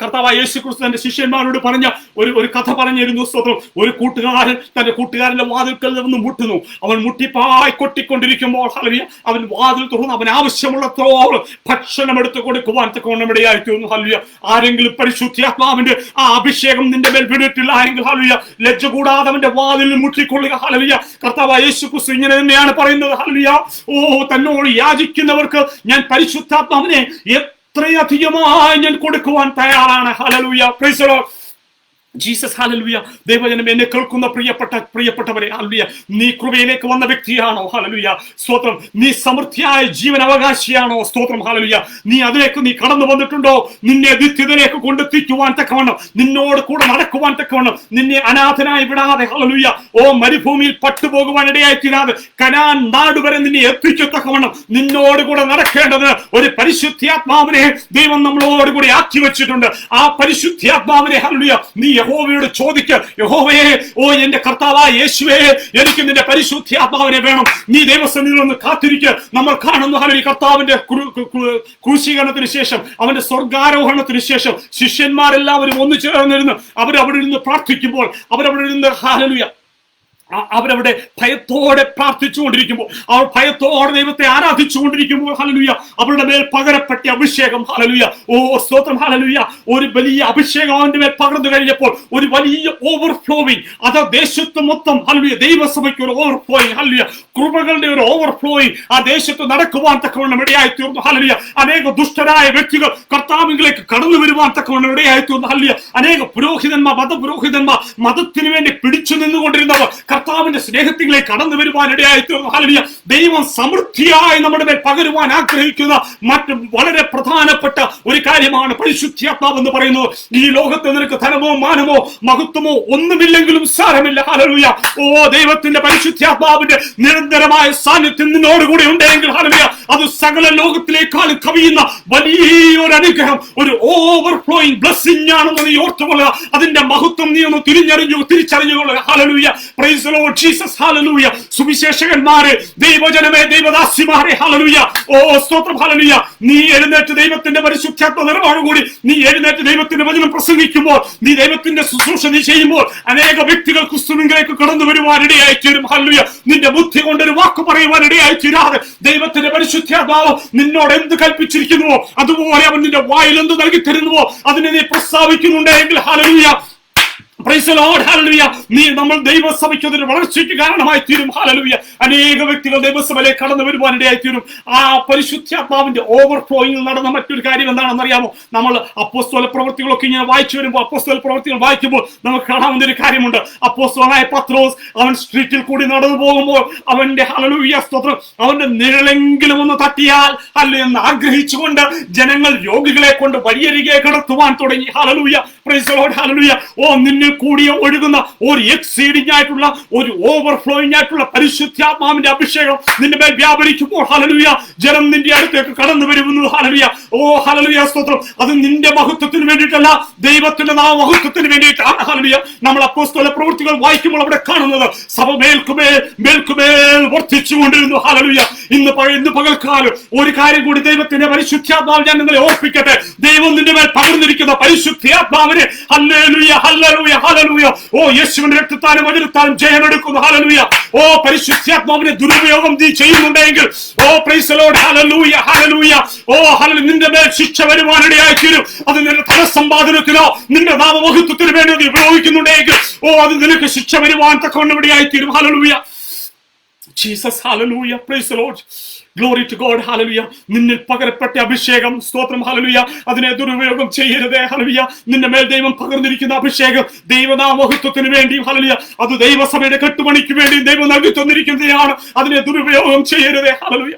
കർത്താവായ യേശുക്രിസ്തു തന്റെ ശിഷ്യന്മാരോട് പറഞ്ഞ ഒരു കഥ പറഞ്ഞിരുന്നു. സ്തോത്രം. ഒരു കൂട്ടുകാരൻ തന്റെ കൂട്ടുകാരന്റെ വാതിൽക്കൽ നിന്ന് മുട്ടുന്നു. അവൻ മുട്ടിപ്പായി കൊട്ടിക്കൊണ്ടിരിക്കുമ്പോൾ ഹല്ലേലൂയ അവൻ വാതിൽ തുറന്ന് അവൻ ആവശ്യമുള്ളത്തോളം ഭക്ഷണം എടുത്ത് കൊടുക്കുവാൻ തക്കവണ്ണം ഇടയായി തീർന്നു. ഹല്ലേലൂയ. ആരെങ്കിലും പരിശുദ്ധാത്മാവിന്റെ ആ അഭിഷേകം നിന്റെ മേൽ വീണിട്ടില്ല എങ്കിൽ ഹല്ലേലൂയ ലജ്ജ കൂടാതെ അവന്റെ വാതിൽ മുട്ടിക്കൊള്ളുക. ഹല്ലേലൂയ. കർത്താവായ യേശുക്രിസ്തു ഇങ്ങനെ തന്നെയാണ് പറയുന്നത്. ഹല്ലേലൂയ. ഓ തന്നോട് യാചിക്കുന്നവർക്ക് ഞാൻ പരിശുദ്ധാത്മാവിനെ എത്രയധികമായി ഞാൻ കൊടുക്കുവാൻ തയ്യാറാണ്. Hallelujah. Praise the Lord Jesus. Hallelujah. ദൈവജനം എന്നെ കേൾക്കുന്ന പ്രിയപ്പെട്ടവരെ, ഹല്ലേലൂയ, നീ കൃപയിലേക്ക് വന്ന വ്യക്തിയാണോ? ഹല്ലേലൂയ, സ്തോത്രം. നീ സമൃദ്ധിയായ ജീവൻ അവകാശിയാണോ? സ്തോത്രം. ഹല്ലേലൂയ. അതിലേക്ക് നീ കടന്നു വന്നിട്ടുണ്ടോ? നിന്നെ നിത്യതയിലേക്ക് കൊണ്ടെത്തിക്കുവാൻ തക്കവണ്ണം, നിന്നോട് കൂടെ നടക്കുവാൻ തക്കവണ്ണം, നിന്നെ അനാഥനായി വിടാതെ ഹല്ലേലൂയ ഓ മരുഭൂമിയിൽ പട്ടുപോകുവാൻ ഇടയായി തീരാതെ കനാൻ നാട് വരെ നിന്നെ എത്തിക്കത്തക്കവണ്ണം നിന്നോട് കൂടെ നടക്കേണ്ടത് ഒരു പരിശുദ്ധാത്മാവിനെ ദൈവം നമ്മളോട് കൂടി ആക്കി വെച്ചിട്ടുണ്ട്. ആ പരിശുദ്ധാത്മാവിനെ ഹല്ലേലൂയ നീ യഹോവയോട് ചോദിക്ക. യഹോവയെ, ഓ എന്റെ കർത്താവായ യേശുവേ, എനിക്ക് നിന്റെ പരിശുദ്ധാത്മാവിനെ വേണം. നീ ദൈവസന്നിധിയിൽ ഒന്ന് കാത്തിരിക്കുക. നമ്മൾ കാണുന്നു ഹല്ലേലൂയ കർത്താവിന്റെ ക്രൂശീകരണത്തിന് ശേഷം, അവന്റെ സ്വർഗാരോഹണത്തിന് ശേഷം ശിഷ്യന്മാരെല്ലാവരും ഒന്നു ചേർന്നിരുന്ന് അവരവിടെ ഇരുന്ന് പ്രാർത്ഥിക്കുമ്പോൾ, അവരവിടെ ഇരുന്ന് ഹല്ലേലൂയ അവരവിടെ ഭയത്തോടെ പ്രാർത്ഥിച്ചുകൊണ്ടിരിക്കുമ്പോൾ, അവർ ഭയത്തോടെ ദൈവത്തെ ആരാധിച്ചുകൊണ്ടിരിക്കുമ്പോൾ ഹല്ലേലൂയ അവരുടെ മേൽ പകരപ്പെട്ട അഭിഷേകം ഹല്ലേലൂയ ഓ സ്തോത്രം ഹല്ലേലൂയ ഒരു വലിയ അഭിഷേകം അവന്റെ മേൽ പകർന്നു കഴിഞ്ഞപ്പോൾ ഒരു വലിയ ഓവർഫ്ലോയിങ്, അത് ദേശത്ത് മൊത്തം ഹല്ലേലൂയ ദൈവസഭയ്ക്ക് ഒരു ഓവർഫ്ലോയിങ്, ഹല്ലേലൂയ കൃപകളുടെ ഒരു ഓവർഫ്ലോയിങ് ആ ദേശത്ത് നടക്കുവാൻ തക്കവണ്ണം ഇടയായി തീർന്നു. ഹല്ലേലൂയ അനേക ദുഷ്ടരായ വ്യക്തികൾ കർത്താവിലേക്ക് കടന്നു വരുവാൻ തക്കവണ്ണം ഇടയായി തീർന്നു. ഹല്ലേലൂയ അനേക പുരോഹിതന്മാർ, മതപുരോഹിതന്മാർ, മതത്തിന് വേണ്ടി പിടിച്ചു നിന്നുകൊണ്ടിരുന്നവർ കർത്താവിന്റെ സ്നേഹത്തിലേക്ക് കടന്നു വരുവാൻ ഇടയായി തീർന്നു. ഹല്ലേലൂയ ദൈവം സമൃദ്ധിയായി നമ്മുടെ മേൽ പകരുവാൻ ആഗ്രഹിക്കുന്ന മറ്റ് വളരെ പ്രധാനപ്പെട്ട ഒരു കാര്യമാണ് പരിശുദ്ധാത്മാവ് എന്ന് പറയുന്നത്. ഈ ലോകത്ത് നിനക്ക് ധനമോ മാനമോ മഹത്വമോ ഒന്നുമില്ലെങ്കിലും സാരമില്ല. ഹല്ലേലൂയ ഓ ദൈവത്തിന്റെ പരിശുദ്ധാത്മാവിന്റെ നിരന്തരമായ സാന്നിധ്യം നിന്നോടുകൂടി ഉണ്ടെങ്കിൽ ഹല്ലേലൂയ അത് സകല ലോകത്തിലേക്കാളും കവിയുന്ന വലിയൊരു അനുഗ്രഹം, ഒരു ഓവർഫ്ലോയിങ് ബ്ലെസ്സിംഗ് ആണെന്ന് നീ ഓർത്തുകൊള്ളുക. അതിന്റെ മഹത്വം നീ ഒന്ന് തിരിച്ചറിഞ്ഞുകൊള്ളുക. ഹല്ലേലൂയ പ്രൈസ് ദി ലോർഡ് ജീസസ്. ഹല്ലേലൂയ സുവിശേഷകന്മാരെ, ദൈവജനമേ, ദൈവദാസിമാരെ, ഹല്ലേലൂയ ഓ സ്തോത്രം. ഹല്ലേലൂയ നീ എഴുന്നേറ്റ് ദൈവത്തിന്റെ പരിശുദ്ധാത്മ നിറവോടുകൂടി നീ എഴുന്നേറ്റ് ദൈവത്തിന്റെ വചനം പ്രസംഗിക്കുമ്പോൾ, നീ ദൈവത്തിന്റെ ശുശ്രൂഷ നീ ചെയ്യുമ്പോൾ അനേക വ്യക്തികൾ ക്രിസ്തുവിലേക്ക് കടന്നു വരുവാൻ ഇടയായി തീരും. ഹല്ലേലൂയ നിന്റെ ബുദ്ധി കൊണ്ടൊരു വാക്ക് പറയുവാൻ ഇടയായി തീരാതെ ദൈവത്തിന്റെ പരിശുദ്ധാത്മാവ് നിന്നോട് എന്ത് കൽപ്പിച്ചിരിക്കുന്നുവോ അതുപോലെ അവൻ നിന്റെ വായിൽ എന്ത് നൽകി തരുന്നുവോ അതിനെ നീ പ്രസ്താവിക്കുന്നുണ്ടെങ്കിൽ ഹല്ലേലൂയ പ്രൈസ് ദി ലോർഡ് ഹല്ലേലൂയ നമ്മൾ ദൈവസഭയ്ക്ക് ഒരു വളർച്ചയ്ക്ക് കാരണമായി തീരും. ഹല്ലേലൂയ അനേക വ്യക്തികൾ ദൈവസഭയിലേക്ക് കടന്നു വരുവാൻ ഇടയായി തീരും. ആ പരിശുദ്ധാത്മാവിന്റെ ഓവർഫ്ലോയിങ്ങിൽ നടന്ന മറ്റൊരു കാര്യം എന്താണെന്ന് അറിയാമോ? നമ്മൾ അപ്പോസ്തല പ്രവൃത്തികളൊക്കെ ഇങ്ങനെ വായിച്ചു വരുമ്പോൾ, അപ്പോസ്തല പ്രവൃത്തികൾ വായിക്കുമ്പോൾ നമുക്ക് കാണാവുന്ന ഒരു കാര്യമുണ്ട്. അപ്പോസ്തലനായ പത്രോസ് അവൻ സ്ട്രീറ്റിൽ കൂടി നടന്നു പോകുമ്പോൾ അവന്റെ ഹല്ലേലൂയ സ്തോത്രം അവന്റെ നിഴലെങ്കിലും ഒന്ന് തട്ടിയാൽ ഹല്ലേലൂയ എന്ന് ആഗ്രഹിച്ചുകൊണ്ട് ജനങ്ങൾ രോഗികളെ കൊണ്ട് വഴിയരികെ കടത്തുവാൻ തുടങ്ങി. ഹല്ലേലൂയ പ്രൈസ് ദി ലോർഡ് ഹല്ലേലൂയ ഓ നിന്നിൽ കൂടിയ ഒഴുകുന്ന ഒരു എക്സീഡിംഗ് ആയിട്ടുള്ള ഒരു ഓവർഫ്ലോയിങ് ആയിട്ടുള്ള പരിശുദ്ധാത്മാവിന്റെ അഭിഷേകം നിന്റെ മേൽ വ്യാപരിക്കുമ്പോൾ ഹല്ലേലൂയ ജനം നിന്റെ അടുത്തേക്ക് കടന്നു വരുന്നു. ഹല്ലേലൂയ ഓ ഹല്ലേലൂയ സ്തോത്രം അത് നിന്റെ മഹത്വത്തിന് വേണ്ടിയിട്ടല്ല, ദൈവത്തിന്റെ നാമഹത്വത്തിന് വേണ്ടിയിട്ടാണ്. ഹല്ലേലൂയ നമ്മൾ അപ്പോസ്തല പ്രവൃത്തികൾ വായിക്കുമ്പോൾ അവിടെ കാണുന്നത് സഭ മേൽക്കുമേൽ വർദ്ധിച്ചുകൊണ്ടിരുന്നു. ഹല്ലേലൂയ ഇന്ന് പകൽക്കാലം ഒരു കാര്യം കൂടി ദൈവത്തിന്റെ പരിശുദ്ധാത്മാവ് ഞാൻ നിങ്ങളെ ഓർപ്പിക്കട്ടെ. ദൈവം നിന്റെ മേൽ പകർന്നിരിക്കുന്ന പരിശുദ്ധാത്മാവിനെ ഹല്ലേലൂയ ഹല്ലേലൂയ ഹല്ലേലൂയ ഓ യേശുവിന്റെ രക്തത്താലും വചനത്താലും ജയമെടുക്കുന്നു. ഹല്ലേലൂയ ഓ പരിശുദ്ധാത്മാവിനെ ദുരുപയോഗം നീ ചെയ്യുന്നുണ്ടെങ്കിൽ ഓ പ്രൈസ് ദി ലോർഡ് ഹല്ലേലൂയ ഹല്ലേലൂയ ഓ ഹല്ലേലൂയ നിന്റെ മേൽ ശിക്ഷ വരുവാനിടയായി തീരും. അത് നിന്റെ ധനസമ്പാദനത്തിനോ നിന്റെ നാമമഹത്വത്തിന് വേണ്ടി നീ ഉപയോഗിക്കുന്നുണ്ടെങ്കിൽ ഓ അത് നിനക്ക് ശിക്ഷ വരുവാൻ തക്കവണ്ണം ഇടയായി തീരും. Hallelujah Jesus. Hallelujah praise the Lord glory to God. Hallelujah നിന്നിൽ പകരപ്പെട്ട അഭിഷേകം സ്തോത്രം. ഹല്ലേലൂയ അതിനെ ദുരുപയോഗം ചെയ്യരുതേ. ഹല്ലേലൂയ നിന്റെ മേൽ ദൈവം പകർന്നിരിക്കുന്ന അഭിഷേകം ദൈവനാമഹത്വത്തിന് വേണ്ടിയും ഹല്ലേലൂയ അത് ദൈവസഭയുടെ കെട്ടുപണിക്ക് വേണ്ടിയും ദൈവം നൽകി തന്നിരിക്കുന്നതാണ്. അതിനെ ദുരുപയോഗം ചെയ്യരുതേ. Hallelujah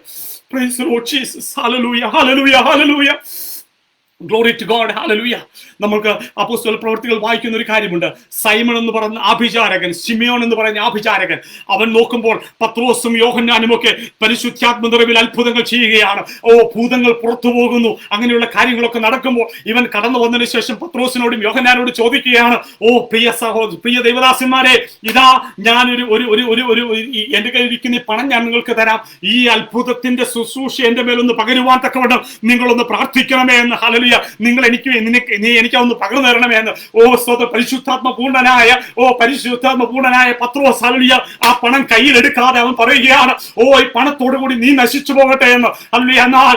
praise the Lord Jesus. Hallelujah hallelujah hallelujah glory to God, hallelujah. നമുക്ക് അപ്പോസ്തല പ്രവൃത്തികൾ വായിക്കുന്ന ഒരു കാര്യമുണ്ട്. സൈമൺ എന്ന് പറയുന്ന ആഭിചാരകൻ, ശിമിയോൻ എന്ന് പറയുന്ന ആഭിചാരകൻ, അവൻ നോക്കുമ്പോൾ പത്രോസും യോഹന്നാനും ഒക്കെ പരിശുദ്ധാത്മ നിറവിൽ അത്ഭുതങ്ങൾ ചെയ്യുകയാണ്. ഭൂതങ്ങൾ പുറത്തു പോകുന്നു, അങ്ങനെയുള്ള കാര്യങ്ങളൊക്കെ നടക്കുമ്പോൾ ഇവൻ കടന്നു വന്നതിന് ശേഷം പത്രോസിനോടും യോഹന്നാനോടും ചോദിക്കുകയാണ്, പ്രിയ ദൈവദാസന്മാരെ, ഇതാ ഞാനൊരു എന്റെ കയ്യിലിരിക്കുന്ന ഈ പണം ഞാൻ നിങ്ങൾക്ക് തരാം, ഈ അത്ഭുതത്തിന്റെ ശുശ്രൂഷ എന്റെ മേലൊന്ന് പകരുവാൻ തക്കവണ്ണം നിങ്ങളൊന്ന് പ്രാർത്ഥിക്കണമേ എന്ന്. ഹല്ലേലൂയ. നിങ്ങൾ എനിക്കൊന്ന് പകർന്നു തരണമേ എന്ന്. പരിശുദ്ധാത്മ പൂർണ്ണനായ പത്രോസ്, ഹല്ലേലൂയ, ആ പണം കയ്യിലെടുക്കാതെ അവൻ പറയുകയാണ്, ഈ പണത്തോടു കൂടി നീ നശിച്ചു പോകട്ടെ എന്ന്. ഹല്ലേലൂയ. എന്നാൽ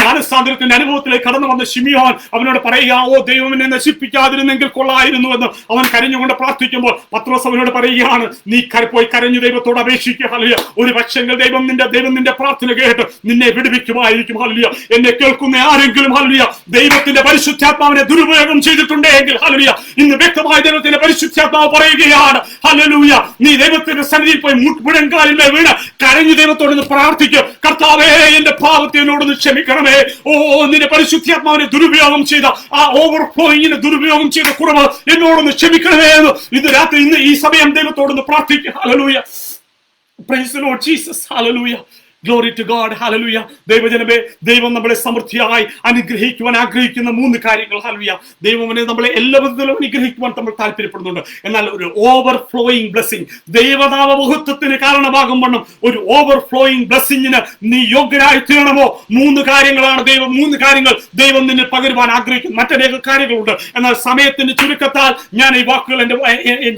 മാനസാന്തരത്തിന്റെ അനുഭവത്തിലേക്ക് കടന്നു വന്ന ശിമിയോൻ അവനോട് പറയുക, ദൈവം എന്നെ നശിപ്പിക്കാതിരുന്നെങ്കിൽ കൊള്ളായിരുന്നു എന്ന് അവൻ കരഞ്ഞുകൊണ്ട് പ്രാർത്ഥിക്കുമ്പോൾ പത്രോസ് അവനോട് പറയുകയാണ്, നീ പോയി കരഞ്ഞു ദൈവത്തോട് അപേക്ഷിക്കുക. ഹല്ലേലൂയ. ഒരു പക്ഷെങ്കിൽ ദൈവം നിന്റെ പ്രാർത്ഥന കേട്ട് നിന്നെ വിടുവിക്കുമായിരിക്കും. ഹല്ലേലൂയ. എന്നെ കേൾക്കുന്ന ആരെങ്കിലും, ഹല്ലേലൂയ, ദൈവത്തിന്റെ പരിശുദ്ധാത്മാവിനെ ദുരുപയോഗം ചെയ്തിട്ടുണ്ടെങ്കിൽ, ഹല്ലേലൂയ, ഇന്ന് വ്യക്തമായ ദൈവത്തിന്റെ പരിശുദ്ധാത്മാവ് പറയുകയാണ്, ഹല്ലേലൂയ, നീ ദൈവത്തിന്റെ സന്നിധിയിൽ പോയി മുഴങ്കാലിൽ വീണ് കരഞ്ഞു ദൈവത്തോട് പ്രാർത്ഥിക്കുക, കർത്താവേ എന്റെ പാപത്തെ എന്നോടൊന്ന് ക്ഷമിക്കണമേ. നിന്റെ പരിശുദ്ധാത്മാവിനെ ദുരുപയോഗം ചെയ്ത ആ ഓവർഫ്ലോയിങ്ങിനെ ദുരുപയോഗം ചെയ്ത കുറവ് എന്നോടൊന്ന് ക്ഷമിക്കണമേ എന്ന് ഇന്ന് രാത്രി, ഇന്ന് ഈ സമയം ദൈവത്തോടൊന്ന് പ്രാർത്ഥിക്കുക. Hallelujah. Praise the Lord Jesus. Hallelujah. Glory to God, hallelujah. ദൈവജനമേ, ദൈവം നമ്മളെ സമൃദ്ധിയായി അനുഗ്രഹിക്കുവാൻ ആഗ്രഹിക്കുന്ന 3 കാര്യങ്ങൾ. ഹല്ലേലൂയ. ദൈവം നമ്മളെ എല്ലാ വിധത്തിലും അനുഗ്രഹിക്കുവാൻ നമ്മൾ താല്പര്യപ്പെടുന്നുണ്ട്. എന്നാൽ ഒരു ഓവർഫ്ലോയിങ് ബ്ലെസ്സിംഗ്, ദൈവനാമ മഹത്വത്തിന് കാരണമാകുമ്പോൾ ഒരു ഓവർഫ്ലോയിങ് ബ്ലെസ്സിങ്ങിന് നീ യോഗ്യനായി തീരണമോ? 3 കാര്യങ്ങളാണ് 3 കാര്യങ്ങൾ ദൈവം നിന്നെ പകരുവാൻ ആഗ്രഹിക്കുന്നു. മറ്റനേക കാര്യങ്ങളുണ്ട്. എന്നാൽ സമയത്തിന്റെ ചുരുക്കത്താൽ ഞാൻ ഈ വാക്കുകൾ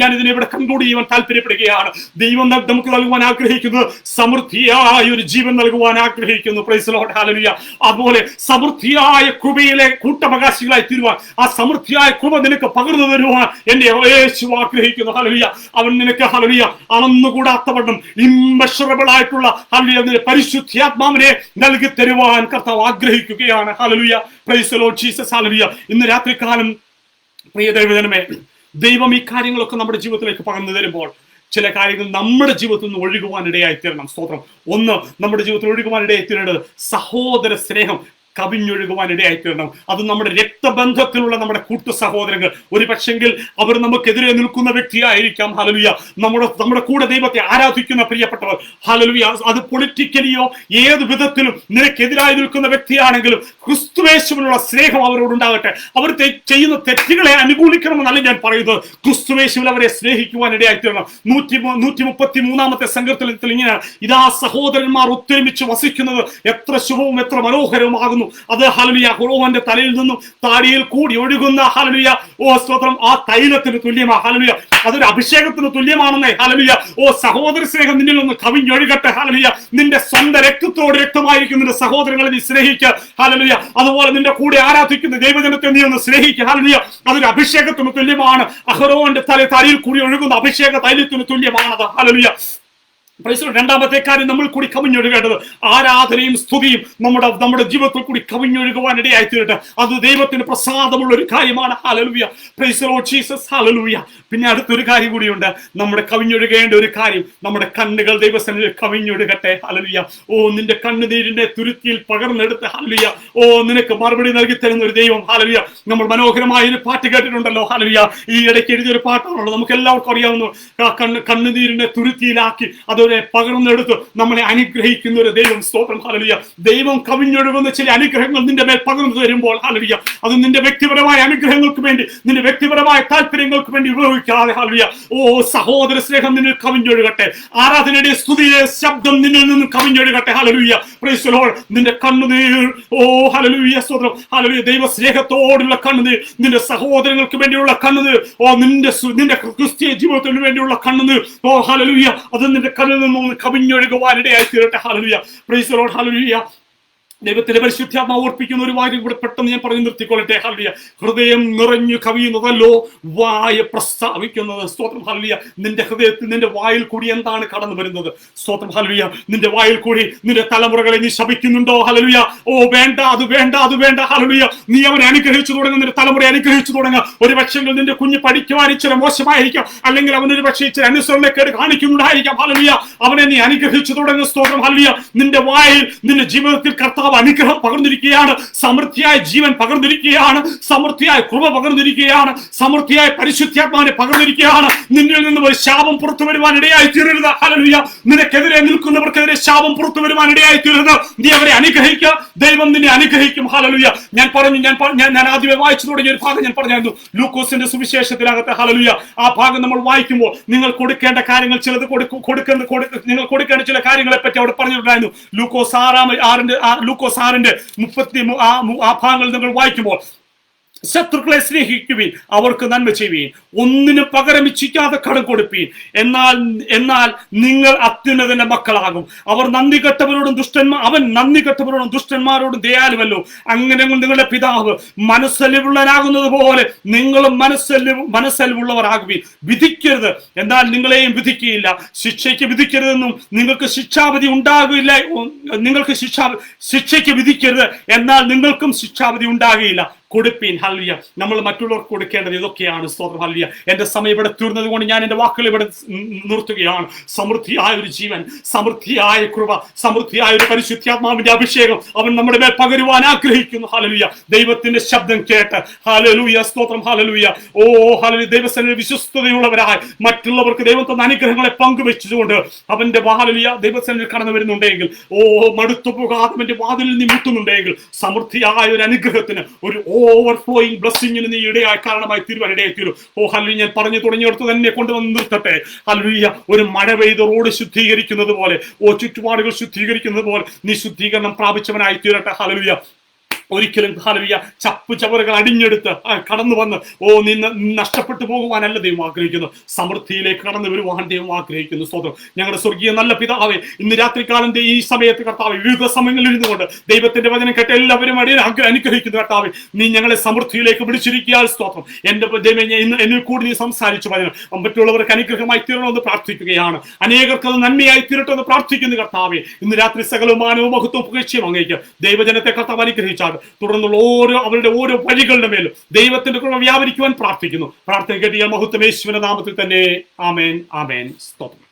ഞാൻ ഇതിനെ ഇവിടെ കൺക്ലൂഡ് ചെയ്യുവാൻ താല്പര്യപ്പെടുകയാണ്. ദൈവം നമുക്ക് നൽകുവാൻ ആഗ്രഹിക്കുന്നത് സമൃദ്ധിയായ ഒരു ജീവൻ നൽകുവാൻ ആഗ്രഹിക്കുന്നു. Price the Lord, hallelujah. അതുപോലെ സമൃദ്ധിയായ കൃപയിലെ കൂട്ടവകാശികളായി തീരുവാൻ, ആ സമൃദ്ധിയായ കൃപ നിനക്ക് പകർന്നു തരുവാൻ എന്റെ യേശു ആഗ്രഹിക്കുന്നു. ഹല്ലേലൂയ. അവൻ നിനക്ക്, ഹല്ലേലൂയ, അളന്നുകൂടാത്തവണ്ണം ഇംമെഷറബിൾ ആയിട്ടുള്ള, ഹല്ലേലൂയ, പരിശുദ്ധാത്മാവിനെ നൽകി തരുവാൻ കർത്താവ് ആഗ്രഹിക്കുകയാണ്. Hallelujah. Praise the Lord Jesus. ഹല്ലേലൂയ. ഇന്ന് രാത്രികാലം പ്രിയ ദൈവജനമേ, ദൈവം ഈ കാര്യങ്ങളൊക്കെ നമ്മുടെ ജീവിതത്തിലേക്ക് പകർന്നു തരുമ്പോൾ ചില കാര്യങ്ങൾ നമ്മുടെ ജീവിതത്തിൽ നിന്ന് ഒഴുകുവാൻ ഇടയായി തീരണം. സ്തോത്രം. ഒന്ന്, നമ്മുടെ ജീവിതത്തിൽ ഒഴുകുവാൻ ഇടയായി തീരേണ്ടത് സഹോദര സ്നേഹം കവിഞ്ഞൊഴുകുവാൻ ഇടയായിത്തീരണം. അത് നമ്മുടെ രക്തബന്ധത്തിലുള്ള നമ്മുടെ കൂട്ടു സഹോദരങ്ങൾ, ഒരു പക്ഷെങ്കിൽ അവർ നമുക്കെതിരെ നിൽക്കുന്ന വ്യക്തിയായിരിക്കാം. ഹല്ലേലൂയ. നമ്മുടെ കൂടെ ദൈവത്തെ ആരാധിക്കുന്ന പ്രിയപ്പെട്ടവർ, ഹല്ലേലൂയ, അത് പൊളിറ്റിക്കലിയോ ഏത് വിധത്തിലും നിനക്കെതിരായി നിൽക്കുന്ന വ്യക്തിയാണെങ്കിലും ക്രിസ്തുവേശുവിനുള്ള സ്നേഹം അവരോടുണ്ടാകട്ടെ. അവർ ചെയ്യുന്ന തെറ്റുകളെ അനുകൂലിക്കണമെന്നല്ല ഞാൻ പറയുന്നത്, ക്രിസ്തുവേശുവിൽ അവരെ സ്നേഹിക്കുവാൻ ഇടയായിത്തീരണം. 133 സങ്കീർത്തനത്തിൽ ഇങ്ങനെയാണ്, ഇതാ സഹോദരന്മാർ ഒത്തൊരുമിച്ച് വസിക്കുന്നത് എത്ര ശുഭവും എത്ര മനോഹരവുമാകുന്നു. അത്, ഹല്ലേലൂയ, യഹോവന്റെ തലയിൽ നിന്നും താടിയിൽ കൂടി ഒഴുകുന്ന, ഹല്ലേലൂയ, സ്തോത്രം, ആ തൈലത്തിന് തുല്യമാണ്. ഹല്ലേലൂയ. അതൊരു അഭിഷേകത്തിന് തുല്യമാണെന്നേ. ഹല്ലേലൂയ. സഹോദര സ്നേഹം നിന്നിൽ നിന്ന് കവിഞ്ഞൊഴുകട്ടെ. ഹല്ലേലൂയ. നിന്റെ സ്വന്തം രക്തത്തോട് രക്തമായിരിക്കും നിന്റെ സഹോദരങ്ങളെ നീ സ്നേഹിക്കുക. ഹല്ലേലൂയ. അതുപോലെ നിന്റെ കൂടെ ആരാധിക്കുന്ന ദൈവജനത്തെ നീ ഒന്ന് സ്നേഹിക്കുക. ഹല്ലേലൂയ. അതൊരു അഭിഷേകത്തിന് തുല്യമാണ്. അഹരോന്റെ തലയിൽ കൂടി ഒഴുകുന്ന അഭിഷേക തൈലത്തിന് തുല്യമാണത്. ഹല്ലേലൂയ. രണ്ടാമത്തെ കാര്യം, നമ്മൾ കൂടി കവിഞ്ഞൊഴുകേണ്ടത് ആരാധനയും സ്തുതിയും നമ്മുടെ ജീവിതത്തിൽ കൂടി കവിഞ്ഞൊഴുകുവാൻ ഇടയായി തീരട്ടെ. അത് ദൈവത്തിന് പ്രസാദമുള്ള ഒരു കാര്യമാണ്. Hallelujah. Praise the Lord Jesus. Hallelujah. പിന്നെ അടുത്തൊരു കാര്യം കൂടിയുണ്ട്, നമ്മുടെ കവിഞ്ഞൊഴുകേണ്ട ഒരു കാര്യം, നമ്മുടെ കണ്ണുകൾ ദൈവസന്നിധിയിൽ കവിഞ്ഞൊഴുകട്ടെ. ഹല്ലേലൂയ. നിന്റെ കണ്ണുനീരിന്റെ തുരുത്തിയിൽ പകർന്നെടുത്ത്, ഹല്ലേലൂയ, നിനക്ക് മറുപടി നൽകി തരുന്ന ഒരു ദൈവം. ഹല്ലേലൂയ. നമ്മൾ മനോഹരമായ ഒരു പാട്ട് കേട്ടിട്ടുണ്ടല്ലോ. ഹല്ലേലൂയ. ഈ ഇടയ്ക്ക് എഴുതിയൊരു പാട്ടാണല്ലോ, നമുക്ക് എല്ലാവർക്കും അറിയാവുന്ന, കണ്ണുനീരിന്റെ തുരുത്തിയിലാക്കി അതൊരു പകർന്നെടുത്ത് നമ്മളെ അനുഗ്രഹിക്കുന്ന ഒരു ദൈവം. സ്തോത്രം. ഹല്ലേലൂയ. ദൈവം കവിഞ്ഞൊഴുകുന്ന ചില അനുഗ്രഹങ്ങൾ നിന്റെ മേൽ പകർന്നു തരുമ്പോൾ, ഹല്ലേലൂയ, അത് നിന്റെ വ്യക്തിപരമായ അനുഗ്രഹങ്ങൾക്ക് വേണ്ടി, നിന്റെ വ്യക്തിപരമായ താല്പര്യങ്ങൾക്ക് വേണ്ടി ഉപയോഗിക്കാതെ, ഹല്ലേലൂയ, സഹോദര സ്നേഹം നിന്നിൽ കവിഞ്ഞൊഴുകട്ടെ. ആരാധനയുടെ സ്തുതിയെ ശബ്ദം നിന്നിൽ നിന്നും കവിഞ്ഞൊഴുകട്ടെ. ഹല്ലേലൂയ. Praise the Lord. നിന്റെ കണ്ണുനീർ, ഹല്ലേലൂയ, സ്തോത്രം, ഹല്ലേലൂയ, ദൈവ സ്നേഹത്തോടുള്ള കണ്ണുനീർ, നിന്റെ സഹോദരങ്ങൾക്ക് വേണ്ടിയുള്ള കണ്ണുനീർ, നിന്റെ ക്രിസ്തീയ ജീവിതത്തിന് വേണ്ടിയുള്ള കണ്ണുനീർ, ഹല്ലേലൂയ, അത് നിന്റെ കണ്ണിൽ നിന്നും കവിഞ്ഞൊഴുകുവാനിടയായി തീരട്ടെ. Hallelujah. Praise the Lord. Hallelujah. ദൈവത്തിന്റെ പരിശുദ്ധാത്മാവ് ഓർപ്പിക്കുന്ന ഒരു വാക്യം കൂടെ പെട്ടെന്ന് ഞാൻ പറഞ്ഞു നിർത്തിക്കൊള്ളട്ടെ. ഹല്ലേലൂയ. ഹൃദയം നിറഞ്ഞു കവിയുന്നതല്ലോ വായ പ്രസ്താവിക്കുന്നത്. സ്തോത്രം. ഹല്ലേലൂയ. നിന്റെ ഹൃദയത്തിൽ, നിന്റെ വായിൽ കൂടി എന്താണ് കടന്നു വരുന്നത്? സ്തോത്രം. ഹല്ലേലൂയ. നിന്റെ വായിൽ കൂടി നിന്റെ തലമുറകളെ നീ ശപിക്കുന്നുണ്ടോ? ഹല്ലേലൂയ. വേണ്ട, അത് വേണ്ട, അത് വേണ്ട. ഹല്ലേലൂയ. നീ അവനെ അനുഗ്രഹിച്ചു തുടങ്ങുക, നിന്റെ തലമുറയെ അനുഗ്രഹിച്ചു തുടങ്ങുക. ഒരു പക്ഷേ നിന്റെ കുഞ്ഞ് പഠിക്കുവാൻ ഇച്ചിരി മോശമായിരിക്കാം, അല്ലെങ്കിൽ അവനൊരു പക്ഷേ ഇച്ചിരി അനുസരണക്കേട് കാണിക്കുന്നുണ്ടായിരിക്കാം. ഹല്ലേലൂയ. അവനെ നീ അനുഗ്രഹിച്ചു തുടങ്ങുക. സ്തോത്രം. ഹല്ലേലൂയ. നിന്റെ വായിൽ, നിന്റെ ജീവിതത്തിൽ കർത്താവ് കർത്താവ് അനുഗ്രഹം പകർന്നിരിക്കുകയാണ്, സമൃദ്ധിയായ ജീവൻ പകർന്നിരിക്കുകയാണ്, സമൃദ്ധിയായ കൃപ പകർന്നിരിക്കുകയാണ്, സമൃദ്ധിയായ പരിശുദ്ധാത്മാവിനെ പകർന്നിരിക്കുകയാണ്. നിന്നിൽ നിന്ന് ഒരു ശാപം പുറത്തു വരുവാൻ ഇടയായി തീരരുത്. ഹല്ലേലൂയ. നിനക്കെതിരെ നിൽക്കുന്നവർക്കെതിരെ ശാപം പുറത്തു വരുവാൻ ഇടയായി തീരരുത്. നീ അവരെ അനുഗ്രഹിക്കുക, ദൈവം നിന്നെ അനുഗ്രഹിക്കും. ഹല്ലേലൂയ. ഞാൻ ആദ്യമേ വായിച്ചു തുടങ്ങിയ ഒരു ഭാഗം ഞാൻ പറഞ്ഞായിരുന്നു, ലൂക്കോസിന്റെ സുവിശേഷത്തിനകത്ത്. ഹല്ലേലൂയ. ആ ഭാഗം നമ്മൾ വായിക്കുമ്പോൾ നിങ്ങൾ കൊടുക്കേണ്ട കാര്യങ്ങൾ ചിലത് നിങ്ങൾ കൊടുക്കേണ്ട ചില കാര്യങ്ങളെ പറ്റി അവിടെ പറഞ്ഞിട്ടുണ്ടായിരുന്നു. ലൂക്കോസ് 6:30 ആ ഭാഗങ്ങൾ നിങ്ങൾ വായിക്കുമ്പോൾ, ശത്രുക്കളെ സ്നേഹിക്കുവീൻ, അവർക്ക് നന്മ ചെയ്യുവീൻ, ഒന്നിനും പകരം ഇച്ഛിക്കാതെ കടം കൊടുപ്പീൻ, എന്നാൽ നിങ്ങൾ അത്യുന്നതന്റെ മക്കളാകും. അവൻ നന്ദി കെട്ടവരോടും ദുഷ്ടന്മാരോടും ദയാലുവല്ലോ. അങ്ങനെ നിങ്ങളുടെ പിതാവ് മനസ്സലിവുള്ളവനാകുന്നത് പോലെ നിങ്ങളും മനസ്സലിവുള്ളവരാകുവീൻ. വിധിക്കരുത്, എന്നാൽ നിങ്ങളെയും വിധിക്കുകയില്ല. ശിക്ഷയ്ക്ക് വിധിക്കരുതെന്നും നിങ്ങൾക്ക് ശിക്ഷാവിധി ഉണ്ടാകില്ല. ശിക്ഷയ്ക്ക് വിധിക്കരുത്, എന്നാൽ നിങ്ങൾക്കും ശിക്ഷാവിധി ഉണ്ടാകുകയില്ല. കൊടുപ്പീൻ. ഹല്ലേലൂയ. നമ്മൾ മറ്റുള്ളവർക്ക് കൊടുക്കേണ്ടത് ഇതൊക്കെയാണ്. സ്തോത്രം. ഹല്ലേലൂയ. എന്റെ സമയം ഇവിടെ തീർന്നത് കൊണ്ട് ഞാൻ എന്റെ വാക്കുകൾ ഇവിടെ നിർത്തുകയാണ്. സമൃദ്ധിയായ ഒരു ജീവൻ, സമൃദ്ധിയായ കൃപ, സമൃദ്ധിയായ ഒരു പരിശുദ്ധാത്മാവിന്റെ അഭിഷേകം അവൻ നമ്മുടെ മേൽ പകരുവാൻ ആഗ്രഹിക്കുന്നു. ഹല്ലേലൂയ. ദൈവത്തിന്റെ ശബ്ദം കേട്ട്, ഹല്ലേലൂയ, സ്തോത്രം, ഹല്ലേലൂയ. ഓ ഹല്ലേലൂയ. ദൈവസന്നിധിയിൽ വിശ്വസ്തതയുള്ളവരായി മറ്റുള്ളവർക്ക് ദൈവം തന്ന അനുഗ്രഹങ്ങളെ പങ്കുവെച്ചുകൊണ്ട് അവന്റെ ഹല്ലേലൂയ ദൈവസന്നിധിയിൽ കടന്നു വരുന്നുണ്ടെങ്കിൽ, മടുത്തു പോകാതെ അവന്റെ വാതിലിൽ നീ മുട്ടുന്നുണ്ടെങ്കിൽ, സമൃദ്ധിയായ ഒരു അനുഗ്രഹത്തിന്, ഒരു ഓവർഫ്ലോയിങ് ബ്ലെസ്സിങ്ങിന് നീ ഇടയായി കാരണമായി തീരുവാൻ ഇടയായി തീരും. ഹല്ലേലൂയ. ഞാൻ പറഞ്ഞു തുടങ്ങിയെടുത്ത് തന്നെ കൊണ്ടുവന്ന് നിർത്തട്ടെ. ഹല്ലേലൂയ. ഒരു മഴ പെയ്ത് റോഡ് ശുദ്ധീകരിക്കുന്നത് പോലെ, ചുറ്റുപാടുകൾ ശുദ്ധീകരിക്കുന്നത് പോലെ നീ ശുദ്ധീകരണം പ്രാപിച്ചവനായി തീരട്ടെ. ഹല്ലേലൂയ. ഒരിക്കലും ഹല്ലേലൂയ ചപ്പു ചവറുകൾ അടിഞ്ഞെടുത്ത് കടന്നു വന്ന് നീ നഷ്ടപ്പെട്ടു പോകുവാനല്ല ദൈവം ആഗ്രഹിക്കുന്നു. സമൃദ്ധിയിലേക്ക് കടന്നു വരുവാൻ ദൈവം ആഗ്രഹിക്കുന്നു. സ്തോത്രം. ഞങ്ങളുടെ സ്വർഗീയ നല്ല പിതാവേ, ഇന്ന് രാത്രികാലം ഈ സമയത്ത് കർത്താവേ, വിവിധ സമയങ്ങളിൽ ഇരുന്നുകൊണ്ട് ദൈവത്തിന്റെ വചനം കേട്ട് എല്ലാവരും അനുഗ്രഹിക്കുന്നു. കർത്താവേ, നീ ഞങ്ങളെ സമൃദ്ധിയിലേക്ക് വിളിച്ചിരിക്കുക. സ്തോത്രം. എന്റെ ദൈവമേ, എന്നിൽ കൂടി നീ സംസാരിച്ചു വചനം മറ്റുള്ളവർക്ക് അനുഗ്രഹമായി തീരണമെന്ന് പ്രാർത്ഥിക്കുകയാണ്. അനേകർക്ക് അത് നന്മയായി തീരട്ടെ എന്ന് പ്രാർത്ഥിക്കുന്നു. കർത്താവേ, ഇന്ന് രാത്രി സകലവും മാനവും മഹത്വവും പുകഴ്ചയും അങ്ങേക്ക് ദൈവജനത്തെ കർത്താവ് അനുഗ്രഹിച്ചാൽ തുടർന്നുള്ള അവരുടെ ഓരോ വഴികളുടെ മേലും ദൈവത്തിന്റെ കൃപ വ്യാപരിക്കുവാൻ പ്രാർത്ഥിക്കുന്നു. പ്രാർത്ഥന കേട്ട് മഹത്വം യേശുവിന്റെ നാമത്തിൽ തന്നെ. ആമേൻ, ആമേൻ. സ്തോത്രം.